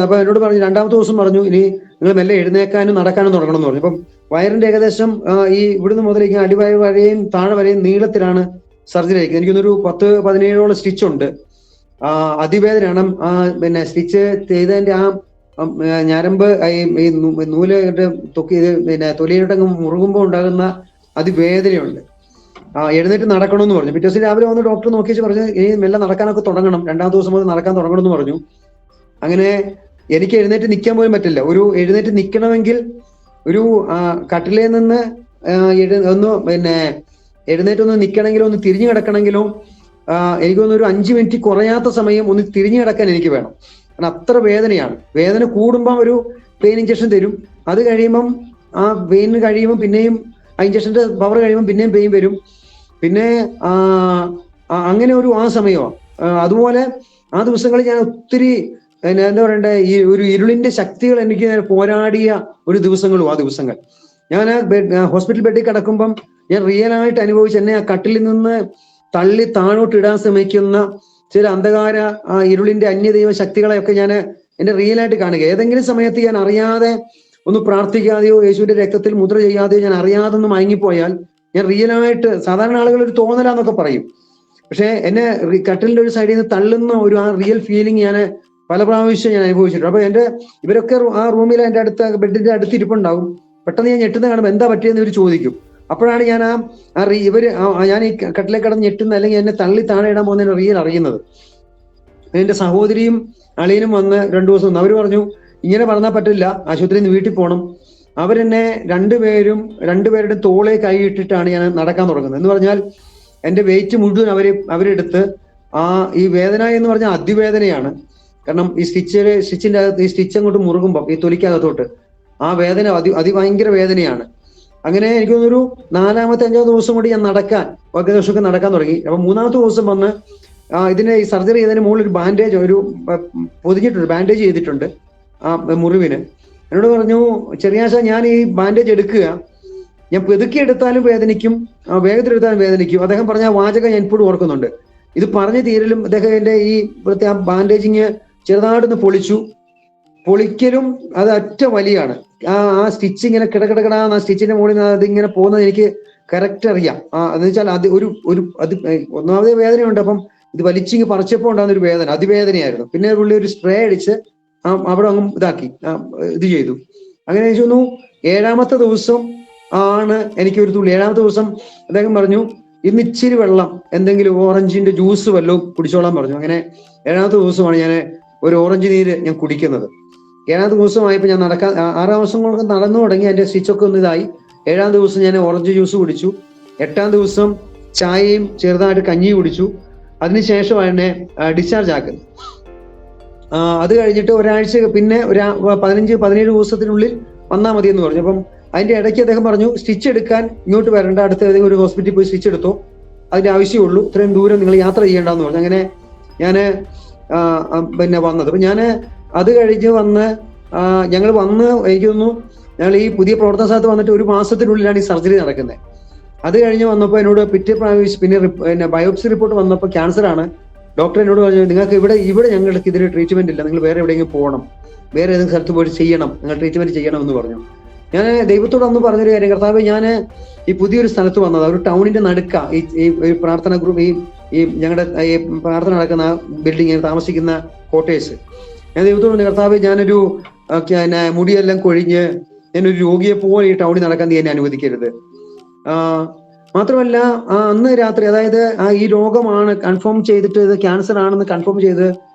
അപ്പൊ എന്നോട് പറഞ്ഞു, 2ാമത്തെ ദിവസം പറഞ്ഞു, ഇനി നിങ്ങൾ മെല്ലെ എഴുന്നേക്കാനും നടക്കാനും തുടങ്ങണം എന്ന് പറഞ്ഞു. അപ്പം വയറിന്റെ ഏകദേശം ഈ ഇവിടുന്ന് മുതലേക്ക് അടിവയർ വരെയും താഴെ വരെയും നീളത്തിലാണ് സർജറി ആയിരിക്കുന്നത്. എനിക്കൊന്നൊരു 10-17ഓളം സ്റ്റിച്ച് ഉണ്ട്. അതിവേദനയാണ്. പിന്നെ സ്റ്റിച്ച് ചെയ്തതിന്റെ ഞരമ്പ് ഈ നൂല് തൊക്കി പിന്നെ തൊലിയിലോട്ടങ്ങ് മുറുകുമ്പോൾ ഉണ്ടാകുന്ന അതിവേദനയുണ്ട്. എഴുന്നേറ്റ് നടക്കണമെന്ന് പറഞ്ഞു. പിറ്റേ ദിവസം രാവിലെ വന്ന് ഡോക്ടർ നോക്കിച്ച് പറഞ്ഞു, ഇനി മെല്ലെ നടക്കാനൊക്കെ തുടങ്ങണം, 2ാമത്തെ ദിവസം മുതൽ നടക്കാൻ തുടങ്ങണം എന്ന് പറഞ്ഞു. അങ്ങനെ എനിക്ക് എഴുന്നേറ്റ് നിൽക്കാൻ പോലും പറ്റില്ല. എഴുന്നേറ്റ് നിൽക്കണമെങ്കിൽ ഒരു കട്ടിലയിൽ നിന്ന് എഴുന്നേറ്റ് ഒന്ന് നിൽക്കണമെങ്കിലോ ഒന്ന് തിരിഞ്ഞു കിടക്കണമെങ്കിലോ എനിക്കൊന്ന് ഒരു 5 മിനിറ്റ് കുറയാത്ത സമയം ഒന്ന് തിരിഞ്ഞു കിടക്കാൻ എനിക്ക് വേണം. കാരണം അത്ര വേദനയാണ്. വേദന കൂടുമ്പം ഒരു പെയിൻ ഇഞ്ചക്ഷൻ തരും. അത് കഴിയുമ്പം ആ പെയിൻ കഴിയുമ്പം പിന്നെയും ആ ഇഞ്ചക്ഷന്റെ പവർ കഴിയുമ്പം പിന്നെയും പെയിൻ വരും. പിന്നെ അങ്ങനെ ആ സമയമാണ്. അതുപോലെ ആ ദിവസങ്ങളിൽ ഞാൻ ഒത്തിരി എന്താ പറയണ്ടേ, ഈ ഒരു ഇരുളിന്റെ ശക്തികൾ എനിക്ക് പോരാടിയ ഒരു ദിവസങ്ങളും ആ ദിവസങ്ങൾ. ഞാൻ ഹോസ്പിറ്റൽ ബെഡിൽ കിടക്കുമ്പം ഞാൻ റിയലായിട്ട് അനുഭവിച്ച് എന്നെ ആ കട്ടിലിൽ നിന്ന് തള്ളി താഴോട്ട് ഇടാൻ ശ്രമിക്കുന്ന ചില അന്ധകാര ഇരുളിന്റെ അന്യദൈവ ശക്തികളെയൊക്കെ ഞാൻ എന്റെ റിയലായിട്ട് കാണുക. ഏതെങ്കിലും സമയത്ത് ഞാൻ അറിയാതെ ഒന്ന് പ്രാർത്ഥിക്കാതെയോ യേശുവിന്റെ രക്തത്തിൽ മുദ്ര ചെയ്യാതെയോ ഞാൻ അറിയാതെ ഒന്ന് മയങ്ങിപ്പോയാൽ ഞാൻ റിയലായിട്ട്, സാധാരണ ആളുകൾ ഒരു തോന്നലാന്നൊക്കെ പറയും, പക്ഷെ എന്നെ കട്ടിലിന്റെ ഒരു സൈഡിൽ നിന്ന് തള്ളുന്ന ഒരു ആ റിയൽ ഫീലിംഗ് ഞാൻ പല പ്രാവശ്യം ഞാൻ അനുഭവിച്ചിട്ടുണ്ട്. അപ്പൊ ഇവരൊക്കെ ആ റൂമിൽ എന്റെ ബെഡിന്റെ അടുത്ത് ഇരിപ്പുണ്ടാവും. പെട്ടെന്ന് ഞാൻ ഞെട്ടുന്ന കാണുമ്പോൾ എന്താ പറ്റിയെന്ന് ഇവർ ചോദിക്കും. അപ്പോഴാണ് ഞാൻ ഞാൻ ഈ കട്ടിലെ കിടന്ന് ഞെട്ടുന്ന, അല്ലെങ്കിൽ എന്നെ തള്ളി താഴെ ഇടാൻ പോകുന്നതിന് റിയൽ അറിയുന്നത്. എന്റെ സഹോദരിയും അളിയനും വന്ന് 2 ദിവസം വന്നു. അവർ പറഞ്ഞു, ഇങ്ങനെ പറഞ്ഞാൽ പറ്റില്ല, ആശുപത്രിയിൽ നിന്ന് വീട്ടിൽ പോകണം. അവരെന്നെ രണ്ടുപേരുടെ തോളെ കൈയിട്ടിട്ടാണ് ഞാൻ നടക്കാൻ തുടങ്ങുന്നത്. എന്ന് പറഞ്ഞാൽ എന്റെ വെയിറ്റ് മുഴുവൻ അവരെടുത്ത് ഈ വേദന എന്ന് പറഞ്ഞാൽ അതിവേദനയാണ്. കാരണം ഈ സ്റ്റിച്ചിന്റെ അകത്ത് ഈ സ്റ്റിച്ച് അങ്ങോട്ട് മുറുകുമ്പോൾ ഈ തൊലിക്കകത്തോട്ട് ആ വേദന അതിഭയങ്കര വേദനയാണ്. അങ്ങനെ എനിക്ക് തോന്നുന്നൊരു 4ാമത്തെ 5ാമത്തെ ദിവസം കൂടി ഞാൻ ഏകദേശമൊക്കെ നടക്കാൻ തുടങ്ങി. അപ്പൊ 3ാമത്തെ ദിവസം വന്ന് ഇതിന്റെ ഈ സർജറി ചെയ്തതിന് മുകളിൽ ഒരു ബാൻഡേജ് പൊതിഞ്ഞിട്ടുണ്ട്, ബാൻഡേജ് ചെയ്തിട്ടുണ്ട് ആ മുറിവിന്. എന്നോട് പറഞ്ഞു, ചെറിയാശ ഞാൻ ഈ ബാൻഡേജ് എടുക്കുക, ഞാൻ പെതുക്കി എടുത്താലും വേദനിക്കും, വേഗത്തിലെടുത്താലും വേദനിക്കും. അദ്ദേഹം പറഞ്ഞ വാചകം ഞാൻ ഇപ്പോഴും ഓർക്കുന്നുണ്ട്. ഇത് പറഞ്ഞു തീരലും അദ്ദേഹം എന്റെ ഈ ആ ബാൻഡേജിങ് ചെറുതായിട്ടൊന്ന് പൊളിക്കലും അത് ഒറ്റ വലിയാണ്. ആ സ്റ്റിച്ച് ഇങ്ങനെ കിടകിടകിടാന്ന് ആ സ്റ്റിച്ചിന്റെ മുകളിൽ അതിങ്ങനെ പോകുന്നത് എനിക്ക് കറക്റ്റ് അറിയാം. എന്ന് വെച്ചാൽ അത് ഒന്നാമതേ വേദനയുണ്ട്. അപ്പം ഇത് വലിച്ചിങ്ങ് പറിച്ചപ്പോൾ ഉണ്ടാകുന്ന ഒരു വേദന, അതിവേദനയായിരുന്നു. പിന്നെ പുള്ളി ഒരു സ്പ്രേ അടിച്ച് അവിടെ അങ്ങ് ഇതാക്കി ഇത് ചെയ്തു. അങ്ങനെ എനിക്ക് തോന്നുന്നു 7ാമത്തെ ദിവസം ആണ് എനിക്ക് ഒരു തുള്ളി. 7ാമത്തെ ദിവസം അദ്ദേഹം പറഞ്ഞു, ഇന്ന് ഇച്ചിരി വെള്ളം, എന്തെങ്കിലും ഓറഞ്ചിന്റെ ജ്യൂസ് വല്ലതും കുടിച്ചോളാൻ പറഞ്ഞു. അങ്ങനെ 7ാമത്തെ ദിവസമാണ് ഞാൻ ഒരു ഓറഞ്ച് നീര് ഞാൻ കുടിക്കുന്നത്. 7ാമത്തെ ദിവസമായപ്പോൾ ഞാൻ നടക്കാൻ 6 ദിവസങ്ങൾക്ക് നടന്നു തുടങ്ങി. എൻ്റെ സ്റ്റിച്ചൊക്കെ ഒന്ന് ഇതായി. 7ാം ദിവസം ഞാൻ ഓറഞ്ച് ജ്യൂസ് കുടിച്ചു. 8ാം ദിവസം ചായയും ചെറുതായിട്ട് കഞ്ഞി കുടിച്ചു. അതിനുശേഷമാണ് എന്നെ ഡിസ്ചാർജ് ആക്കുന്നത്. അത് കഴിഞ്ഞിട്ട് ഒരാഴ്ച, പിന്നെ ഒരു 15-17 ദിവസത്തിനുള്ളിൽ വന്നാൽ മതി എന്ന് പറഞ്ഞു. അപ്പം അതിന്റെ ഇടയ്ക്ക് അദ്ദേഹം പറഞ്ഞു, സ്റ്റിച്ച് എടുക്കാൻ ഇങ്ങോട്ട് വരണ്ട, അടുത്ത ഏതെങ്കിലും ഒരു ഹോസ്പിറ്റലിൽ പോയി സ്റ്റിച്ച് എടുത്തോ, അതിന്റെ ആവശ്യമുള്ളൂ, ഇത്രയും ദൂരം നിങ്ങൾ യാത്ര ചെയ്യേണ്ടെന്ന് പറഞ്ഞു. അങ്ങനെ ഞാൻ പിന്നെ വന്നത്. അപ്പൊ ഞാൻ അത് കഴിഞ്ഞ് ഞങ്ങൾ എനിക്ക് തോന്നുന്നു ഞങ്ങൾ ഈ പുതിയ പ്രവർത്തന സ്ഥലത്ത് വന്നിട്ട് 1 മാസത്തിനുള്ളിലാണ് ഈ സർജറി നടക്കുന്നത്. അത് കഴിഞ്ഞ് വന്നപ്പോൾ എന്നോട് പിറ്റേ പ്രാവശ്യം പിന്നെ ബയോപ്സി റിപ്പോർട്ട് വന്നപ്പോൾ ക്യാൻസർ ആണ്. ഡോക്ടർ എന്നോട് പറഞ്ഞു, നിങ്ങൾക്ക് ഇവിടെ ഞങ്ങൾക്ക് ഇതിന് ട്രീറ്റ്മെന്റ് ഇല്ല, നിങ്ങൾ വേറെ എവിടെയെങ്കിലും പോകണം, വേറെ ഏതെങ്കിലും സ്ഥലത്ത് പോയി ചെയ്യണം, നിങ്ങൾ ട്രീറ്റ്മെന്റ് ചെയ്യണം എന്ന് പറഞ്ഞു. ഞാൻ ദൈവത്തോട് അന്ന് പറഞ്ഞൊരു കാര്യം, കർത്താവ്, ഞാൻ ഈ പുതിയൊരു സ്ഥലത്ത് വന്നത്, ഒരു ടൗണിന്റെ നടുക്ക ഈ പ്രാർത്ഥന ഗ്രൂപ്പ്, ഈ ഞങ്ങളുടെ ഈ പ്രാർത്ഥന നടക്കുന്ന ബിൽഡിംഗ്, താമസിക്കുന്ന ക്വാർട്ടേഴ്സ്. ഞാൻ ദൈവത്തോട് പറഞ്ഞു, കർത്താവ്, ഞാനൊരു മുടിയെല്ലാം കൊഴിഞ്ഞ് ഞാനൊരു രോഗിയെ പോലെ ഈ ടൗണിൽ നടക്കാൻ നീ എന്നെ അനുവദിക്കരുത്. മാത്രമല്ല അന്ന് രാത്രി, അതായത് ഈ രോഗമാണ് കൺഫേം ചെയ്തിട്ട് ഇത് ക്യാൻസർ ആണെന്ന് കൺഫേം ചെയ്ത്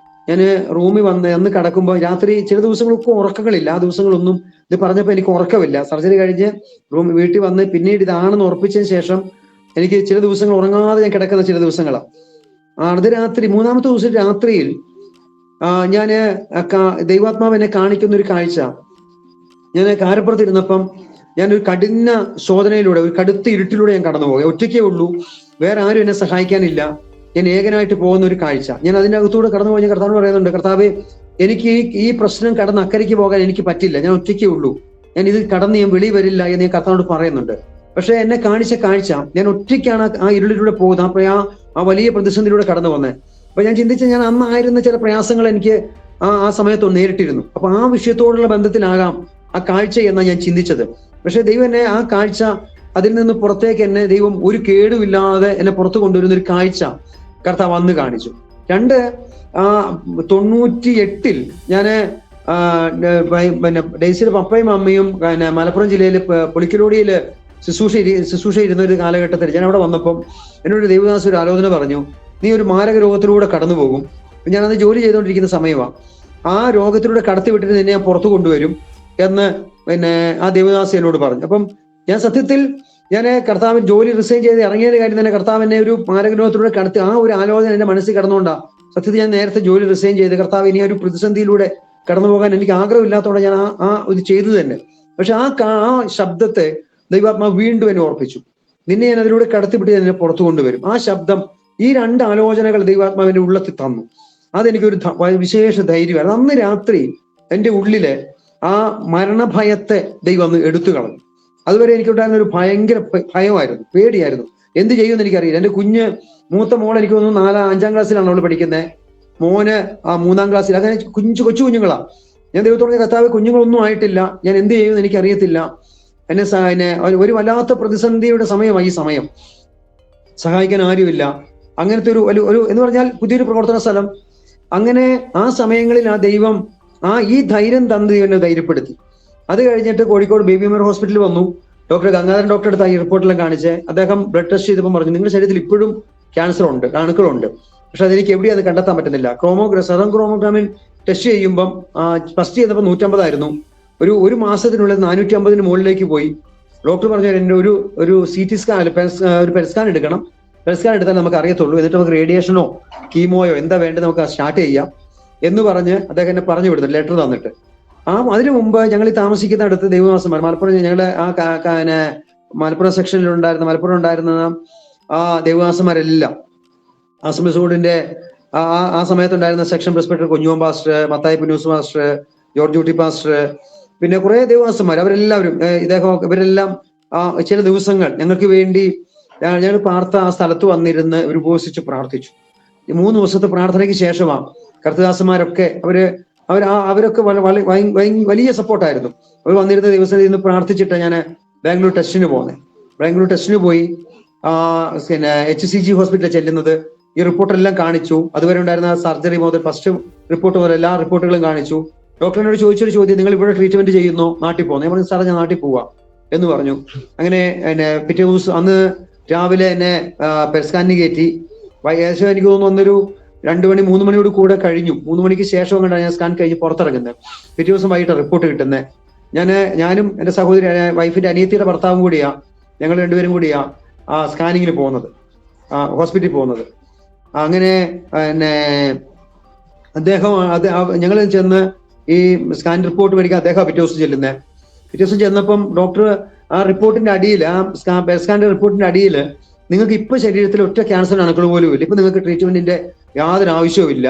ഞാൻ റൂമിൽ വന്ന് അന്ന് കിടക്കുമ്പോൾ രാത്രി ചില ദിവസങ്ങളൊക്കെ ഉറക്കങ്ങളില്ല. ആ ദിവസങ്ങളൊന്നും ഇത് പറഞ്ഞപ്പോൾ എനിക്ക് ഉറക്കമില്ല. സർജറി കഴിഞ്ഞ് വീട്ടിൽ വന്ന് പിന്നീട് ഇതാണെന്ന് ഉറപ്പിച്ചതിന് ശേഷം എനിക്ക് ചില ദിവസങ്ങൾ ഉറങ്ങാതെ ഞാൻ കിടക്കുന്ന ചില ദിവസങ്ങളാണ്. അർദ്ധരാത്രി 3ാമത്തെ ദിവസം രാത്രിയിൽ ഞാൻ ദൈവാത്മാവ് എന്നെ കാണിക്കുന്ന ഒരു കാഴ്ച. ഞാൻ കാരപ്പുറത്തിരുന്നപ്പം ഞാനൊരു കഠിന ശോധനയിലൂടെ, ഒരു കടുത്ത ഇരുട്ടിലൂടെ ഞാൻ കടന്നു പോകുക. ഒറ്റയ്ക്കേ ഉള്ളൂ, വേറെ ആരും എന്നെ സഹായിക്കാനില്ല. ഞാൻ ഏകനായിട്ട് പോകുന്ന ഒരു കാഴ്ച. ഞാൻ അതിൻ്റെ അകത്തൂടെ കടന്നു പോയി കർത്താവ് പറയുന്നുണ്ട്, കർത്താവേ, എനിക്ക് ഈ പ്രശ്നം കടന്ന് അക്കരയ്ക്ക് പോകാൻ എനിക്ക് പറ്റില്ല, ഞാൻ ഒറ്റയ്ക്കേ ഉള്ളൂ, ഞാൻ ഇത് കടന്ന് ഞാൻ വെളി വരില്ല എന്ന് ഞാൻ കർത്താവോട് പറയുന്നുണ്ട്. പക്ഷെ എന്നെ കാണിച്ച കാഴ്ച, ഞാൻ ഒറ്റയ്ക്കാണ് ആ ഇരുളിലൂടെ പോകുന്നത്, ആ വലിയ പ്രതിസന്ധിയിലൂടെ കടന്നു വന്നത്. അപ്പൊ ഞാൻ ചിന്തിച്ച, ഞാൻ അന്നായിരുന്ന ചില പ്രയാസങ്ങൾ എനിക്ക് ആ സമയത്ത് നേരിട്ടിരുന്നു. അപ്പൊ ആ വിഷയത്തോടുള്ള ബന്ധത്തിലാകാം ആ കാഴ്ച എന്നാണ് ഞാൻ ചിന്തിച്ചത്. പക്ഷെ ദൈവം എന്നെ ആ കാഴ്ച, അതിൽ നിന്ന് പുറത്തേക്ക് എന്നെ ദൈവം ഒരു കേടുമില്ലാതെ എന്നെ പുറത്തു കൊണ്ടുവരുന്ന ഒരു കാഴ്ച കർത്താവ് വന്ന് കാണിച്ചു. 98 ഞാന് പിന്നെ ഡെയ്സിയുടെ പപ്പയും അമ്മയും മലപ്പുറം ജില്ലയില് പുളിക്കലോടിയില് ശുശ്രൂഷ ഇരുന്ന ഒരു കാലഘട്ടത്തിൽ ഞാൻ അവിടെ വന്നപ്പം എന്നോട് ദൈവദാസ ഒരു ആലോചന പറഞ്ഞു, നീ ഒരു മാരക രോഗത്തിലൂടെ കടന്നു പോകും. ഞാനത് ജോലി ചെയ്തുകൊണ്ടിരിക്കുന്ന സമയമാണ്. ആ രോഗത്തിലൂടെ കടത്തി വിട്ടിട്ട് നിന്നെ ഞാൻ പുറത്തു കൊണ്ടുവരും എന്ന് ആ ദേവദാസ് എന്നോട് പറഞ്ഞു. അപ്പം ഞാൻ സത്യത്തിൽ കർത്താവിൻ ജോലി റിസൈൻ ചെയ്ത് ഇറങ്ങിയത് കാര്യം തന്നെ കർത്താവ് എന്നെ ഒരു മാരകരോഗത്തിലൂടെ കടത്തി, ആ ഒരു ആലോചന എന്റെ മനസ്സിൽ കടന്നുകൊണ്ടാ സത്യത്തിൽ ഞാൻ നേരത്തെ ജോലി റിസൈൻ ചെയ്ത് കർത്താവ് ഇനി ഒരു പ്രതിസന്ധിയിലൂടെ കടന്നു പോകാൻ എനിക്ക് ആഗ്രഹമില്ലാത്തതോടെ ഞാൻ ഇത് ചെയ്തു തന്നെ. പക്ഷെ ആ ശബ്ദത്തെ ദൈവാത്മാവ് വീണ്ടും എന്നെ ഓർപ്പിച്ചു, നിന്നെ ഞാൻ അതിലൂടെ കടത്തിവിട്ട് എന്നെ പുറത്തു കൊണ്ടുവരും. ആ ശബ്ദം, ഈ 2 ആലോചനകൾ ദൈവാത്മാവിന്റെ ഉള്ളത്തിൽ തന്നു. അതെനിക്കൊരു വിശേഷ ധൈര്യമായിരുന്നു. അന്ന് രാത്രി എൻ്റെ ഉള്ളിലെ ആ മരണഭയത്തെ ദൈവം അന്ന് എടുത്തു കളഞ്ഞു. അതുവരെ എനിക്കുണ്ടായിരുന്ന ഒരു ഭയങ്കര ഭയമായിരുന്നു, പേടിയായിരുന്നു. എന്ത് ചെയ്യുമെന്ന് എനിക്കറിയില്ല. എൻ്റെ മൂത്ത മോൾ എനിക്ക് തോന്നുന്നു 4-5 ക്ലാസ്സിലാണ് അവൾ പഠിക്കുന്നത്, മോന് 3-ാം ക്ലാസ്സിൽ. അങ്ങനെ കൊച്ചു കുഞ്ഞുങ്ങളാ. ഞാൻ ദൈവത്തോട് കർത്താവ്, കുഞ്ഞുങ്ങളൊന്നും ആയിട്ടില്ല, ഞാൻ എന്ത് ചെയ്യുമെന്ന് എനിക്കറിയത്തില്ല, എന്നെ ഒരു വല്ലാത്ത പ്രതിസന്ധിയുടെ സമയമായി. ഈ സമയം സഹായിക്കാൻ ആരുമില്ല. അങ്ങനത്തെ ഒരു എന്ന് പറഞ്ഞാൽ പുതിയൊരു പ്രവർത്തന സ്ഥലം. അങ്ങനെ ആ സമയങ്ങളിൽ ആ ദൈവം ഈ ധൈര്യം തന്ന് എന്നെ ധൈര്യപ്പെടുത്തി. അത് കഴിഞ്ഞിട്ട് കോഴിക്കോട് ബേബി ഹോസ്പിറ്റലിൽ വന്നു. ഡോക്ടർ ഗംഗാധരൻ ഡോക്ടർ അടുത്ത് ഈ റിപ്പോർട്ടെല്ലാം കാണിച്ച് അദ്ദേഹം ബ്ലഡ് ടെസ്റ്റ് ചെയ്തപ്പോൾ പറഞ്ഞു, നിങ്ങളുടെ ശരീരത്തിൽ ഇപ്പോഴും ക്യാൻസർ ഉണ്ട്, അണുക്കളുണ്ട്, പക്ഷെ അതെനിക്ക് എവിടെയും അത് കണ്ടെത്താൻ പറ്റുന്നില്ല. സെറം ക്രോമോഗ്രാമിൻ ടെസ്റ്റ് ചെയ്യുമ്പം ഫസ്റ്റ് ചെയ്തപ്പോൾ 150 ആയിരുന്നു. ഒരു മാസത്തിനുള്ളിൽ 450 മുകളിലേക്ക് പോയി. ഡോക്ടർ പറഞ്ഞു, എൻ്റെ ഒരു CT സ്കാൻ, ഒരു പെൽസ്കാൻ എടുക്കണം, പെൽസ്കാൻ എടുത്താൽ നമുക്ക് അറിയത്തുള്ളൂ, എന്നിട്ട് നമുക്ക് റേഡിയേഷനോ കീമോയോ എന്താ വേണ്ടത് നമുക്ക് സ്റ്റാർട്ട് ചെയ്യാം എന്ന് പറഞ്ഞ് അദ്ദേഹം എന്നെ പറഞ്ഞു വിടുന്നു, ലെറ്റർ തന്നിട്ട്. അതിനു മുമ്പ് ഞങ്ങൾ ഈ താമസിക്കുന്ന അടുത്ത് ദൈവദാസന്മാർ, മലപ്പുറം ഞങ്ങളുടെ മലപ്പുറം സെക്ഷനിൽ ഉണ്ടായിരുന്ന ദൈവദാസന്മാരെല്ലാം, അസംബ്ലീസ് ബോർഡിന്റെ ആ സമയത്തുണ്ടായിരുന്ന section president Kunjumon pastor, Mathai Punnoose pastor, George Ooty pastor, പിന്നെ കുറെ ദൈവദാസന്മാർ, അവരെല്ലാവരും ഇവരെല്ലാം ചില ദിവസങ്ങൾ ഞങ്ങൾക്ക് വേണ്ടി ഞങ്ങൾ ആ സ്ഥലത്ത് വന്നിരുന്ന് ഉപവസിച്ച് പ്രാർത്ഥിച്ചു. 3 ദിവസത്തെ പ്രാർത്ഥനയ്ക്ക് ശേഷമാണ് കർത്തദാസന്മാരൊക്കെ അവരൊക്കെ വലിയ സപ്പോർട്ടായിരുന്നു. അവർ വന്നിരുന്ന ദിവസം ഇന്ന് പ്രാർത്ഥിച്ചിട്ട് ഞാൻ ബാംഗ്ലൂർ ടെസ്റ്റിന് പോകുന്നത്. ബാംഗ്ലൂർ ടെസ്റ്റിന് പോയി പിന്നെ HCG ഹോസ്പിറ്റലിൽ ചെല്ലുന്നത്, ഈ റിപ്പോർട്ടെല്ലാം കാണിച്ചു. അതുവരെ ഉണ്ടായിരുന്ന സർജറി മുതൽ ഫസ്റ്റ് റിപ്പോർട്ട് മുതൽ എല്ലാ റിപ്പോർട്ടുകളും കാണിച്ചു. ഡോക്ടറിനോട് ചോദിച്ചൊരു ചോദ്യം, നിങ്ങൾ ഇവിടെ ട്രീറ്റ്മെന്റ് ചെയ്യുന്നു, നാട്ടിൽ പോകുന്നു? ഞാൻ പറഞ്ഞു, സാറേ ഞാൻ നാട്ടിൽ പോവാ എന്ന് പറഞ്ഞു. അങ്ങനെ പിറ്റേ ദിവസം അന്ന് രാവിലെ എന്നെ പെർസ്കാനിന് കയറ്റി. ഏകദേശം എനിക്ക് തോന്നുന്നു ഒരു 2 മണി 3 മണിയോട് കൂടെ കഴിഞ്ഞു. 3 മണിക്ക് ശേഷം കണ്ടാണ് ഞാൻ സ്കാൻ കഴിഞ്ഞ് പുറത്തിറങ്ങുന്നത്. പിറ്റേ ദിവസം വൈകിട്ട് റിപ്പോർട്ട് കിട്ടുന്നത്. ഞാനും എൻ്റെ സഹോദരി, വൈഫിന്റെ അനിയത്തിയുടെ ഭർത്താവും കൂടിയാ, ഞങ്ങൾ രണ്ടുപേരും കൂടിയാ സ്കാനിങ്ങിന് പോകുന്നത്, ഹോസ്പിറ്റലിൽ പോകുന്നത്. അങ്ങനെ പിന്നെ അദ്ദേഹം ഞങ്ങൾ ചെന്ന് ഈ സ്കാൻ റിപ്പോർട്ട് മേടിക്കാൻ അദ്ദേഹം പിറ്റേ ദിവസം ചെല്ലുന്നത്. പിറ്റേ ദിവസം ചെന്നപ്പം ഡോക്ടർ ആ റിപ്പോർട്ടിന്റെ അടിയിൽ, സ്കാനിന്റെ റിപ്പോർട്ടിന്റെ അടിയിൽ, നിങ്ങൾക്ക് ഇപ്പൊ ശരീരത്തിൽ ഒറ്റ ക്യാൻസർ അണുക്കൾ പോലും ഇല്ല, ഇപ്പൊ നിങ്ങൾക്ക് ട്രീറ്റ്മെന്റിന്റെ യാതൊരു ആവശ്യവും ഇല്ല,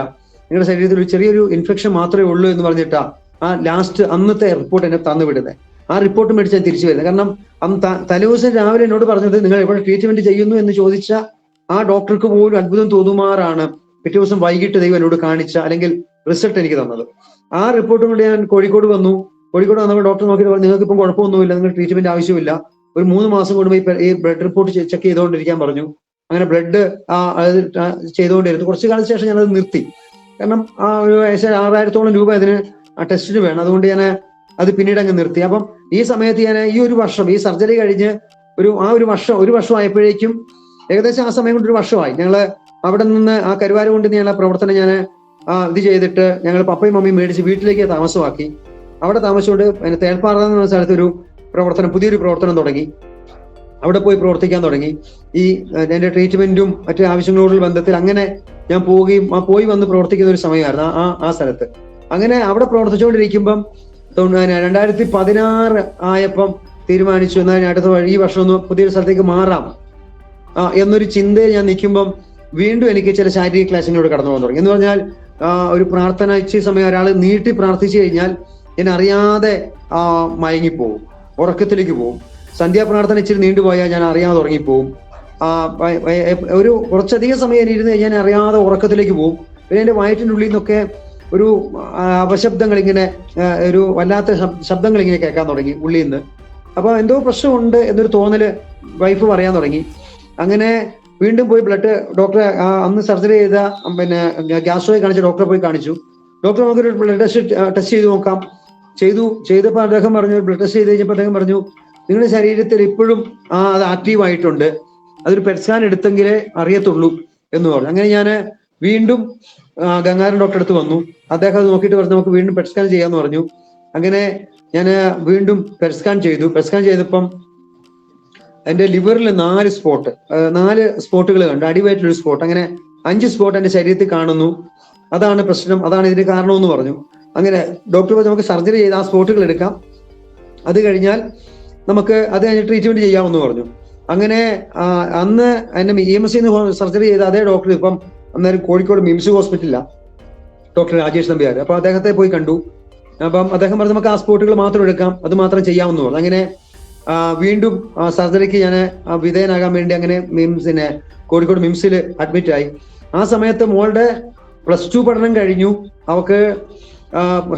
നിങ്ങളുടെ ശരീരത്തിൽ ഒരു ചെറിയൊരു ഇൻഫെക്ഷൻ മാത്രമേ ഉള്ളൂ എന്ന് പറഞ്ഞിട്ടാ ആ ലാസ്റ്റ് അന്നത്തെ റിപ്പോർട്ട് എന്നെ തന്നുവിടുന്നത്. ആ റിപ്പോർട്ട് മേടിച്ച് ഞാൻ തിരിച്ചു വരുന്നത്. കാരണം അന്ന് തലേദിവസം രാവിലെ എന്നോട് പറഞ്ഞത് നിങ്ങൾ എവിടെ ട്രീറ്റ്മെന്റ് ചെയ്യുന്നു എന്ന് ചോദിച്ച ആ ഡോക്ടർക്ക് പോലും അത്ഭുതം തോന്നുമാറാണ് പിറ്റേ ദിവസം വൈകിട്ട് ദൈവം എന്നോട് കാണിച്ച അല്ലെങ്കിൽ റിസൾട്ട് എനിക്ക് തന്നത്. ആ റിപ്പോർട്ടും കൊണ്ട് ഞാൻ കോഴിക്കോട് വന്നു. കോഴിക്കോട് വന്നപ്പോൾ ഡോക്ടർ നോക്കിയിട്ട് പറഞ്ഞു, നിങ്ങൾക്ക് ഇപ്പം കുഴപ്പമൊന്നുമില്ല, നിങ്ങൾ ട്രീറ്റ്മെന്റ് ആവശ്യമില്ല, ഒരു 3 മാസം കൊണ്ട് ഈ ബ്ലഡ് റിപ്പോർട്ട് ചെക്ക് ചെയ്തുകൊണ്ടിരിക്കാൻ പറഞ്ഞു. അങ്ങനെ ബ്ലഡ് ചെയ്തുകൊണ്ടിരുന്നു. കുറച്ചു കാലത്തിന് ശേഷം ഞാനത് നിർത്തി. കാരണം ഒരു 6,000-ഓളം രൂപ അതിന് ടെസ്റ്റിന് വേണം. അതുകൊണ്ട് ഞാൻ അത് പിന്നീട് അങ്ങ് നിർത്തി. അപ്പം ഈ സമയത്ത് ഞാൻ ഈ ഒരു വർഷം, ഈ സർജറി കഴിഞ്ഞ് ഒരു വർഷം ആയപ്പോഴേക്കും, ഏകദേശം ആ സമയം കൊണ്ട് 1 വർഷമായി, ഞങ്ങള് അവിടെ നിന്ന് ആ കരുവാരം കൊണ്ട് ഞങ്ങളെ പ്രവർത്തനം ഞാൻ ഇത് ചെയ്തിട്ട് ഞങ്ങൾ പപ്പയും മമ്മിയും മേടിച്ച് വീട്ടിലേക്ക് താമസമാക്കി. അവിടെ താമസിച്ചുകൊണ്ട് തേൽപ്പാറ എന്ന സ്ഥലത്ത് ഒരു പുതിയൊരു പ്രവർത്തനം തുടങ്ങി. അവിടെ പോയി പ്രവർത്തിക്കാൻ തുടങ്ങി. ഈ എൻ്റെ ട്രീറ്റ്മെന്റും മറ്റു ആവശ്യങ്ങളോടുള്ള ബന്ധത്തിൽ അങ്ങനെ ഞാൻ പോയി വന്ന് പ്രവർത്തിക്കുന്ന ഒരു സമയമായിരുന്നു ആ സ്ഥലത്ത്. അങ്ങനെ അവിടെ പ്രവർത്തിച്ചുകൊണ്ടിരിക്കുമ്പം 2016 ആയപ്പം തീരുമാനിച്ചു, എന്നാൽ അടുത്ത ഈ വർഷം ഒന്ന് പുതിയൊരു സ്ഥലത്തേക്ക് മാറാം എന്നൊരു ചിന്തയിൽ ഞാൻ നിൽക്കുമ്പം വീണ്ടും എനിക്ക് ചില ശാരീരിക ക്ലേശങ്ങളോട് കടന്നു പോകാൻ തുടങ്ങി. എന്ന് പറഞ്ഞാൽ ഒരു പ്രാർത്ഥന ഇച്ചിരി സമയം ഒരാൾ നീട്ടി പ്രാർത്ഥിച്ചു കഴിഞ്ഞാൽ ഞാൻ അറിയാതെ മയങ്ങിപ്പോവും, ഉറക്കത്തിലേക്ക് പോവും. സന്ധ്യാപ്രാർത്ഥന ഇച്ചിരി നീണ്ടുപോയാൽ ഞാൻ അറിയാതെ ഉറങ്ങിപ്പോവും. ഒരു കുറച്ചധികം സമയം ഇരുന്ന് കഴിഞ്ഞാൽ ഞാൻ അറിയാതെ ഉറക്കത്തിലേക്ക് പോവും. പിന്നെ എൻ്റെ വയറ്റിൻ്റെ ഉള്ളിൽ നിന്നൊക്കെ ഒരു അപശബ്ദങ്ങൾ, ഇങ്ങനെ ഒരു വല്ലാത്ത ശബ്ദങ്ങൾ ഇങ്ങനെ കേൾക്കാൻ തുടങ്ങി ഉള്ളിൽ നിന്ന്. അപ്പൊ എന്തോ പ്രശ്നമുണ്ട് എന്നൊരു തോന്നല് വൈഫ് പറയാൻ തുടങ്ങി. അങ്ങനെ വീണ്ടും പോയി ഡോക്ടറെ അന്ന് സർജറി ചെയ്ത ഗ്യാസ്ട്രോയെ കാണിച്ച ഡോക്ടറെ പോയി കാണിച്ചു. ഡോക്ടർ നമുക്കൊരു ബ്ലഡ് ടെസ്റ്റ് ചെയ്ത് നോക്കാം. ചെയ്തപ്പോൾ അദ്ദേഹം പറഞ്ഞു, ബ്ലഡ് ടെസ്റ്റ് ചെയ്ത് കഴിഞ്ഞപ്പോൾ അദ്ദേഹം പറഞ്ഞു, നിങ്ങളുടെ ശരീരത്തിൽ ഇപ്പോഴും അത് ആക്റ്റീവ് ആയിട്ടുണ്ട്, അതൊരു പെറ്റ് സ്കാൻ എടുത്തെങ്കിലേ അറിയത്തുള്ളൂ എന്ന് പറഞ്ഞു. അങ്ങനെ ഞാൻ വീണ്ടും ഗംഗാരൻ ഡോക്ടറെ അടുത്ത് വന്നു. അദ്ദേഹം അത് നോക്കിയിട്ട് പറഞ്ഞു, നമുക്ക് വീണ്ടും പെറ്റ് സ്കാൻ ചെയ്യാന്ന് പറഞ്ഞു. അങ്ങനെ ഞാൻ വീണ്ടും പെറ്റ് സ്കാൻ ചെയ്തു. പെറ്റ് സ്കാൻ ചെയ്തപ്പം എൻ്റെ ലിവറിൽ 4 സ്പോട്ടുകൾ കണ്ടു. അടിവയറ്റിലൊരു സ്പോട്ട്, അങ്ങനെ 5 സ്പോട്ട് എൻ്റെ ശരീരത്തിൽ കാണുന്നു. അതാണ് പ്രശ്നം, അതാണ് ഇതിന് കാരണമെന്ന് പറഞ്ഞു. അങ്ങനെ ഡോക്ടർ പറഞ്ഞു, നമുക്ക് സർജറി ചെയ്ത് ആ സ്പോട്ടുകൾ എടുക്കാം, അത് കഴിഞ്ഞാൽ നമുക്ക് അത് കഴിഞ്ഞ് ട്രീറ്റ്മെന്റ് ചെയ്യാമെന്ന് പറഞ്ഞു. അങ്ങനെ അന്ന് എന്നെ EMS സർജറി ചെയ്ത അതേ ഡോക്ടർ ഇപ്പം അന്നേരം കോഴിക്കോട് മിംസ് ഹോസ്പിറ്റലിലാണ്, ഡോക്ടർ രാജേഷ് നമ്പ്യാർ. അപ്പൊ അദ്ദേഹത്തെ പോയി കണ്ടു. അപ്പം അദ്ദേഹം പറഞ്ഞു, നമുക്ക് ആ സ്പോട്ടുകൾ മാത്രം എടുക്കാം, അത് മാത്രം ചെയ്യാമെന്ന് പറഞ്ഞു. അങ്ങനെ വീണ്ടും സർജറിക്ക് ഞാൻ വിധേയനാകാൻ വേണ്ടി അങ്ങനെ കോഴിക്കോട് മിംസിൽ അഡ്മിറ്റ് ആയി. ആ സമയത്ത് മോളുടെ +2 പഠനം കഴിഞ്ഞു. അവക്ക്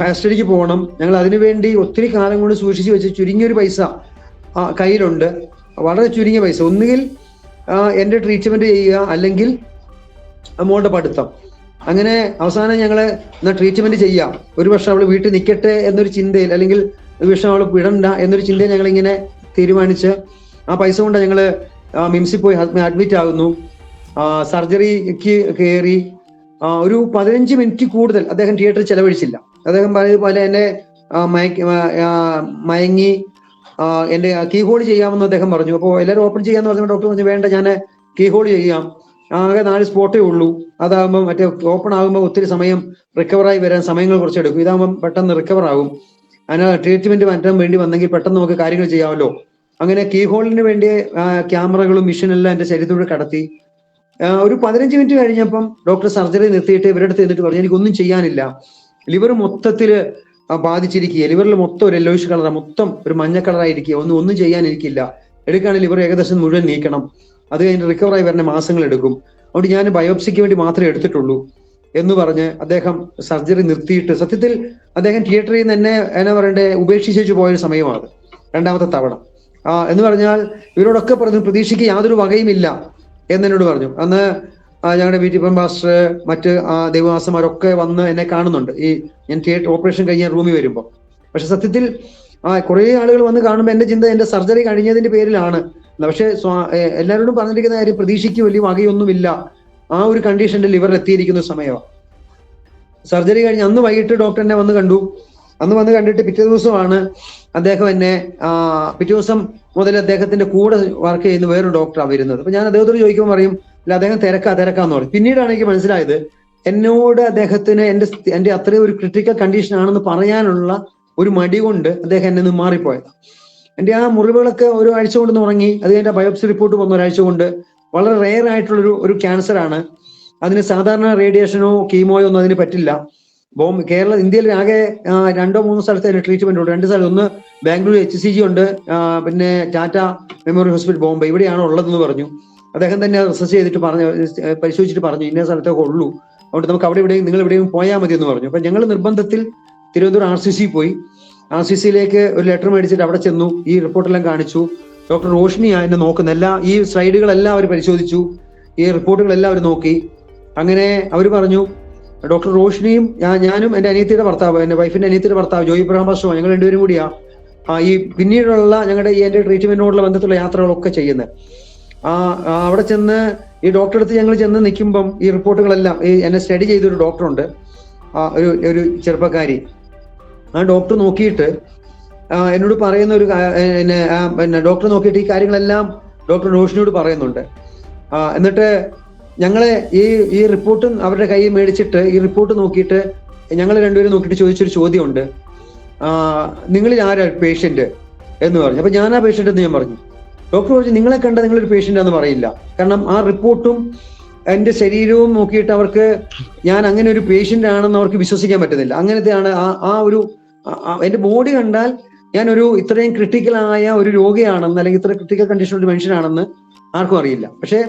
ഹയർ സ്റ്റഡിക്ക് പോകണം. ഞങ്ങൾ അതിനുവേണ്ടി ഒത്തിരി കാലം കൊണ്ട് സൂക്ഷിച്ചു വെച്ച് ചുരുങ്ങിയൊരു പൈസ കയ്യിലുണ്ട്, വളരെ ചുരുങ്ങിയ പൈസ. ഒന്നുകിൽ എൻ്റെ ട്രീറ്റ്മെന്റ് ചെയ്യുക, അല്ലെങ്കിൽ മോളുടെ പഠിത്തം. അങ്ങനെ അവസാനം ഞങ്ങൾ ട്രീറ്റ്മെന്റ് ചെയ്യാം, ഒരു വർഷം അവൾ വീട്ടിൽ നിൽക്കട്ടെ എന്നൊരു ചിന്തയിൽ, അല്ലെങ്കിൽ ഒരു വർഷം അവൾ വിടണ്ട എന്നൊരു ചിന്തയിൽ ഞങ്ങൾ ഇങ്ങനെ തീരുമാനിച്ച് ആ പൈസ കൊണ്ട് ഞങ്ങൾ മിംസിൽ പോയി അഡ്മിറ്റ് ആകുന്നു. സർജറിക്ക് കയറി ഒരു 15 മിനിറ്റ് കൂടുതൽ അദ്ദേഹം തിയേറ്ററിൽ ചെലവഴിച്ചില്ല. അദ്ദേഹം പോലെ എന്നെ മയങ്ങി എൻ്റെ കീ ഹോൾ ചെയ്യാമെന്ന് അദ്ദേഹം പറഞ്ഞു. അപ്പോൾ എല്ലാവരും ഓപ്പൺ ചെയ്യാന്ന് പറഞ്ഞപ്പോൾ ഡോക്ടർ പറഞ്ഞു, വേണ്ട, ഞാൻ കീ ഹോൾ ചെയ്യാം, ആകെ 4 സ്പോട്ടേ ഉള്ളൂ. അതാകുമ്പോൾ മറ്റേ ഓപ്പൺ ആകുമ്പോൾ ഒത്തിരി സമയം റിക്കവറായി വരാൻ സമയങ്ങൾ കുറച്ചെടുക്കും, ഇതാകുമ്പോൾ പെട്ടെന്ന് റിക്കവർ ആകും. അതിന് ട്രീറ്റ്മെന്റ് മാറ്റാൻ വേണ്ടി വന്നെങ്കിൽ പെട്ടെന്ന് നമുക്ക് കാര്യങ്ങൾ ചെയ്യാമല്ലോ. അങ്ങനെ കീ ഹോളിന് വേണ്ടി ക്യാമറകളും മെഷീനെല്ലാം എൻ്റെ ശരീരത്തോട് കടത്തി. ഒരു 15 മിനിറ്റ് കഴിഞ്ഞപ്പം ഡോക്ടർ സർജറി നിർത്തിയിട്ട് ഇവരുടെ അടുത്ത് എന്നിട്ട് പറഞ്ഞു, എനിക്കൊന്നും ചെയ്യാനില്ല, ലിവർ മൊത്തത്തിൽ ബാധിച്ചിരിക്കുക, ലിവറിൽ മൊത്തം ഒരു യെല്ലോയിഷ് കളറാണ്, മൊത്തം ഒരു മഞ്ഞ കളറായിരിക്കുക, ഒന്നും ചെയ്യാൻ എനിക്കില്ല, എടുക്കുകയാണെങ്കിൽ ലിവർ ഏകദേശം മുഴുവൻ നീക്കണം, അത് കഴിഞ്ഞ് റിക്കവറായി വരുന്ന മാസങ്ങൾ എടുക്കും, അതുകൊണ്ട് ഞാൻ ബയോപ്സിക്ക് വേണ്ടി മാത്രമേ എടുത്തിട്ടുള്ളൂ എന്ന് പറഞ്ഞ് അദ്ദേഹം സർജറി നിർത്തിയിട്ട്, സത്യത്തിൽ അദ്ദേഹം തിയേറ്ററിൽ നിന്ന് എന്നെ എന്നാ പറയണ്ടേ ഉപേക്ഷിച്ചു പോയൊരു സമയമാണ് രണ്ടാമത്തെ തവണ. എന്ന് പറഞ്ഞാൽ ഇവരോടൊക്കെ പറഞ്ഞു, പ്രതീക്ഷയ്ക്ക് യാതൊരു വകയുമില്ല എന്നോട് പറഞ്ഞു. അന്ന് ഞങ്ങളുടെ BTPM പാസ്റ്റർ, മറ്റ് ദൈവദാസന്മാരൊക്കെ വന്ന് എന്നെ കാണുന്നുണ്ട്, ഈ ഞാൻ ഓപ്പറേഷൻ കഴിഞ്ഞ റൂമിൽ വരുമ്പോൾ. പക്ഷെ സത്യത്തിൽ കുറേ ആളുകൾ വന്ന് കാണുമ്പോൾ എൻ്റെ ചിന്ത എൻ്റെ സർജറി കഴിഞ്ഞതിന്റെ പേരിലാണ് പക്ഷെ എല്ലാവരോടും പറഞ്ഞിരിക്കുന്ന കാര്യം, പ്രതീക്ഷയ്ക്ക് വലിയ വകയൊന്നുമില്ല. ആ ഒരു കണ്ടീഷന്റെ ലിവർ എത്തിയിരിക്കുന്ന സമയമാണ്. സർജറി കഴിഞ്ഞ് അന്ന് വൈകിട്ട് ഡോക്ടർ എന്നെ വന്ന് കണ്ടു. അന്ന് വന്ന് കണ്ടിട്ട് പിറ്റേ ദിവസമാണ് അദ്ദേഹം എന്നെ പിറ്റേ ദിവസം മുതൽ അദ്ദേഹത്തിന്റെ കൂടെ വർക്ക് ചെയ്യുന്ന വേറൊരു ഡോക്ടറാണ് വരുന്നത്. അപ്പൊ ഞാൻ അദ്ദേഹത്തോട് ചോദിക്കുമ്പോൾ പറയും, അല്ല അദ്ദേഹം തിരക്കാന്ന് പറയും. പിന്നീടാണ് എനിക്ക് മനസ്സിലായത്, എന്നോട് അദ്ദേഹത്തിന് എന്റെ അത്രയും ഒരു ക്രിട്ടിക്കൽ കണ്ടീഷൻ ആണെന്ന് പറയാനുള്ള ഒരു മടി കൊണ്ട് അദ്ദേഹം എന്നെ നിന്ന് മാറിപ്പോയത്. എന്റെ ആ മുറിവുകളൊക്കെ ഒരാഴ്ച കൊണ്ട് ഉറങ്ങി. അത് കഴിഞ്ഞ ബയോപ്സി റിപ്പോർട്ട് വന്ന ഒരാഴ്ച കൊണ്ട്. വളരെ റെയർ ആയിട്ടുള്ളൊരു ഒരു ക്യാൻസർ ആണ്. അതിന് സാധാരണ റേഡിയേഷനോ കീമോയോ ഒന്നും അതിന് പറ്റില്ല. ഇന്ത്യയിൽ ആകെ 2-3 സ്ഥലത്ത് അതിന് ട്രീറ്റ്മെന്റ് ഉണ്ട്. 2 സ്ഥലത്ത്, ഒന്ന് ബാംഗ്ലൂർ HCG ഉണ്ട്, പിന്നെ ടാറ്റ മെമ്മോറിയൽ ഹോസ്പിറ്റൽ ബോംബെ, ഇവിടെയാണ് ഉള്ളതെന്ന് പറഞ്ഞു. അദ്ദേഹം തന്നെ റിസർച്ച് ചെയ്തിട്ട് പരിശോധിച്ചിട്ട് പറഞ്ഞു, ഇന്ന സ്ഥലത്തൊക്കെ ഉള്ളൂ, അതുകൊണ്ട് നമുക്ക് അവിടെ എവിടെയും നിങ്ങൾ എവിടെയും പോയാൽ മതി എന്ന് പറഞ്ഞു. അപ്പൊ ഞങ്ങൾ നിർബന്ധത്തിൽ തിരുവനന്തപുരം RCC പോയി. RCCയിലേക്ക് ഒരു ലെറ്റർ മേടിച്ചിട്ട് അവിടെ ചെന്നു. ഈ റിപ്പോർട്ടെല്ലാം കാണിച്ചു. ഡോക്ടർ റോഷ്നിയാ എന്നെ നോക്കുന്ന ഈ സ്ലൈഡുകളെല്ലാം അവർ പരിശോധിച്ചു, ഈ റിപ്പോർട്ടുകളെല്ലാം അവർ നോക്കി. അങ്ങനെ അവർ പറഞ്ഞു, ഡോക്ടർ റോഷ്നിയും ഞാനും എൻ്റെ അനിയത്തിയുടെ ഭർത്താവ്, എൻ്റെ വൈഫിന്റെ അനിയത്തിയുടെ ഭർത്താവ് ജോയി ഇബ്രാഹിം പാസ്റ്ററും, ഞങ്ങൾ രണ്ടുപേരും കൂടിയാ ഈ പിന്നീടുള്ള ഞങ്ങളുടെ എൻ്റെ ട്രീറ്റ്മെന്റിനോടുള്ള ബന്ധത്തിലുള്ള യാത്രകളൊക്കെ ചെയ്യുന്നത്. അവിടെ ചെന്ന് ഈ ഡോക്ടറെ അടുത്ത് ഞങ്ങൾ ചെന്ന് നിൽക്കുമ്പം ഈ റിപ്പോർട്ടുകളെല്ലാം എന്നെ സ്റ്റഡി ചെയ്തൊരു ഡോക്ടറുണ്ട്, ഒരു ചെറുപ്പക്കാരി. ആ ഡോക്ടർ നോക്കിയിട്ട് എന്നോട് പറയുന്ന പിന്നെ ഡോക്ടർ നോക്കിയിട്ട് ഈ കാര്യങ്ങളെല്ലാം ഡോക്ടർ റോഷ്നിയോട് പറയുന്നുണ്ട്. എന്നിട്ട് ഞങ്ങളെ ഈ റിപ്പോർട്ടും അവരുടെ കയ്യിൽ മേടിച്ചിട്ട് ഈ റിപ്പോർട്ട് നോക്കിയിട്ട് ഞങ്ങൾ രണ്ടുപേരും നോക്കിയിട്ട് ചോദിച്ചൊരു ചോദ്യമുണ്ട്, നിങ്ങളിൽ ആരാ പേഷ്യന്റ് എന്ന് പറഞ്ഞു. അപ്പൊ ഞാനാ പേഷ്യന്റ് എന്ന് ഞാൻ പറഞ്ഞു. ഡോക്ടർ പറഞ്ഞു, നിങ്ങളെ കണ്ട നിങ്ങളൊരു പേഷ്യന്റ് എന്ന് പറയില്ല, കാരണം ആ റിപ്പോർട്ടും എൻ്റെ ശരീരവും നോക്കിയിട്ട് അവർക്ക് ഞാൻ അങ്ങനെ ഒരു പേഷ്യന്റ് ആണെന്ന് അവർക്ക് വിശ്വസിക്കാൻ പറ്റുന്നില്ല. അങ്ങനത്തെയാണ് എൻ്റെ ബോഡി കണ്ടാൽ ഞാനൊരു ഇത്രയും ക്രിട്ടിക്കലായ ഒരു രോഗിയാണെന്ന്, അല്ലെങ്കിൽ ഇത്ര ക്രിട്ടിക്കൽ കണ്ടീഷൻ ഒരു മനുഷ്യനാണെന്ന് ആർക്കും അറിയില്ല. പക്ഷേ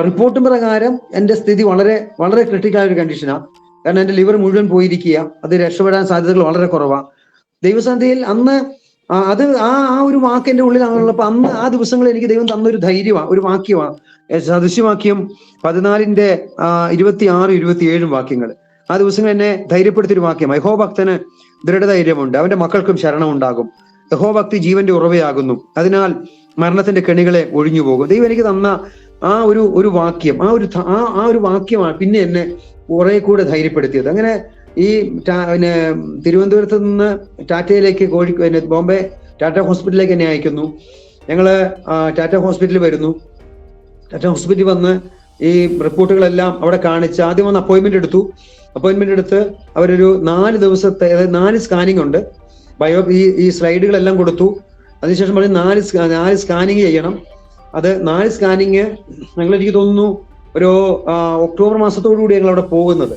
റിപ്പോർട്ടും പ്രകാരം എൻ്റെ സ്ഥിതി വളരെ വളരെ ക്രിട്ടിക്കലായ ഒരു കണ്ടീഷനാണ്. കാരണം എൻ്റെ ലിവർ മുഴുവൻ പോയിരിക്കുക, അത് രക്ഷപ്പെടാൻ സാധ്യതകൾ വളരെ കുറവാണ്. ദൈവസന്നിധിയിൽ അന്ന് അത് ആ ഒരു വാക്ക് എൻ്റെ ഉള്ളിലാണുള്ളപ്പോൾ അന്ന് ആ ദിവസങ്ങളിൽ എനിക്ക് ദൈവം തന്നൊരു ധൈര്യമാണ്, ഒരു വാക്യമാണ്. സദൃശ്യവാക്യം 14:26-27 വാക്യങ്ങൾ. ആ ദിവസങ്ങൾ എന്നെ ധൈര്യപ്പെടുത്തിയൊരു വാക്യമാണ്. യഹോഭക്തന് ദൃഢധൈര്യമുണ്ട്, അവന്റെ മക്കൾക്കും ശരണം ഉണ്ടാകും. യഹോഭക്തി ജീവന്റെ ഉറവയാകുന്നു, അതിനാൽ മരണത്തിന്റെ കെണികളെ ഒഴിഞ്ഞു പോകും. ദൈവം എനിക്ക് തന്ന ആ ഒരു വാക്യം, ആ ഒരു വാക്യമാണ് പിന്നെ എന്നെ കുറെ കൂടെ ധൈര്യപ്പെടുത്തിയത്. അങ്ങനെ ഈ തിരുവനന്തപുരത്ത് നിന്ന് ടാറ്റയിലേക്ക് ബോംബെ ടാറ്റ ഹോസ്പിറ്റലിലേക്ക് എന്നെ അയക്കുന്നു. ഞങ്ങള് ടാറ്റ ഹോസ്പിറ്റലിൽ വരുന്നു. ടാറ്റ ഹോസ്പിറ്റലിൽ വന്ന് ഈ റിപ്പോർട്ടുകളെല്ലാം അവിടെ കാണിച്ച് ആദ്യം വന്ന് അപ്പോയിന്റ്മെന്റ് എടുത്ത് അവരൊരു 4 ദിവസത്തെ, അതായത് 4 സ്കാനിങ് ഉണ്ട്. ഈ സ്ലൈഡുകളെല്ലാം കൊടുത്തു. അതിനുശേഷം പറഞ്ഞ് 4 സ്കാനിങ് ചെയ്യണം. അത് 4 സ്കാനിങ് എനിക്ക് തോന്നുന്നു ഒരു ഒക്ടോബർ മാസത്തോടു കൂടി ഞങ്ങൾ അവിടെ പോകുന്നത്.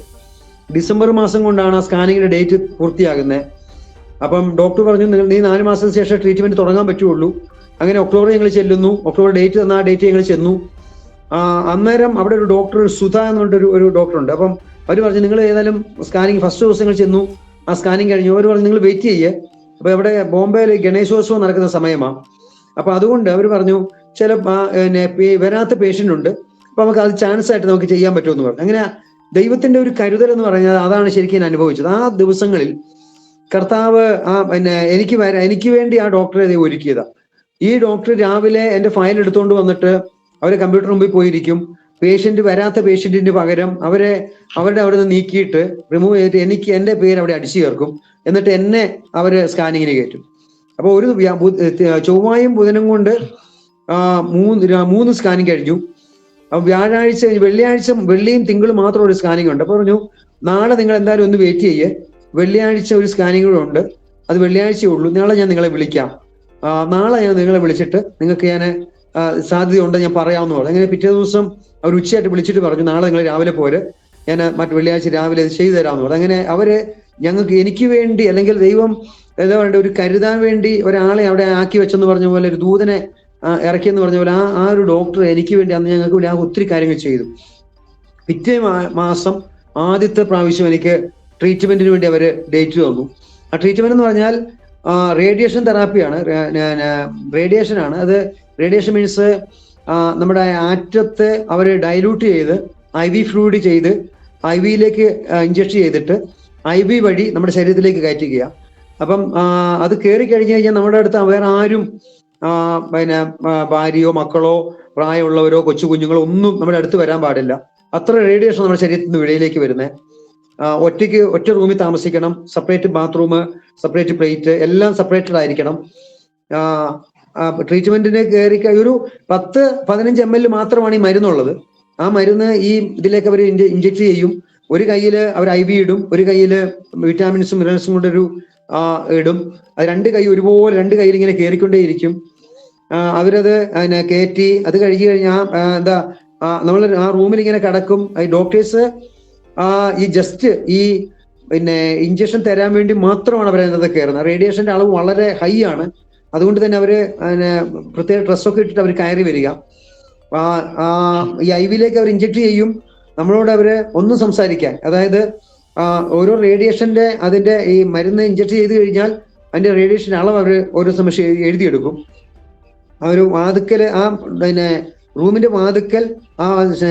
ഡിസംബർ മാസം കൊണ്ടാണ് ആ സ്കാനിങ്ങിന്റെ ഡേറ്റ് പൂർത്തിയാകുന്നത്. അപ്പം ഡോക്ടർ പറഞ്ഞു, നീ 4 മാസത്തിന് ശേഷം ട്രീറ്റ്മെന്റ് തുടങ്ങാൻ പറ്റുള്ളൂ. അങ്ങനെ ഒക്ടോബർ ഞങ്ങൾ ചെല്ലുന്നു. ഒക്ടോബർ ഡേറ്റ് തന്ന ആ ഡേറ്റ് ഞങ്ങൾ ചെന്നു. അന്നേരം അവിടെ ഒരു ഡോക്ടർ, സുധ എന്ന് പറഞ്ഞിട്ട് ഒരു ഡോക്ടറുണ്ട്. അപ്പം അവർ പറഞ്ഞു, നിങ്ങൾ ഏതായാലും സ്കാനിങ് ഫസ്റ്റ് ദിവസങ്ങൾ ചെന്നു, ആ സ്കാനിങ് കഴിഞ്ഞു. അവർ പറഞ്ഞു, നിങ്ങൾ വെയിറ്റ് ചെയ്യേ, അപ്പൊ ഇവിടെ ബോംബെയിൽ ഗണേശോത്സവം നടക്കുന്ന സമയമാണ്. അപ്പൊ അതുകൊണ്ട് അവർ പറഞ്ഞു, ചില വരാത്ത പേഷ്യന്റ് ഉണ്ട്, അപ്പൊ നമുക്ക് അത് ചാൻസ് ആയിട്ട് നമുക്ക് ചെയ്യാൻ പറ്റുമെന്ന് പറഞ്ഞു. അങ്ങനെ ദൈവത്തിന്റെ ഒരു കരുതൽ എന്ന് പറഞ്ഞാൽ അതാണ് ശരിക്കും ഞാൻ അനുഭവിച്ചത്. ആ ദിവസങ്ങളിൽ കർത്താവ് എനിക്ക് വേണ്ടി ആ ഡോക്ടറെ ഒരുക്കിയതാ. ഈ ഡോക്ടർ രാവിലെ എന്റെ ഫയൽ എടുത്തുകൊണ്ട് വന്നിട്ട് അവരെ കമ്പ്യൂട്ടർ മുമ്പിൽ പോയിരിക്കും. വരാത്ത പേഷ്യന്റിന് പകരം അവരുടെ അവിടെ നിന്ന് നീക്കിയിട്ട് റിമൂവ് ചെയ്തിട്ട് എന്റെ പേര് അവിടെ അടിച്ചു ചേർക്കും. എന്നിട്ട് എന്നെ അവര് സ്കാനിങ്ങിന് കയറ്റും. അപ്പൊ ഒരു ചൊവ്വായും ബുധനും കൊണ്ട് 3 സ്കാനിങ് കഴിഞ്ഞു. വെള്ളിയും തിങ്കളും മാത്രം ഒരു സ്കാനിങ് ഉണ്ട്. അപ്പൊ പറഞ്ഞു, നാളെ നിങ്ങൾ എന്തായാലും ഒന്ന് വെയിറ്റ് ചെയ്യേ, വെള്ളിയാഴ്ച ഒരു സ്കാനിങ് കൂടെ ഉണ്ട്, അത് വെള്ളിയാഴ്ചയേ ഉള്ളൂ. നാളെ ഞാൻ നിങ്ങളെ വിളിക്കാം, നാളെ ഞാൻ നിങ്ങളെ വിളിച്ചിട്ട് നിങ്ങൾക്ക് ഞാൻ സാധ്യതയുണ്ട് ഞാൻ പറയാമെന്ന് പറഞ്ഞു. അങ്ങനെ പിറ്റേ ദിവസം അവർ ഉച്ചയായിട്ട് വിളിച്ചിട്ട് പറഞ്ഞു, നാളെ നിങ്ങൾ രാവിലെ പോര്, ഞാൻ വെള്ളിയാഴ്ച രാവിലെ ഇത് ചെയ്തു തരാമെന്ന് പറഞ്ഞു. അങ്ങനെ അവര് എനിക്ക് വേണ്ടി, അല്ലെങ്കിൽ ദൈവം എന്താ പറയുക, ഒരു കരുതാൻ വേണ്ടി ഒരാളെ അവിടെ ആക്കി വെച്ചെന്ന് പറഞ്ഞ പോലെ, ഒരു ദൂതനെ ഇറക്കിയെന്ന് പറഞ്ഞ പോലെ ആ ഒരു ഡോക്ടർ എനിക്ക് വേണ്ടി അന്ന് ഞങ്ങൾക്ക് വേണ്ടി ഒത്തിരി കാര്യങ്ങൾ ചെയ്തു. പിറ്റേ മാസം ആദ്യത്തെ പ്രാവശ്യം എനിക്ക് ട്രീറ്റ്മെന്റിന് വേണ്ടി അവര് ഡേറ്റ് തന്നു. ആ ട്രീറ്റ്മെന്റ് എന്ന് പറഞ്ഞാൽ റേഡിയേഷൻ തെറാപ്പിയാണ്, റേഡിയേഷൻ ആണ്. അത് റേഡിയേഷൻ മീൻസ് നമ്മുടെ ആറ്റത്തെ അവർ ഡൈലൂട്ട് ചെയ്ത് IV ഫ്ലൂയിഡ് ചെയ്ത് IV-യിലേക്ക് ഇഞ്ചക്ട് ചെയ്തിട്ട് IV വഴി നമ്മുടെ ശരീരത്തിലേക്ക് കയറ്റുക. അപ്പം അത് കയറി കഴിഞ്ഞ് കഴിഞ്ഞാൽ നമ്മുടെ അടുത്ത് വേറെ ആരും പിന്നെ ഭാര്യയോ മക്കളോ പ്രായമുള്ളവരോ കൊച്ചു കുഞ്ഞുങ്ങളോ ഒന്നും നമ്മുടെ അടുത്ത് വരാൻ പാടില്ല. അത്ര റേഡിയേഷൻ നമ്മുടെ ശരീരത്തിൽ നിന്ന് വെളിയിലേക്ക് വരുന്നത്. ഒറ്റ റൂമിൽ താമസിക്കണം. സെപ്പറേറ്റ് ബാത്റൂം, സെപ്പറേറ്റ് പ്ലേറ്റ്, എല്ലാം സെപ്പറേറ്റഡ് ആയിരിക്കണം. ട്രീറ്റ്മെന്റിന് കയറി ഒരു 10-15 ml മാത്രമാണ് ഈ മരുന്നുള്ളത്. ആ മരുന്ന് ഈ ഇതിലേക്ക് അവർ ഇഞ്ചെക്ട് ചെയ്യും. ഒരു കയ്യിൽ അവർ IV ഇടും, ഒരു കയ്യിൽ വിറ്റാമിൻസും മിനറൽസും കൂടെ ഇടും. അത് രണ്ട് കൈ ഒരുപോലെ രണ്ട് കയ്യിൽ ഇങ്ങനെ കയറിക്കൊണ്ടേയിരിക്കും. അവരത് അതിനെ കയറ്റി അത് കഴിഞ്ഞ് കഴിഞ്ഞാൽ നമ്മൾ ആ റൂമിൽ ഇങ്ങനെ കിടക്കും. ഡോക്ടേഴ്സ് ഈ ജസ്റ്റ് ഈ ഇഞ്ചക്ഷൻ തരാൻ വേണ്ടി മാത്രമാണ് അവരതിനകത്ത് കയറുന്നത്. റേഡിയേഷന്റെ അളവ് വളരെ ഹൈ ആണ്. അതുകൊണ്ട് തന്നെ അവര് പ്രത്യേക ഡ്രസ്സൊക്കെ ഇട്ടിട്ട് അവർ കയറി വരിക. ഈ IV അവർ ഇഞ്ചക്ട് ചെയ്യും. നമ്മളോട് അവര് ഒന്നും സംസാരിക്കാൻ, അതായത് ഓരോ റേഡിയേഷന്റെ അതിന്റെ ഈ മരുന്ന് ഇഞ്ചക്ട് ചെയ്ത് കഴിഞ്ഞാൽ അതിന്റെ റേഡിയേഷൻ അളവ് അവർ ഓരോ സമയം എഴുതിയെടുക്കും. ആ ഒരു വാതുക്കല് റൂമിന്റെ വാതുക്കൽ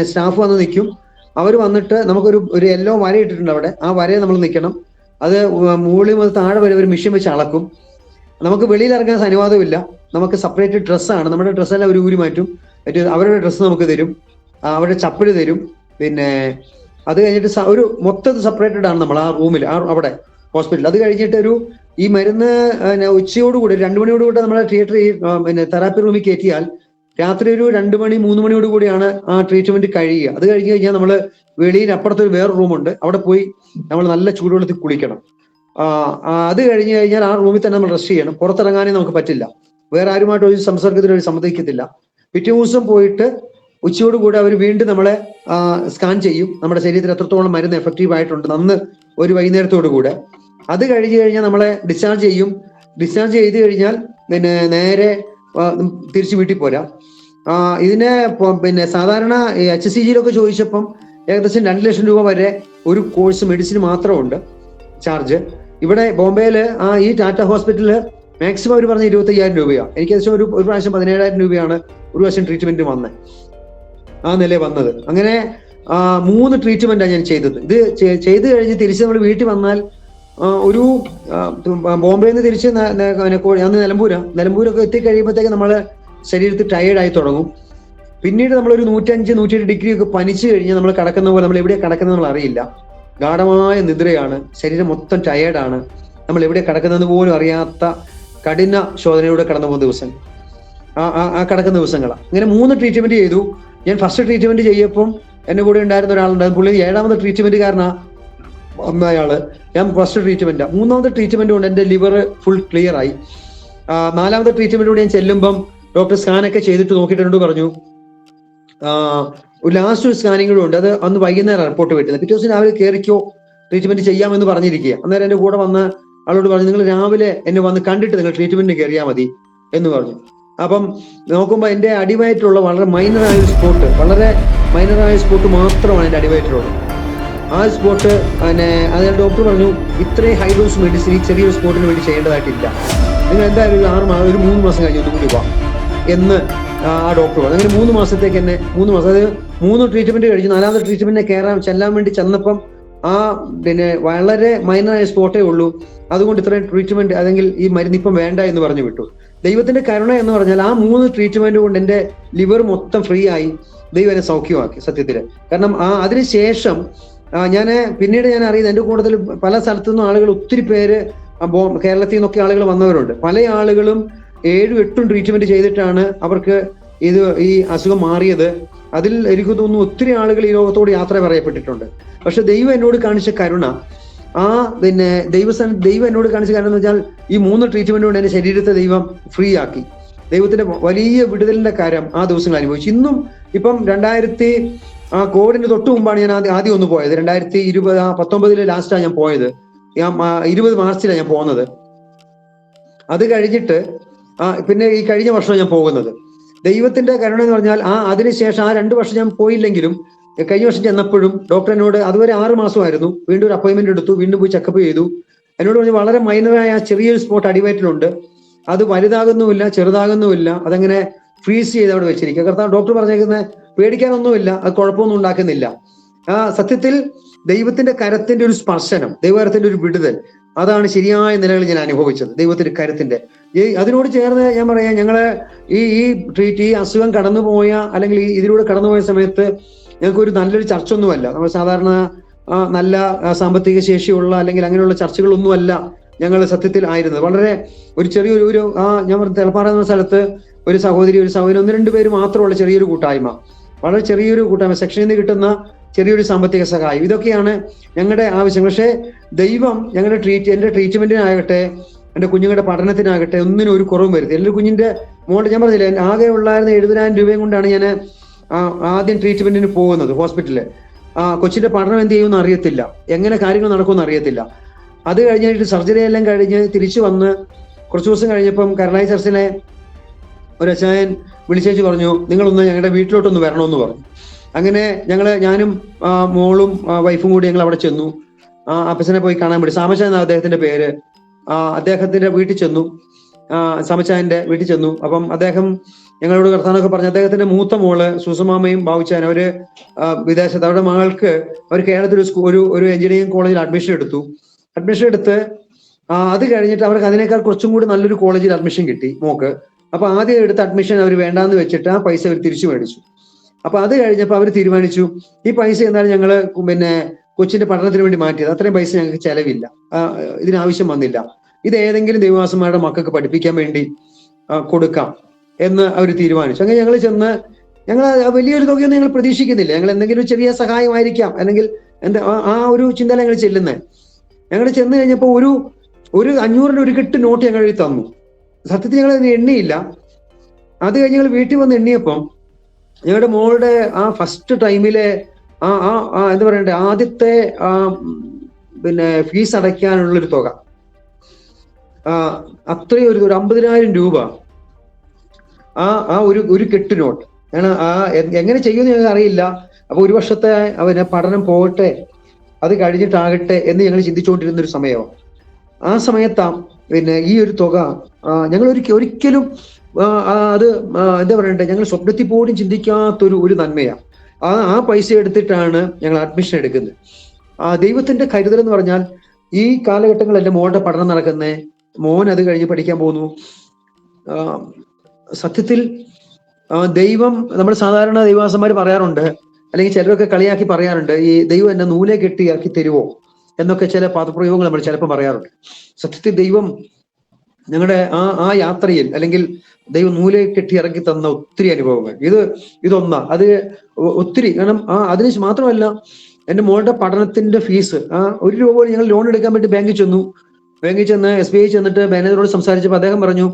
സ്റ്റാഫ് വന്ന് നിൽക്കും. അവർ വന്നിട്ട് നമുക്കൊരു യെല്ലോ വര ഇട്ടിട്ടുണ്ട് അവിടെ. ആ വരയെ നമ്മൾ നിൽക്കണം. അത് മുകളിൽ മുതൽ താഴെ വരെ ഒരു മെഷീൻ വെച്ച് അളക്കും. നമുക്ക് വെളിയിൽ ഇറങ്ങാൻ അനുവാദമില്ല. നമുക്ക് സെപ്പറേറ്റ് ഡ്രസ്സാണ്. നമ്മുടെ ഡ്രസ്സെല്ലാം ഒരു ഊരി മാറ്റും. അവരുടെ ഡ്രസ്സ് നമുക്ക് തരും, അവരുടെ ചപ്പല് തരും. പിന്നെ അത് കഴിഞ്ഞിട്ട് ഒരു മൊത്തത്തിൽ സെപ്പറേറ്റഡ് ആണ് നമ്മൾ ആ റൂമിൽ, അവിടെ ഹോസ്പിറ്റലിൽ. അത് കഴിഞ്ഞിട്ട് ഈ മരുന്ന് ഉച്ചയോടുകൂടി 2 മണിയോടുകൂടി നമ്മളെ തെറാപ്പി റൂമിൽ കയറ്റിയാൽ രാത്രി ഒരു 2 മണി 3 മണിയോട് കൂടിയാണ് ആ ട്രീറ്റ്മെന്റ് കഴിയുക. അത് കഴിഞ്ഞ് കഴിഞ്ഞാൽ നമ്മൾ വെളിയിൽ അപ്പുറത്തൊരു വേറെ റൂമുണ്ട്, അവിടെ പോയി നമ്മൾ നല്ല ചൂടുവെള്ളത്തിൽ കുളിക്കണം. അത് കഴിഞ്ഞ് കഴിഞ്ഞാൽ ആ റൂമിൽ തന്നെ നമ്മൾ റെസ്റ്റ് ചെയ്യണം. പുറത്തിറങ്ങാനേ നമുക്ക് പറ്റില്ല. വേറെ ആരുമായിട്ട് ഒരു സംസർഗത്തിന് സമ്മതിക്കത്തില്ല. പിറ്റേ ദിവസം പോയിട്ട് ഉച്ചയോടുകൂടി അവർ വീണ്ടും നമ്മളെ സ്കാൻ ചെയ്യും. നമ്മുടെ ശരീരത്തിൽ എത്രത്തോളം മരുന്ന് എഫക്റ്റീവ് ആയിട്ടുണ്ട് അന്ന് ഒരു വൈകുന്നേരത്തോടു കൂടെ. അത് കഴിഞ്ഞ് കഴിഞ്ഞാൽ നമ്മളെ ഡിസ്ചാർജ് ചെയ്യും. ഡിസ്ചാർജ് ചെയ്ത് കഴിഞ്ഞാൽ നേരെ തിരിച്ച് വീട്ടിൽ പോരാ. ഇതിനെ സാധാരണ HCGയിലൊക്കെ ചോദിച്ചപ്പം ഏകദേശം 2 ലക്ഷം രൂപ വരെ ഒരു കോഴ്സ് മെഡിസിൻ മാത്രമുണ്ട് ചാർജ്. ഇവിടെ ബോംബെയിൽ ഈ ടാറ്റ ഹോസ്പിറ്റലിൽ മാക്സിമം അവർ പറഞ്ഞ 25,000 രൂപയാണ്. എനിക്ക് ഏകദേശം ഒരു പ്രാവശ്യം 17,000 രൂപയാണ് ഒരു വർഷം ട്രീറ്റ്മെന്റ് വന്നത്, ആ നില വന്നത്. അങ്ങനെ 3 ട്രീറ്റ്മെന്റാണ് ഞാൻ ചെയ്തത്. ഇത് ചെയ്ത് കഴിഞ്ഞ് തിരിച്ച് നമ്മൾ വീട്ടിൽ വന്നാൽ ഒരു ബോംബെയിൽ നിന്ന് തിരിച്ച് അന്ന് നിലമ്പൂരൊക്കെ എത്തിക്കഴിയുമ്പോഴത്തേക്ക് നമ്മളെ ശരീരത്തിൽ ടയേർഡായി തുടങ്ങും. പിന്നീട് നമ്മളൊരു 105-107 ഡിഗ്രി ഒക്കെ പനിച്ചു കഴിഞ്ഞാൽ നമ്മൾ കിടക്കുന്ന പോലെ നമ്മൾ എവിടെ കിടക്കുന്നത് നമ്മൾ അറിയില്ല. ഗാഠമായ നിദ്രയാണ്, ശരീരം മൊത്തം ടയേർഡാണ്. നമ്മൾ എവിടെ കിടക്കുന്നത് പോലും അറിയാത്ത കഠിന ശോധനയിലൂടെ കടന്നു പോകുന്ന ദിവസം കിടക്കുന്ന ദിവസങ്ങളാണ്. അങ്ങനെ 3 ട്രീറ്റ്മെന്റ് ചെയ്തു. ഞാൻ ഫസ്റ്റ് ട്രീറ്റ്മെന്റ് ചെയ്യപ്പം എന്റെ കൂടെ ഉണ്ടായിരുന്ന ഒരാളുണ്ടായിരുന്നു. പുള്ളി 7ാമത്തെ ട്രീറ്റ്മെന്റുകാരനാ അയാള്. ഞാൻ ഫസ്റ്റ് ട്രീറ്റ്മെന്റ്. 3ാമത്തെ ട്രീറ്റ്മെന്റ് കൊണ്ട് എന്റെ ലിവർ ഫുൾ ക്ലിയർ ആയി. 4ാമത്തെ ട്രീറ്റ്മെന്റ് കൂടി ഞാൻ ചെല്ലുമ്പം ഡോക്ടർ സ്കാനൊക്കെ ചെയ്തിട്ട് നോക്കിയിട്ടുണ്ട്. പറഞ്ഞു ഒരു ലാസ്റ്റ് ഒരു സ്കാനിങ് കൂടെ ഉണ്ട്, അത് അന്ന് വൈകുന്നേരം റിപ്പോർട്ട് വരുന്നത്. പിറ്റേ ദിവസം രാവിലെ കയറിക്കോ ട്രീറ്റ്മെന്റ് ചെയ്യാമെന്ന് പറഞ്ഞിരിക്കുക. അന്നേരം എന്റെ കൂടെ വന്ന ആളോട് പറഞ്ഞു, നിങ്ങൾ രാവിലെ എന്നെ വന്ന് കണ്ടിട്ട് നിങ്ങൾ ട്രീറ്റ്മെന്റിന് കയറിയാൽ മതി എന്ന് പറഞ്ഞു. അപ്പം നോക്കുമ്പോൾ എന്റെ അടിവയറ്റിലുള്ള വളരെ മൈനറായ ഒരു സ്പോട്ട് മാത്രമാണ് എന്റെ അടിവയറ്റിലുള്ളത്. ആ സ്പോട്ട് അതിന് ഡോക്ടർ പറഞ്ഞു, ഇത്രയും ഹൈ ഡോസ് മെഡിസിൻ ഈ ചെറിയൊരു സ്പോട്ടിന് വേണ്ടി ചെയ്യേണ്ടതായിട്ടില്ല, നിങ്ങൾ എന്തായാലും ഒരു 3 മാസം കഴിഞ്ഞ് ഒന്നുകൂടി വാ എന്ന് ആ ഡോക്ടർ പറഞ്ഞു. അങ്ങനെ 3 മാസത്തേക്ക് എന്നെ 3 മാസം, അതായത് 3 ട്രീറ്റ്മെന്റ് കഴിച്ചു. 4ാമത്തെ ട്രീറ്റ്മെന്റിനെ ചെല്ലാൻ വേണ്ടി ചെന്നപ്പം വളരെ മൈനറായ സ്പോട്ടേ ഉള്ളൂ, അതുകൊണ്ട് ഇത്രയും ട്രീറ്റ്മെന്റ് അല്ലെങ്കിൽ ഈ മരുന്ന് ഇപ്പം വേണ്ട എന്ന് പറഞ്ഞു വിട്ടു. ദൈവത്തിന്റെ കരുണ എന്ന് പറഞ്ഞാൽ ആ 3 ട്രീറ്റ്മെന്റ് കൊണ്ട് എന്റെ ലിവർ മൊത്തം ഫ്രീ ആയി. ദൈവം എന്നെ സൗഖ്യമാക്കി സത്യത്തില്. കാരണം അതിനുശേഷം പിന്നീട് ഞാൻ അറിയുന്നത് എന്റെ കൂട്ടത്തിൽ പല സ്ഥലത്തു നിന്നും ആളുകൾ, ഒത്തിരി പേര് കേരളത്തിൽ നിന്നൊക്കെ ആളുകൾ വന്നവരുണ്ട്. പല ആളുകളും 7-8 ട്രീറ്റ്മെന്റ് ചെയ്തിട്ടാണ് അവർക്ക് ഈ അസുഖം മാറിയത്. അതിൽ എനിക്ക് തോന്നുന്നു ഒത്തിരി ആളുകൾ ഈ ലോകത്തോട് യാത്ര പറയപ്പെട്ടിട്ടുണ്ട്. പക്ഷെ ദൈവം എന്നോട് കാണിച്ച കരുണ, ദൈവം എന്നോട് കാണിച്ച കരുണ എന്ന് വെച്ചാൽ ഈ 3 ട്രീറ്റ്മെന്റ് കൊണ്ട് എന്റെ ശരീരത്തെ ദൈവം ഫ്രീ ആക്കി. ദൈവത്തിന്റെ വലിയ വിടുതലിന്റെ കാര്യം ആ ദിവസങ്ങൾ അനുഭവിച്ചു. ഇന്നും ഇപ്പം കോവിഡിന് തൊട്ട് മുമ്പാണ് ഞാൻ ആദ്യം ഒന്ന് പോയത്. 2019 ലാസ്റ്റാണ് ഞാൻ പോയത്. 20 മാർച്ചിലാണ് ഞാൻ പോകുന്നത്. അത് കഴിഞ്ഞിട്ട് പിന്നെ ഈ കഴിഞ്ഞ വർഷം ഞാൻ പോകുന്നത്. ദൈവത്തിന്റെ കരുണ എന്ന് പറഞ്ഞാൽ അതിനുശേഷം 2 വർഷം ഞാൻ പോയില്ലെങ്കിലും കഴിഞ്ഞ വർഷം ചെന്നപ്പോഴും ഡോക്ടർ എന്നോട്, അതുവരെ 6 മാസമായിരുന്നു, വീണ്ടും ഒരു അപ്പോയിന്റ്മെന്റ് എടുത്തു, വീണ്ടും പോയി ചെക്കപ്പ് ചെയ്തു. എന്നോട് പറഞ്ഞു, വളരെ മൈനറായ ചെറിയൊരു സ്പോട്ട് അടിവയറ്റിലുണ്ട്, അത് വലുതാകുന്നുമില്ല ചെറുതാകുന്നുമില്ല, അതങ്ങനെ ഫ്രീസ് ചെയ്ത് അവിടെ വെച്ചിരിക്കുക. കർത്താവ് ഡോക്ടർ പറഞ്ഞേക്കുന്നത് പേടിക്കാനൊന്നുമില്ല, അത് കുഴപ്പമൊന്നും ഉണ്ടാക്കുന്നില്ല. സത്യത്തിൽ ദൈവത്തിന്റെ കരത്തിന്റെ ഒരു സ്പർശനം, ദൈവകരത്തിന്റെ ഒരു വിടുതൽ, അതാണ് ശരിയായ നിലകളിൽ ഞാൻ അനുഭവിച്ചത് ദൈവത്തിന്റെ കരുത്തിന്റെ. അതിനോട് ചേർന്ന് ഞാൻ പറയാം, ഞങ്ങള് ഈ അസുഖം കടന്നുപോയ അല്ലെങ്കിൽ ഇതിലൂടെ കടന്നുപോയ സമയത്ത് ഞങ്ങൾക്ക് ഒരു നല്ലൊരു ചർച്ച ഒന്നുമല്ല. നമ്മൾ സാധാരണ നല്ല സാമ്പത്തിക ശേഷിയുള്ള അല്ലെങ്കിൽ അങ്ങനെയുള്ള ചർച്ചകളൊന്നുമല്ല ഞങ്ങൾ സത്യത്തിൽ ആയിരുന്നത്. വളരെ ഒരു ചെറിയൊരു ഞാൻ പറഞ്ഞ തെളപ്പാറ എന്ന സ്ഥലത്ത് ഒരു സഹോദരി ഒരു 1-2 പേര് മാത്രമുള്ള ചെറിയൊരു കൂട്ടായ്മ, വളരെ ചെറിയൊരു കൂട്ടായ്മ, സെക്ഷനിൽ നിന്ന് കിട്ടുന്ന ചെറിയൊരു സാമ്പത്തിക സഹായം, ഇതൊക്കെയാണ് ഞങ്ങളുടെ ആവശ്യം. പക്ഷേ ദൈവം ഞങ്ങളുടെ എൻ്റെ ട്രീറ്റ്മെന്റിനാകട്ടെ എൻ്റെ കുഞ്ഞുങ്ങളുടെ പഠനത്തിനാകട്ടെ ഒന്നിനും ഒരു കുറവും വരുത്തി. എൻ്റെ കുഞ്ഞിന്റെ മോളുടെ ഞാൻ പറഞ്ഞില്ലേ, ആകെ ഉള്ളായിരുന്ന 70,000 രൂപയും കൊണ്ടാണ് ഞാൻ ആദ്യം ട്രീറ്റ്മെന്റിന് പോകുന്നത് ഹോസ്പിറ്റലിൽ. കൊച്ചിന്റെ പഠനം എന്ത് ചെയ്യുമെന്ന് അറിയത്തില്ല, എങ്ങനെ കാര്യങ്ങൾ നടക്കുമെന്ന് അറിയത്തില്ല. അത് കഴിഞ്ഞിട്ട് സർജറി എല്ലാം കഴിഞ്ഞ് തിരിച്ചു വന്ന് കുറച്ച് ദിവസം കഴിഞ്ഞപ്പം കരുണായി ചർച്ചിലെ ഒരു അച്ചായൻ വിളിച്ചേച്ച് പറഞ്ഞു, നിങ്ങളൊന്ന് ഞങ്ങളുടെ വീട്ടിലോട്ടൊന്ന് വരണമെന്ന് പറഞ്ഞു. അങ്ങനെ ഞാനും മോളും വൈഫും കൂടി ഞങ്ങൾ അവിടെ ചെന്നു. അപ്പച്ചനെ പോയി കാണാൻ വേണ്ടി, സാമച്ചാൻ എന്ന അദ്ദേഹത്തിന്റെ പേര്. അദ്ദേഹത്തിന്റെ വീട്ടിൽ ചെന്നു, സാമച്ചായന്റെ വീട്ടിൽ ചെന്നു. അപ്പം അദ്ദേഹം ഞങ്ങളോട് വർത്താനമൊക്കെ പറഞ്ഞു. അദ്ദേഹത്തിന്റെ മൂത്ത മോള് സുസുമാമയും ബാബുച്ചാൻ അവര് വിദേശത്ത്, അവരുടെ മകൾക്ക് അവർ കേരളത്തിൽ ഒരു എഞ്ചിനീയറിംഗ് കോളേജിൽ അഡ്മിഷൻ എടുത്ത് അത് കഴിഞ്ഞിട്ട് അവർക്ക് അതിനേക്കാൾ കുറച്ചും കൂടി നല്ലൊരു കോളേജിൽ അഡ്മിഷൻ കിട്ടി മോക്ക്. അപ്പൊ ആദ്യം എടുത്ത അഡ്മിഷൻ അവർ വേണ്ടാന്ന് വെച്ചിട്ട് ആ പൈസ അവർ തിരിച്ചു മേടിച്ചു. അപ്പൊ അത് കഴിഞ്ഞപ്പോൾ അവർ തീരുമാനിച്ചു, ഈ പൈസ എന്നാലും ഞങ്ങള് കൊച്ചിന്റെ പഠനത്തിന് വേണ്ടി മാറ്റിയത്, അത്രയും പൈസ ഞങ്ങൾക്ക് ചെലവില്ല, ഇതിനാവശ്യം വന്നില്ല, ഇത് ഏതെങ്കിലും ദൈവദാസന്മാരുടെ മക്കൾക്ക് പഠിപ്പിക്കാൻ വേണ്ടി കൊടുക്കാം എന്ന് അവർ തീരുമാനിച്ചു. അങ്ങനെ ഞങ്ങൾ വലിയൊരു തുകയൊന്നും ഞങ്ങൾ പ്രതീക്ഷിക്കുന്നില്ല, ഞങ്ങൾ എന്തെങ്കിലും ഒരു ചെറിയ സഹായമായിരിക്കാം അല്ലെങ്കിൽ ആ ഒരു ചിന്തയിൽ ഞങ്ങൾ ചെല്ലുന്നത്. ഞങ്ങൾ ചെന്ന് കഴിഞ്ഞപ്പോൾ ഒരു 500-ന്റെ ഒരു കെട്ട് നോട്ട് ഞങ്ങൾ തന്നു. സത്യത്തിൽ ഞങ്ങൾ അതിന് എണ്ണിയില്ല. അത് കഴിഞ്ഞ് ഞങ്ങൾ വീട്ടിൽ വന്ന് എണ്ണിയപ്പം ഞങ്ങളുടെ മോളുടെ ആ ഫസ്റ്റ് ടൈമിലെ എന്താ പറയണ്ടേ, ആദ്യത്തെ ഫീസ് അടയ്ക്കാനുള്ളൊരു തുക, അത്രയും ഒരു 50,000 രൂപ ഒരു കെട്ട് നോട്ട്. ഞാൻ എങ്ങനെ ചെയ്യുമെന്ന് ഞങ്ങൾക്ക് അറിയില്ല. അപ്പൊ ഒരു വർഷത്തെ പഠനം പോകട്ടെ, അത് കഴിഞ്ഞിട്ടാകട്ടെ എന്ന് ഞങ്ങൾ ചിന്തിച്ചുകൊണ്ടിരുന്ന ഒരു സമയമാണ്. ആ സമയത്താ ഈ ഒരു തുക ഞങ്ങൾ ഒരിക്കലും അത് എന്താ പറയണ്ടേ, ഞങ്ങൾ സ്വപ്നത്തിൽ പോലും ചിന്തിക്കാത്തൊരു നന്മയാണ്. ആ പൈസ എടുത്തിട്ടാണ് ഞങ്ങൾ അഡ്മിഷൻ എടുക്കുന്നത്. ദൈവത്തിന്റെ കരുതൽ എന്ന് പറഞ്ഞാൽ ഈ കാലഘട്ടങ്ങളെല്ലാം മോളുടെ പഠനം നടക്കുന്നേ, മോൻ അത് കഴിഞ്ഞ് പഠിക്കാൻ പോകുന്നു. സത്യത്തിൽ ദൈവം, നമ്മൾ സാധാരണ ദൈവദാസന്മാർ പറയാറുണ്ട്, അല്ലെങ്കിൽ ചിലരൊക്കെ കളിയാക്കി പറയാറുണ്ട്, ഈ ദൈവം എന്നെ നൂലെ കെട്ടിയാക്കി തരുവോ എന്നൊക്കെ ചില പദപ്രയോഗങ്ങൾ നമ്മൾ ചിലപ്പോൾ പറയാറുണ്ട്. സത്യത്തിൽ ദൈവം ഞങ്ങളുടെ ആ യാത്രയിൽ അല്ലെങ്കിൽ ദൈവം നൂലെ കെട്ടി ഇറക്കി തന്ന ഒത്തിരി അനുഭവങ്ങൾ, ഇതൊന്നാ. അത് ഒത്തിരി, കാരണം അതിന് മാത്രമല്ല, എൻ്റെ മോളുടെ പഠനത്തിന്റെ ഫീസ് 1 രൂപ പോലും ഞങ്ങൾ ലോൺ എടുക്കാൻ വേണ്ടി ബാങ്കിൽ ചെന്ന് SBI ചെന്നിട്ട് മാനേജറോട് സംസാരിച്ചപ്പോൾ അദ്ദേഹം പറഞ്ഞു,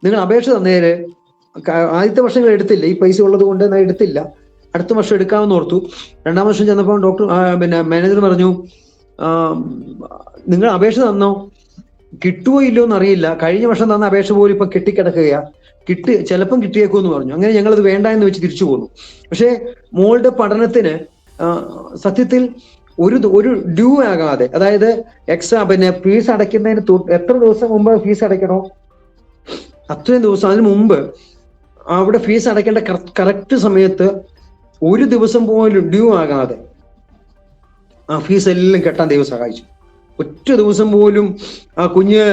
നിങ്ങൾ അപേക്ഷ തന്നേര് ആദ്യത്തെ വർഷങ്ങൾ എടുത്തില്ല, ഈ പൈസ ഉള്ളത് കൊണ്ട് ഞാൻ എടുത്തില്ല, അടുത്ത വർഷം എടുക്കാമെന്ന് ഓർത്തു. 2ാം വർഷം ചെന്നപ്പോൾ മാനേജർ പറഞ്ഞു, നിങ്ങൾ അപേക്ഷ തന്നോ, കിട്ടുമോ ഇല്ലോ എന്നറിയില്ല, കഴിഞ്ഞ വർഷം തന്ന അപേക്ഷ പോലും ഇപ്പൊ കെട്ടിക്കിടക്കുകയാ, ചിലപ്പം കിട്ടിയേക്കുമെന്ന് പറഞ്ഞു. അങ്ങനെ ഞങ്ങളത് വേണ്ട എന്ന് വെച്ച് തിരിച്ചു പോന്നു. പക്ഷെ മോളുടെ പഠനത്തിന് സത്യത്തിൽ ഒരു ഡ്യൂ ആകാതെ, അതായത് ഫീസ് അടയ്ക്കുന്നതിന് എത്ര ദിവസം മുമ്പ് ഫീസ് അടയ്ക്കണോ അത്രയും ദിവസം അതിന് മുമ്പ് അവിടെ ഫീസ് അടയ്ക്കേണ്ട കറക്റ്റ് സമയത്ത് ഒരു ദിവസം പോലും ഡ്യൂ ആകാതെ ആ ഫീസ് എല്ലാം കെട്ടാൻ ദൈവം സഹായിച്ചു. ഒറ്റ ദിവസം പോലും ആ കുഞ്ഞ്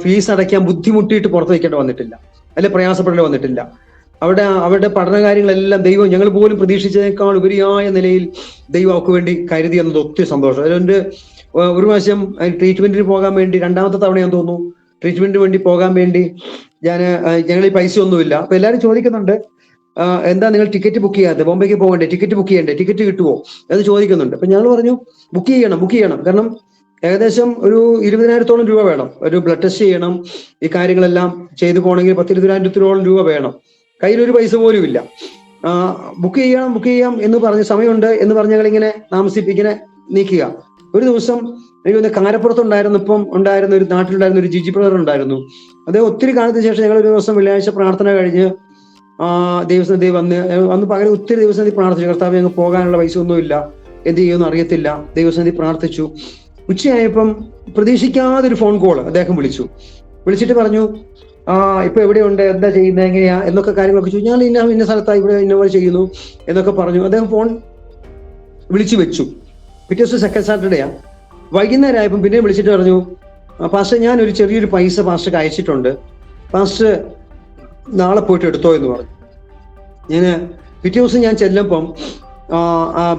ഫീസ് അടയ്ക്കാൻ ബുദ്ധിമുട്ടിയിട്ട് പുറത്ത് വയ്ക്കേണ്ടി വന്നിട്ടില്ല, അല്ലെ പ്രയാസപ്പെടേണ്ടി വന്നിട്ടില്ല. അവരുടെ പഠനകാര്യങ്ങളെല്ലാം ദൈവം ഞങ്ങൾ പോലും പ്രതീക്ഷിച്ചതിനേക്കാൾ ഉപരിയായ നിലയിൽ ദൈവം അവർക്ക് വേണ്ടി കരുതി എന്നത് ഒത്തിരി സന്തോഷം. അതുകൊണ്ട് ഒരു പ്രാവശ്യം ട്രീറ്റ്മെന്റിന് പോകാൻ വേണ്ടി, 2ാമത്തെ തവണയാന്ന് തോന്നുന്നു, ട്രീറ്റ്മെന്റിന് വേണ്ടി പോകാൻ വേണ്ടി ഞങ്ങൾ ഈ പൈസ ഒന്നുമില്ല. അപ്പൊ എല്ലാവരും ചോദിക്കുന്നുണ്ട്, എന്താ നിങ്ങൾ ടിക്കറ്റ് ബുക്ക് ചെയ്യാതെ, ബോംബെക്ക് പോകണ്ടേ, ടിക്കറ്റ് ബുക്ക് ചെയ്യണ്ടേ, ടിക്കറ്റ് കിട്ടുമോ എന്ന് ചോദിക്കുന്നുണ്ട്. അപ്പൊ ഞങ്ങൾ പറഞ്ഞു ബുക്ക് ചെയ്യണം, കാരണം ഏകദേശം ഒരു 20,000-ഓളം രൂപ വേണം, ഒരു ബ്ലഡ് ടെസ്റ്റ് ചെയ്യണം, ഈ കാര്യങ്ങളെല്ലാം ചെയ്തു പോകണമെങ്കിൽ 10-20,000-ഓളം രൂപ വേണം, കയ്യിലൊരു പൈസ പോലും ഇല്ല. ബുക്ക് ചെയ്യാം എന്ന് പറഞ്ഞ് സമയമുണ്ട് എന്ന് പറഞ്ഞ് ഞങ്ങളിങ്ങനെ താമസിപ്പിങ്ങനെ നീക്കുക. ഒരു ദിവസം എനിക്ക് കാരപ്പുറത്തുണ്ടായിരുന്ന ഒരു നാട്ടിലുണ്ടായിരുന്ന ഒരു ജിജി ബ്രദർ ഉണ്ടായിരുന്നു. അത് ഒത്തിരി കാലത്തിന് ശേഷം ഞങ്ങൾ ഒരു ദിവസം വെള്ളിയാഴ്ച പ്രാർത്ഥന കഴിഞ്ഞ് ദൈവസന്നിധി വന്ന് പകരം ഒത്തിരി ദൈവസന്നിധി പ്രാർത്ഥിച്ചു. കർത്താവ് ഞങ്ങൾ പോകാനുള്ള പൈസ ഒന്നുമില്ല, എന്ത് ചെയ്യുമെന്ന് അറിയത്തില്ല. ദൈവസന്നിധി പ്രാർത്ഥിച്ചു. ഉച്ചയായപ്പം പ്രതീക്ഷിക്കാതെ ഒരു ഫോൺ കോൾ അദ്ദേഹം വിളിച്ചിട്ട് പറഞ്ഞു, ഇപ്പൊ എവിടെയുണ്ട്, എന്താ ചെയ്യുന്നത്, എങ്ങനെയാ എന്നൊക്കെ കാര്യങ്ങളൊക്കെ ചോദിച്ചു. ഞാൻ ഇന്ന സ്ഥലത്താ, ഇവിടെ ഇന്നപോലെ ചെയ്യുന്നു എന്നൊക്കെ പറഞ്ഞു. അദ്ദേഹം ഫോൺ വിളിച്ചു വെച്ചു. പിറ്റേ ദിവസം സെക്കൻഡ് സാറ്റർഡേയാ. വൈകുന്നേരം ആയപ്പം പിന്നെയും വിളിച്ചിട്ട് പറഞ്ഞു, പാസ്റ്റർ ഞാൻ ഒരു ചെറിയൊരു പൈസ പാസ്റ്റർക്ക് അയച്ചിട്ടുണ്ട്, പാസ്റ്റർ നാളെ പോയിട്ട് എടുത്തോ എന്ന് പറഞ്ഞു. ഞാൻ പിറ്റേ ദിവസം ഞാൻ ചെല്ലുമ്പം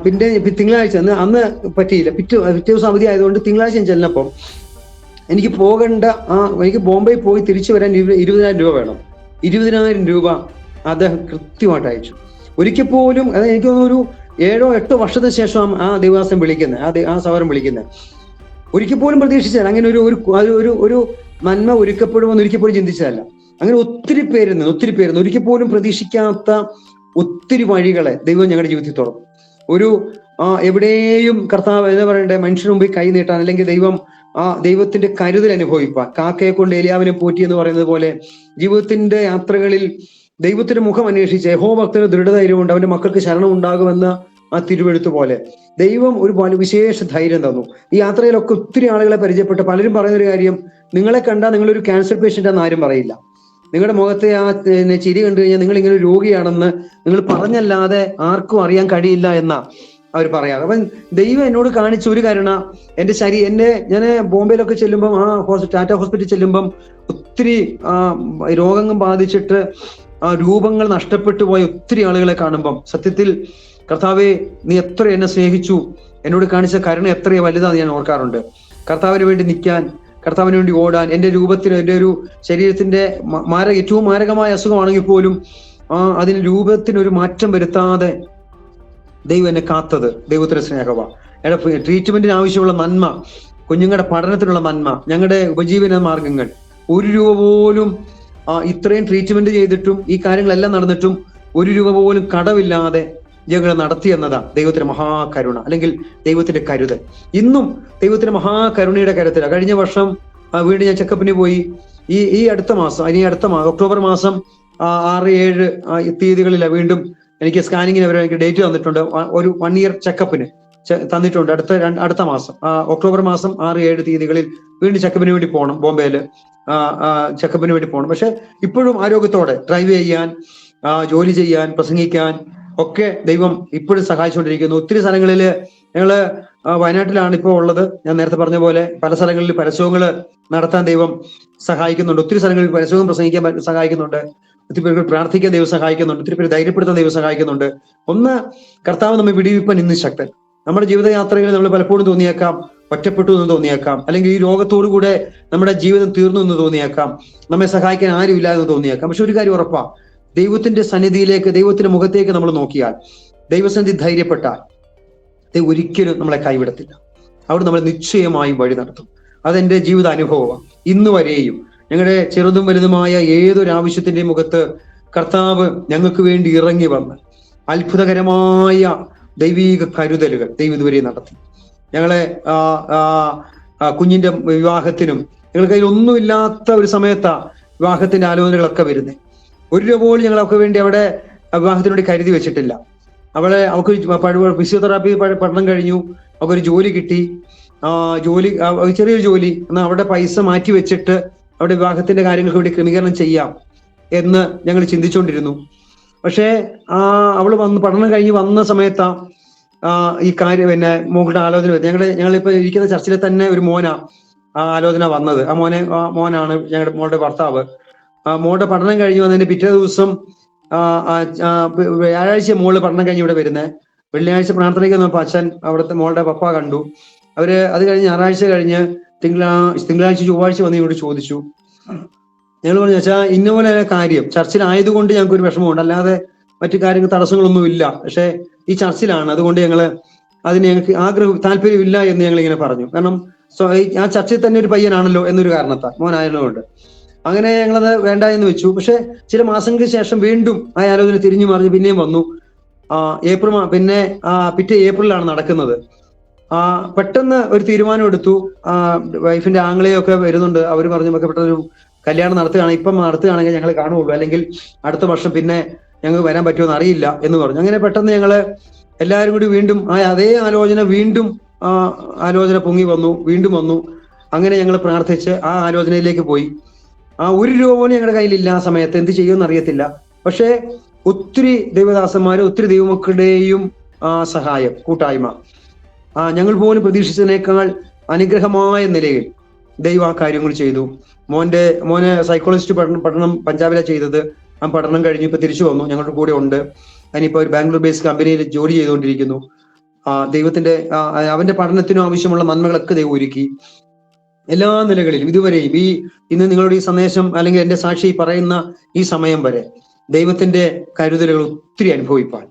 പിന്നെ തിങ്കളാഴ്ച അന്ന് പറ്റിയില്ല, പിറ്റേ ദിവസം അവധി ആയതുകൊണ്ട് തിങ്കളാഴ്ച ഞാൻ ചെല്ലുമ്പം എനിക്ക് പോകേണ്ട എനിക്ക് ബോംബെ പോയി തിരിച്ചു വരാൻ 20,000 രൂപ വേണം. 20,000 രൂപ അദ്ദേഹം കൃത്യമായിട്ട് അയച്ചു. ഒരിക്കൽ പോലും അതായത് എനിക്ക് തോന്നുന്നു ഒരു 7-8 വർഷത്തിന് ശേഷം ആ ദേവദാസൻ വിളിക്കുന്നത്, ആ സഹോദരൻ വിളിക്കുന്നത്. ഒരിക്കൽ പോലും പ്രതീക്ഷിച്ചതല്ല, അങ്ങനെ ഒരു നന്മ ഒരുക്കപ്പെടുമെന്ന് ഒരിക്കൽ പോലും ചിന്തിച്ചതല്ല. അങ്ങനെ ഒത്തിരി പേരുന്ന് ഒരിക്കൽ പോലും പ്രതീക്ഷിക്കാത്ത ഒത്തിരി വഴികളെ ദൈവം ഞങ്ങളുടെ ജീവിതത്തിൽ തുറന്നു. ഒരു എവിടെയും കർത്താവ് എന്താ പറയണ്ടേ, മനുഷ്യന് മുമ്പിൽ കൈ നീട്ടാൻ, അല്ലെങ്കിൽ ദൈവത്തിന്റെ കരുതൽ അനുഭവിപ്പാൻ, കാക്കയെ കൊണ്ട് ഏലിയാവിനെ പോറ്റി എന്ന് പറയുന്നത് പോലെ ജീവിതത്തിന്റെ യാത്രകളിൽ ദൈവത്തിന്റെ മുഖം അന്വേഷിച്ച് യഹോവഭക്തന് ദൃഢധൈര്യം കൊണ്ട് അവന്റെ മക്കൾക്ക് ശരണം ഉണ്ടാകുമെന്ന ആ തിരുവെഴുത്ത് പോലെ ദൈവം ഒരു വിശേഷ ധൈര്യം തന്നു. ഈ യാത്രയിലൊക്കെ ഒത്തിരി ആളുകളെ പരിചയപ്പെട്ട പലരും പറയുന്നൊരു കാര്യം, നിങ്ങളെ കണ്ടാൽ നിങ്ങളൊരു ക്യാൻസർ പേഷ്യന്റ് ആണെന്ന് ആരും പറയില്ല. നിങ്ങളുടെ മുഖത്തെ ആ ചിരി കണ്ടു കഴിഞ്ഞാൽ നിങ്ങൾ ഇങ്ങനെ രോഗിയാണെന്ന് നിങ്ങൾ പറഞ്ഞല്ലാതെ ആർക്കും അറിയാൻ കഴിയില്ല എന്നാ അവർ പറയാറ്. അപ്പം ദൈവം എന്നോട് കാണിച്ച ഒരു കരുണ, ഞാൻ ബോംബെയിലൊക്കെ ചെല്ലുമ്പം ടാറ്റ ഹോസ്പിറ്റലിൽ ചെല്ലുമ്പം ഒത്തിരി രോഗങ്ങൾ ബാധിച്ചിട്ട് രൂപങ്ങൾ നഷ്ടപ്പെട്ടു പോയ ഒത്തിരി ആളുകളെ കാണുമ്പം സത്യത്തിൽ കർത്താവെ നീ എത്ര എന്നെ സ്നേഹിച്ചു, എന്നോട് കാണിച്ച കരുണ എത്ര വലുതാന്ന് ഞാൻ ഓർക്കാറുണ്ട്. കർത്താവിന് വേണ്ടി നിൽക്കാൻ, കർത്താവിന് വേണ്ടി ഓടാൻ, എൻ്റെ രൂപത്തിന്, എൻ്റെ ഒരു ശരീരത്തിന്റെ ഏറ്റവും മാരകമായ അസുഖമാണെങ്കിൽ പോലും അതിന് രൂപത്തിനൊരു മാറ്റം വരുത്താതെ ദൈവം എന്നെ കാത്തത് ദൈവത്തിന്റെ സ്നേഹമാണ്. ഞങ്ങളുടെ ട്രീറ്റ്മെന്റിന് ആവശ്യമുള്ള നന്മ, കുഞ്ഞുങ്ങളുടെ പഠനത്തിനുള്ള നന്മ, ഞങ്ങളുടെ ഉപജീവന മാർഗങ്ങൾ, 1 രൂപ പോലും ഇത്രയും ട്രീറ്റ്മെന്റ് ചെയ്തിട്ടും ഈ കാര്യങ്ങളെല്ലാം നടന്നിട്ടും 1 രൂപ പോലും കടമില്ലാതെ ഞങ്ങൾ നടത്തി എന്നതാ ദൈവത്തിന്റെ മഹാകരുണ, അല്ലെങ്കിൽ ദൈവത്തിന്റെ കരുതൽ. ഇന്നും ദൈവത്തിന്റെ മഹാകരുണയുടെ കരുതല. കഴിഞ്ഞ വർഷം വീണ്ടും ഞാൻ ചെക്കപ്പിന് പോയി. ഈ അടുത്ത മാസം ഒക്ടോബർ മാസം 6-7 തീയതികളിലാണ് വീണ്ടും എനിക്ക് സ്കാനിങ്ങിന് എനിക്ക് ഡേറ്റ് തന്നിട്ടുണ്ട്. ഒരു 1 ഇയർ ചെക്കപ്പിന് തന്നിട്ടുണ്ട്. അടുത്ത മാസം ഒക്ടോബർ മാസം 6-7 തീയതികളിൽ വീണ്ടും ചെക്കപ്പിന് വേണ്ടി പോകണം, ബോംബെയിൽ ചെക്കപ്പിന് വേണ്ടി പോകണം. പക്ഷെ ഇപ്പോഴും ആരോഗ്യത്തോടെ ഡ്രൈവ് ചെയ്യാൻ, ജോലി ചെയ്യാൻ, പ്രസംഗിക്കാൻ ഒക്കെ ദൈവം ഇപ്പോഴും സഹായിച്ചുകൊണ്ടിരിക്കുന്നു. ഒത്തിരി സ്ഥലങ്ങളിൽ ഞങ്ങള് വയനാട്ടിലാണ് ഇപ്പോൾ ഉള്ളത്. ഞാൻ നേരത്തെ പറഞ്ഞ പോലെ പല സ്ഥലങ്ങളിൽ പരസ്യങ്ങൾ നടത്താൻ ദൈവം സഹായിക്കുന്നുണ്ട്. ഒത്തിരി സ്ഥലങ്ങളിൽ പരസ്യവും പ്രസംഗിക്കാൻ സഹായിക്കുന്നുണ്ട്. ഒത്തിരി പേർക്ക് പ്രാർത്ഥിക്കാൻ ദൈവം സഹായിക്കുന്നുണ്ട്. ഒത്തിരി പേര് ധൈര്യപ്പെടുത്താൻ ദൈവം സഹായിക്കുന്നുണ്ട്. ഒന്ന്, കർത്താവ് നമ്മെ വിടിവിപ്പാൻ ഇന്ന് ശക്തൻ. നമ്മുടെ ജീവിതയാത്രകളിൽ നമ്മൾ പലപ്പോഴും തോന്നിയേക്കാം ഒറ്റപ്പെട്ടു എന്ന് തോന്നിയേക്കാം, അല്ലെങ്കിൽ ഈ രോഗത്തോടു കൂടെ നമ്മുടെ ജീവിതം തീർന്നു എന്ന് തോന്നിയേക്കാം, നമ്മെ സഹായിക്കാൻ ആരുമില്ല എന്ന് തോന്നിയേക്കാം. പക്ഷെ ഒരു കാര്യം ഉറപ്പാ, ദൈവത്തിന്റെ സന്നിധിയിലേക്ക്, ദൈവത്തിന്റെ മുഖത്തേക്ക് നമ്മൾ നോക്കിയാൽ, ദൈവസന്നിധി ധൈര്യപ്പെട്ടാൽ ദൈവം ഒരിക്കലും നമ്മളെ കൈവിടത്തില്ല. അവിടെ നമ്മളെ നിശ്ചയമായും വഴി നടത്തും. അതെന്റെ ജീവിത അനുഭവമാണ്. ഇന്ന് വരെയും ഞങ്ങളുടെ ചെറുതും വലുതുമായ ഏതൊരു ആവശ്യത്തിന്റെയും മുഖത്ത് കർത്താവ് ഞങ്ങൾക്ക് വേണ്ടി ഇറങ്ങി വന്ന് അത്ഭുതകരമായ ദൈവീക കരുതലുകൾ ദൈവം ഇതുവരെ നടത്തി. ഞങ്ങളെ കുഞ്ഞിന്റെ വിവാഹത്തിനും ഞങ്ങൾക്ക് അതിൽ ഒന്നുമില്ലാത്ത ഒരു സമയത്താ വിവാഹത്തിന്റെ ആലോചനകളൊക്കെ വരുന്നത്. 1 രൂപ പോലും ഞങ്ങളൊക്കെ വേണ്ടി അവിടെ വിവാഹത്തിന് വേണ്ടി കരുതി വെച്ചിട്ടില്ല. അവൾക്ക് ഫിസിയോതെറാപ്പി പഠനം കഴിഞ്ഞു, അവൾക്കൊരു ജോലി കിട്ടി. ചെറിയൊരു ജോലി, എന്നാൽ അവിടെ പൈസ മാറ്റി വെച്ചിട്ട് അവിടെ വിവാഹത്തിന്റെ കാര്യങ്ങൾക്ക് വേണ്ടി ക്രമീകരണം ചെയ്യാം എന്ന് ഞങ്ങൾ ചിന്തിച്ചുകൊണ്ടിരുന്നു. പക്ഷേ അവള് പഠനം കഴിഞ്ഞ് വന്ന സമയത്താ ഈ കാര്യം മോളുടെ ആലോചന വരുന്നത്. ഞങ്ങളിപ്പോ ഇരിക്കുന്ന ചർച്ചിലെ തന്നെ ഒരു മോനാ ആലോചന വന്നത്. മോനാണ് ഞങ്ങളുടെ മോളുടെ ഭർത്താവ്. മോളുടെ പഠനം കഴിഞ്ഞ് വന്നതിന് പിറ്റേ ദിവസം വ്യാഴാഴ്ച മോള് പഠനം കഴിഞ്ഞ് ഇവിടെ വരുന്നത്. വെള്ളിയാഴ്ച പ്രാർത്ഥനയ്ക്ക് വന്നപ്പോൾ അച്ഛൻ അവിടുത്തെ മോളുടെ പപ്പ കണ്ടു. അത് കഴിഞ്ഞ് ഞായറാഴ്ച കഴിഞ്ഞ് തിങ്കളാഴ്ച ചൊവ്വാഴ്ച വന്ന് ഇങ്ങോട്ട് ചോദിച്ചു. ഞങ്ങൾ പറഞ്ഞു, വെച്ചാൽ ഇന്നപോലെ കാര്യം ചർച്ചിലായതുകൊണ്ട് ഞങ്ങൾക്ക് ഒരു വിഷമമുണ്ട്, അല്ലാതെ മറ്റു കാര്യങ്ങൾ തടസ്സങ്ങളൊന്നും ഇല്ല. പക്ഷെ ഈ ചർച്ചിലാണ്, അതുകൊണ്ട് ഞങ്ങൾക്ക് താല്പര്യമില്ല എന്ന് ഞങ്ങൾ ഇങ്ങനെ പറഞ്ഞു. കാരണം ആ ചർച്ചിൽ തന്നെ ഒരു പയ്യനാണല്ലോ എന്നൊരു കാരണത്താൽ, മോനായതുകൊണ്ട്. അങ്ങനെ ഞങ്ങളത് വേണ്ട എന്ന് വെച്ചു. പക്ഷെ ചില മാസങ്ങൾക്ക് ശേഷം വീണ്ടും ആ ആലോചന തിരിഞ്ഞു മറിഞ്ഞ് പിന്നെയും വന്നു. പിന്നെ പിറ്റേ ഏപ്രിലാണ് നടക്കുന്നത്. പെട്ടെന്ന് ഒരു തീരുമാനം എടുത്തു. വൈഫിന്റെ ആംഗ്ലയൊക്കെ വരുന്നുണ്ട്. അവർ പറഞ്ഞു, പെട്ടെന്നൊരു കല്യാണം നടത്തുകയാണെങ്കിൽ ഞങ്ങൾ കാണുകയുള്ളൂ, അല്ലെങ്കിൽ അടുത്ത വർഷം പിന്നെ ഞങ്ങൾക്ക് വരാൻ പറ്റുമെന്ന് അറിയില്ല എന്ന് പറഞ്ഞു. അങ്ങനെ പെട്ടെന്ന് ഞങ്ങള് എല്ലാവരും കൂടി വീണ്ടും അതേ ആലോചന പൊങ്ങി വന്നു, വീണ്ടും വന്നു. അങ്ങനെ ഞങ്ങൾ പ്രാർത്ഥിച്ച് ആ ആലോചനയിലേക്ക് പോയി. 1 രൂപ പോലും ഞങ്ങളുടെ കയ്യിലില്ല. ആ സമയത്ത് എന്ത് ചെയ്യുമെന്ന് അറിയത്തില്ല. പക്ഷേ ഒത്തിരി ദൈവദാസന്മാരും ഒത്തിരി ദൈവമക്കളുടെയും സഹായം, കൂട്ടായ്മ, ഞങ്ങൾ പോലും പ്രതീക്ഷിച്ചതിനേക്കാൾ അനുഗ്രഹമായ നിലയിൽ ദൈവം ആ കാര്യങ്ങൾ ചെയ്തു. മോനെ സൈക്കോളജിസ്റ്റ് പഠനം പഞ്ചാബിലാണ് ചെയ്തത്. ആ പഠനം കഴിഞ്ഞ് ഇപ്പൊ തിരിച്ചു വന്നു, ഞങ്ങളുടെ കൂടെ ഉണ്ട്. അതിനിപ്പോ ഒരു ബാംഗ്ലൂർ ബേസ്ഡ് കമ്പനിയിൽ ജോലി ചെയ്തുകൊണ്ടിരിക്കുന്നു. ദൈവത്തിന്റെ അവന്റെ പഠനത്തിനും ആവശ്യമുള്ള നന്മകളൊക്കെ ദൈവം ഒരുക്കി. എല്ലാ നിലകളിലും ഇതുവരെയും ഇന്ന് നിങ്ങളുടെ ഈ സന്ദേശം അല്ലെങ്കിൽ എന്റെ സാക്ഷി പറയുന്ന ഈ സമയം വരെ ദൈവത്തിന്റെ കരുതലുകൾ ഒത്തിരി അനുഭവിപ്പാൻ,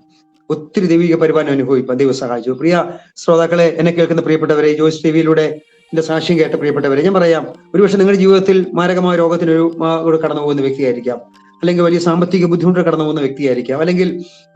ഒത്തിരി ദൈവിക പരിപാലനം അനുഭവിപ്പാൻ ദൈവം സഹായിച്ചു. പ്രിയ ശ്രോതാക്കളെ, എന്നെ കേൾക്കുന്ന പ്രിയപ്പെട്ടവരെ, ജോയ്സ് ടിവിയിലൂടെ എന്റെ സാക്ഷ്യം കേട്ട പ്രിയപ്പെട്ടവരെ, ഞാൻ പറയാം, ഒരുപക്ഷെ നിങ്ങളുടെ ജീവിതത്തിൽ മാരകമായ രോഗത്തിനൊരു കടന്നു പോകുന്ന വ്യക്തിയായിരിക്കാം, അല്ലെങ്കിൽ വലിയ സാമ്പത്തിക ബുദ്ധിമുട്ട് കടന്നു പോകുന്ന വ്യക്തിയായിരിക്കാം, അല്ലെങ്കിൽ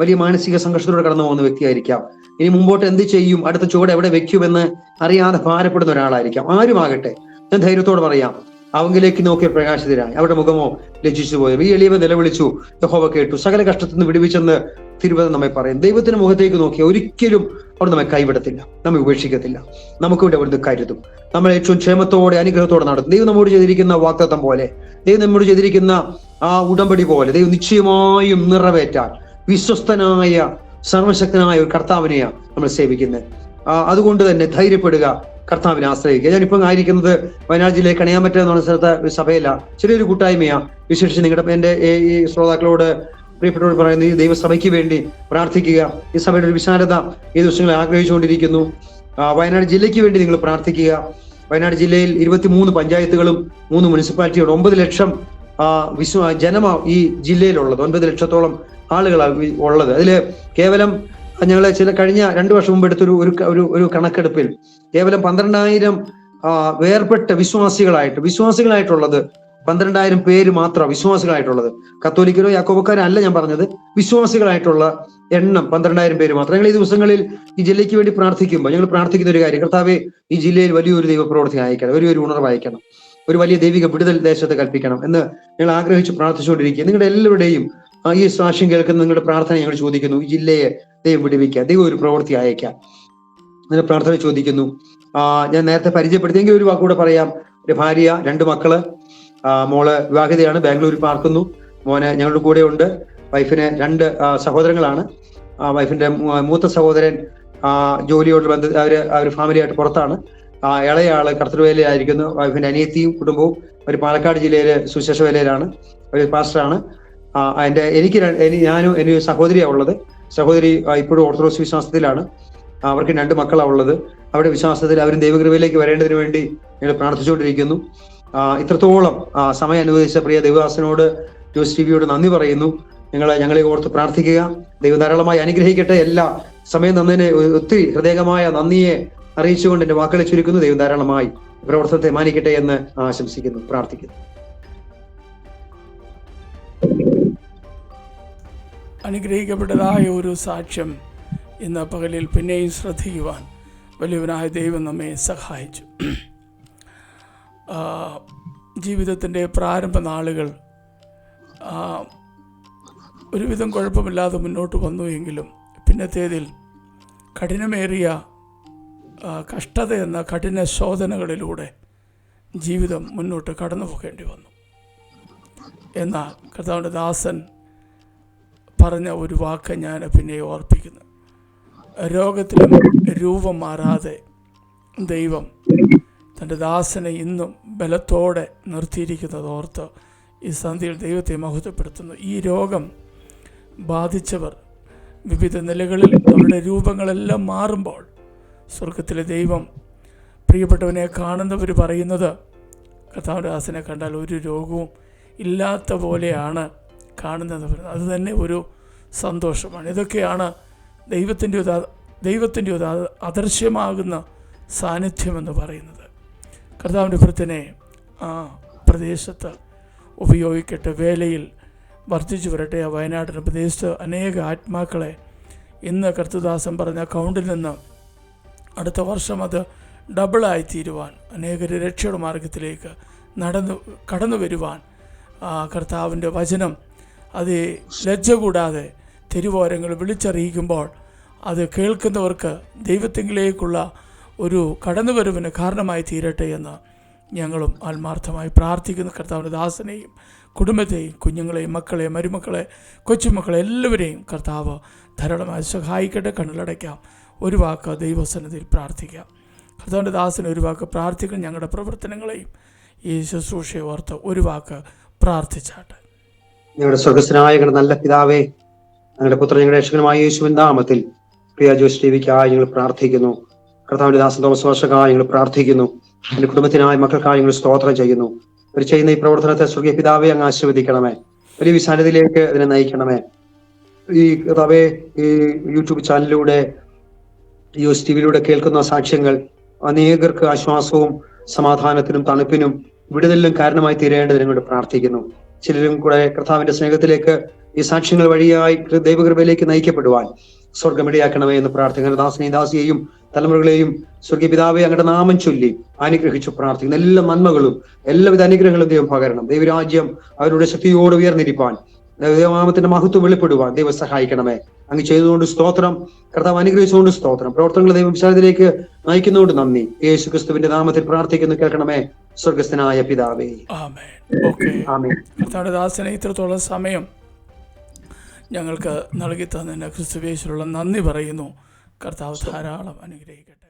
വലിയ മാനസിക സംഘർഷത്തോടെ കടന്നു പോകുന്ന വ്യക്തിയായിരിക്കാം. ഇനി മുമ്പോട്ട് എന്ത് ചെയ്യും, അടുത്ത ചുവട് എവിടെ വെക്കുമെന്ന് അറിയാതെ ഭാരപ്പെടുന്ന ഒരാളായിരിക്കാം. ആരുമാകട്ടെ, ഞാൻ ധൈര്യത്തോടെ പറയാം, അവങ്കിലേക്ക് നോക്കിയ പ്രകാശിതരായി അവരുടെ മുഖമോ ലജ്ജിച്ചു പോയത്. ഈ എളിയവ നിലവിളിച്ചു, യഹോവ കേട്ടു, സകല കഷ്ടത്തിൽ നിന്ന് വിടുവിച്ചെന്ന് തിരുവചനം നമ്മെ പറയും. ദൈവത്തിന്റെ മുഖത്തേക്ക് നോക്കിയ ഒരിക്കലും അവർ നമ്മെ കൈവിടത്തില്ല, നമ്മെ ഉപേക്ഷിക്കത്തില്ല. നമുക്ക് വേണ്ടി അവിടുന്ന് കരുതും, നമ്മൾ ഏറ്റവും ക്ഷേമത്തോടെ അനുഗ്രഹത്തോടെ നടത്തും. ദൈവം നമ്മോട് ചെയ്തിരിക്കുന്ന വാഗ്ദത്തം പോലെ, ദൈവം നമ്മോട് ചെയ്തിരിക്കുന്ന ആ ഉടമ്പടി പോലെ ദൈവം നിശ്ചയമായും നിറവേറ്റാൻ വിശ്വസ്തനായ സർവശക്തനായ ഒരു കർത്താവിനെയാണ് നമ്മൾ സേവിക്കുന്നത്. അതുകൊണ്ട് തന്നെ ധൈര്യപ്പെടുക, കർത്താവിനെ ആശ്രയിക്കുക. ഞാനിപ്പം ആയിരിക്കുന്നത് വയനാട് ജില്ലയിൽ കണിയാമ്പറ്റ എന്ന് പറഞ്ഞ സ്ഥലത്ത് ഒരു സഭയിലാണ്. ചെറിയൊരു കൂട്ടായ്മയാണ്. വിശേഷിച്ച് നിങ്ങളുടെ എൻ്റെ ഈ ശ്രോതാക്കളോട്, പ്രിയപ്പെട്ടവരോട് പറയുന്നത്, ഈ ദൈവസഭയ്ക്ക് വേണ്ടി പ്രാർത്ഥിക്കുക. ഈ സഭയുടെ ഒരു വിശാലത ഈ ദിവസങ്ങളിൽ ആഗ്രഹിച്ചുകൊണ്ടിരിക്കുന്നു. വയനാട് ജില്ലയ്ക്ക് വേണ്ടി നിങ്ങൾ പ്രാർത്ഥിക്കുക. വയനാട് ജില്ലയിൽ 23 പഞ്ചായത്തുകളും 3 മുനിസിപ്പാലിറ്റികളും 9 ലക്ഷം ജനമാ ഈ ജില്ലയിലുള്ളത്. 9 ലക്ഷത്തോളം ആളുകളാണ് ഉള്ളത്. അതിൽ കേവലം ഞങ്ങൾ കഴിഞ്ഞ 2 വർഷം മുമ്പ് എടുത്തൊരു ഒരു കണക്കെടുപ്പിൽ കേവലം 12,000 വേർപെട്ട വിശ്വാസികളായിട്ടുള്ളത് 12,000 പേര് മാത്രം വിശ്വാസികളായിട്ടുള്ളത്. കത്തോലിക്കരോ യാക്കോബക്കാരോ അല്ല ഞാൻ പറഞ്ഞത്, വിശ്വാസികളായിട്ടുള്ള എണ്ണം 12,000 പേര് മാത്രം. ഞങ്ങൾ ഈ ദിവസങ്ങളിൽ ഈ ജില്ലയ്ക്ക് വേണ്ടി പ്രാർത്ഥിക്കുമ്പോൾ ഞങ്ങൾ പ്രാർത്ഥിക്കുന്ന ഒരു കാര്യം, കർത്താവേ, ഈ ജില്ലയിൽ വലിയൊരു ദൈവപ്രവൃത്തി അയക്കണം, വലിയൊരു ഉണർവ് അയക്കണം, ഒരു വലിയ ദൈവിക വിടുതൽ ദേശത്ത് കൽപ്പിക്കണം എന്ന് ഞങ്ങൾ ആഗ്രഹിച്ച് പ്രാർത്ഥിച്ചുകൊണ്ടിരിക്കുക. നിങ്ങളുടെ എല്ലാവരുടെയും ഈ സാക്ഷ്യം കേൾക്കുന്ന നിങ്ങളുടെ പ്രാർത്ഥന ഞങ്ങൾ ചോദിക്കുന്നു. ഈ ജില്ലയെ ദൈവം വിടുവിക്കുക, ദൈവം ഒരു പ്രവൃത്തി അയക്കാം അങ്ങനെ പ്രാർത്ഥന ചോദിക്കുന്നു. ഞാൻ നേരത്തെ പരിചയപ്പെടുത്തിയെങ്കിൽ ഒരു വാക്കുകൂടെ പറയാം. ഒരു ഭാര്യ, 2 മക്കള്, മോള് വിവാഹിതയാണ്, ബാംഗ്ലൂരിൽ പാർക്കുന്നു. മോന് ഞങ്ങളുടെ കൂടെ ഉണ്ട്. വൈഫിന് 2 സഹോദരങ്ങളാണ്. വൈഫിന്റെ മൂത്ത സഹോദരൻ ജോലിയോട് അവർ ഫാമിലിയായിട്ട് പുറത്താണ്. ഇളയാള് കർത്തൃവേലയായിരിക്കുന്നു. വൈഫിന്റെ അനിയത്തിയും കുടുംബവും ഒരു പാലക്കാട് ജില്ലയിലെ സുശേഷ വേലയിലാണ്, ഒരു പാസ്റ്ററാണ്. ഞാനും എൻ്റെ സഹോദരിയാണ് ഉള്ളത്. സഹോദരി ഇപ്പോഴും ഓർത്തഡോക്സ് വിശ്വാസത്തിലാണ്. അവർക്ക് 2 മക്കളാണ് ഉള്ളത്. അവരുടെ വിശ്വാസത്തിൽ അവരും ദൈവകൃപയിലേക്ക് വരേണ്ടതിന് വേണ്ടി ഞങ്ങൾ പ്രാർത്ഥിച്ചുകൊണ്ടിരിക്കുന്നു. ഇത്രത്തോളം സമയം അനുവദിച്ച പ്രിയ ദൈവദാസനോട്, ജോസ് ടിവിയോട് നന്ദി പറയുന്നു. ഞങ്ങളെ ഓർത്ത് പ്രാർത്ഥിക്കുക. ദൈവം ധാരാളമായി അനുഗ്രഹിക്കട്ടെ. എല്ലാ സമയം തന്നതിന് ഒത്തിരി ഹൃദയമായ നന്ദിയെ അറിയിച്ചുകൊണ്ട് എൻ്റെ വാക്കുകളെ ചുരുക്കുന്നു. ദൈവം ധാരാളമായി പ്രവർത്തനത്തെ മാനിക്കട്ടെ എന്ന് ആശംസിക്കുന്നു, പ്രാർത്ഥിക്കുന്നു. അനുഗ്രഹിക്കപ്പെട്ടതായ ഒരു സാക്ഷ്യം ഇന്ന് പകലിൽ പിന്നെയും ശ്രദ്ധിക്കുവാൻ വലിയവനായ ദൈവം നമ്മെ സഹായിച്ചു. ജീവിതത്തിൻ്റെ പ്രാരംഭ നാളുകൾ ഒരുവിധം കുഴപ്പമില്ലാതെ മുന്നോട്ട് വന്നു എങ്കിലും പിന്നത്തേതിൽ കഠിനമേറിയ കഷ്ടത എന്ന കഠിന ശോധനകളിലൂടെ ജീവിതം മുന്നോട്ട് കടന്നു പോകേണ്ടി വന്നു. എന്നാൽ കർത്താവിൻ്റെ ദാസൻ പറഞ്ഞ ഒരു വാക്ക് ഞാൻ പിന്നെ ഓർപ്പിക്കുന്നു. രോഗത്തിലും രൂപം മാറാതെ ദൈവം തൻ്റെ ദാസനെ ഇന്നും ബലത്തോടെ നിർത്തിയിരിക്കുന്നത് ഓർത്ത് ഈ സന്ധ്യയിൽ ദൈവത്തെ മഹത്വപ്പെടുത്തുന്നു. ഈ രോഗം ബാധിച്ചവർ വിവിധ നിലകളിൽ അവരുടെ രൂപങ്ങളെല്ലാം മാറുമ്പോൾ സ്വർഗത്തിലെ ദൈവം പ്രിയപ്പെട്ടവനെ കാണുന്നവർ പറയുന്നത്, കർത്താവിൻ്റെ ദാസനെ കണ്ടാൽ ഒരു രോഗവും ഇല്ലാത്ത പോലെയാണ് കാണുന്നത്. അത് തന്നെ ഒരു സന്തോഷമാണ്. ഇതൊക്കെയാണ് ദൈവത്തിൻ്റെ ഒരു അദൃശ്യമാകുന്ന സാന്നിധ്യമെന്ന് പറയുന്നത്. കർത്താവിൻ്റെ ഭൃത്തിനെ ആ പ്രദേശത്ത് ഉപയോഗിക്കട്ടെ, വേലയിൽ വർദ്ധിച്ചു വരട്ടെ. ആ വയനാട്ടിൻ്റെ പ്രദേശത്ത് അനേക ആത്മാക്കളെ ഇന്ന് കർത്തദാസൻ പറഞ്ഞ അക്കൗണ്ടിൽ നിന്ന് അടുത്ത വർഷം അത് ഡബിളായിത്തീരുവാൻ, അനേകർ രക്ഷയുടെ മാർഗത്തിലേക്ക് കടന്നു വരുവാൻ കർത്താവിൻ്റെ വചനം അത് ലജ്ജ കൂടാതെ തെരുവോരങ്ങൾ വിളിച്ചറിയിക്കുമ്പോൾ അത് കേൾക്കുന്നവർക്ക് ദൈവത്തിങ്കിലേക്കുള്ള ഒരു കടന്നുവരവിന് കാരണമായി തീരട്ടെ എന്ന് ഞങ്ങളും ആത്മാർത്ഥമായി പ്രാർത്ഥിക്കുന്ന കർത്താവിൻ്റെ ദാസനെയും കുടുംബത്തെയും കുഞ്ഞുങ്ങളെയും മക്കളെയും മരുമക്കളെ കൊച്ചുമക്കളെ എല്ലാവരെയും കർത്താവ് ധാരാളമായി സഹായിക്കട്ടെ. കണ്ണുകളടയ്ക്കാം, ഒരു വാക്ക് ദൈവസന്നിധിയിൽ പ്രാർത്ഥിക്കാം. കർത്താവിൻ്റെ ദാസന് ഒരു വാക്ക് പ്രാർത്ഥിക്കണം. ഞങ്ങളുടെ പ്രവർത്തനങ്ങളെയും ഈ ശുശ്രൂഷയെ ഓർത്ത് ഒരു വാക്ക് പ്രാർത്ഥിച്ചാട്ടെ. ഞങ്ങളുടെ സ്വർഗസ്വനായ ഞങ്ങളുടെ നല്ല പിതാവേ, ഞങ്ങളുടെ പുത്രൻ ഞങ്ങളുടെ രക്ഷകനുമായ യേശുവിൻ നാമത്തിൽ പ്രിയ ജോസ് ടിവിക്കായി ഞങ്ങൾ പ്രാർത്ഥിക്കുന്നു. കർത്താവിന്റെ ദാസൻ തോമസ് വർഷക്കായി ഞങ്ങൾ പ്രാർത്ഥിക്കുന്നു. എന്റെ കുടുംബത്തിനായി മക്കൾക്കായി ഞങ്ങൾ സ്തോത്രം ചെയ്യുന്നു. അവർ ചെയ്യുന്ന ഈ പ്രവർത്തനത്തെ സ്വർഗീയ പിതാവേ അങ്ങ് ആശീർവദിക്കണമേ. വലിയ വിശാലതയിലേക്ക് അതിനെ നയിക്കണമേ. ഈ കർത്താവേ, ഈ യൂട്യൂബ് ചാനലിലൂടെ ജോസ് ടിവിയിലൂടെ കേൾക്കുന്ന സാക്ഷ്യങ്ങൾ അനേകർക്ക് ആശ്വാസവും സമാധാനത്തിനും തണുപ്പിനും വിടുതലിനും കാരണമായി തീരേണ്ടതിനും കൂടെ പ്രാർത്ഥിക്കുന്നു. ചിലരും കൂടെ കർത്താവിന്റെ സ്നേഹത്തിലേക്ക് ഈ സാക്ഷ്യങ്ങൾ വഴിയായി ദൈവകൃപയിലേക്ക് നയിക്കപ്പെടുവാൻ സ്വർഗമിടയാക്കണമേ എന്ന് പ്രാർത്ഥിക്കുന്ന ദാസനെയും ദാസിയെയും തലമുറകളെയും സ്വർഗീയ പിതാവെ അങ്ങയുടെ നാമം ചൊല്ലി അനുഗ്രഹിച്ചു പ്രാർത്ഥിക്കുന്ന എല്ലാ നന്മകളും എല്ലാവിധ അനുഗ്രഹങ്ങളും ദൈവം പകരണം. ദൈവരാജ്യം അവരുടെ ശക്തിയോട് ഉയർന്നിരിപ്പാൻ, ദൈവനാമത്തിന്റെ മഹത്വം വെളിപ്പെടുവാൻ ദൈവം സഹായിക്കണമേ. അങ്ങ് ചെയ്തുകൊണ്ട് സ്തോത്രം. കർത്താവ് അനുഗ്രഹിച്ചുകൊണ്ട് സ്തോത്രം. പ്രവർത്തനങ്ങൾ ദൈവം വിശാലതയിലേക്ക് നയിക്കുന്നതുകൊണ്ട് നന്ദി. യേശു ക്രിസ്തുവിന്റെ നാമത്തിൽ പ്രാർത്ഥിക്കുന്നു കേൾക്കണമേ സ്വർഗസ്ഥനായ പിതാവേ. ആമേൻ. ഓക്കെ. കർത്താവിന്റെ ദാസനെ ഇത്രത്തോളം സമയം ഞങ്ങൾക്ക് നൽകി തന്നതിന് ക്രിസ്തുവേശുവിലുള്ള നന്ദി പറയുന്നു. കർത്താവ് ധാരാളം അനുഗ്രഹിക്കട്ടെ.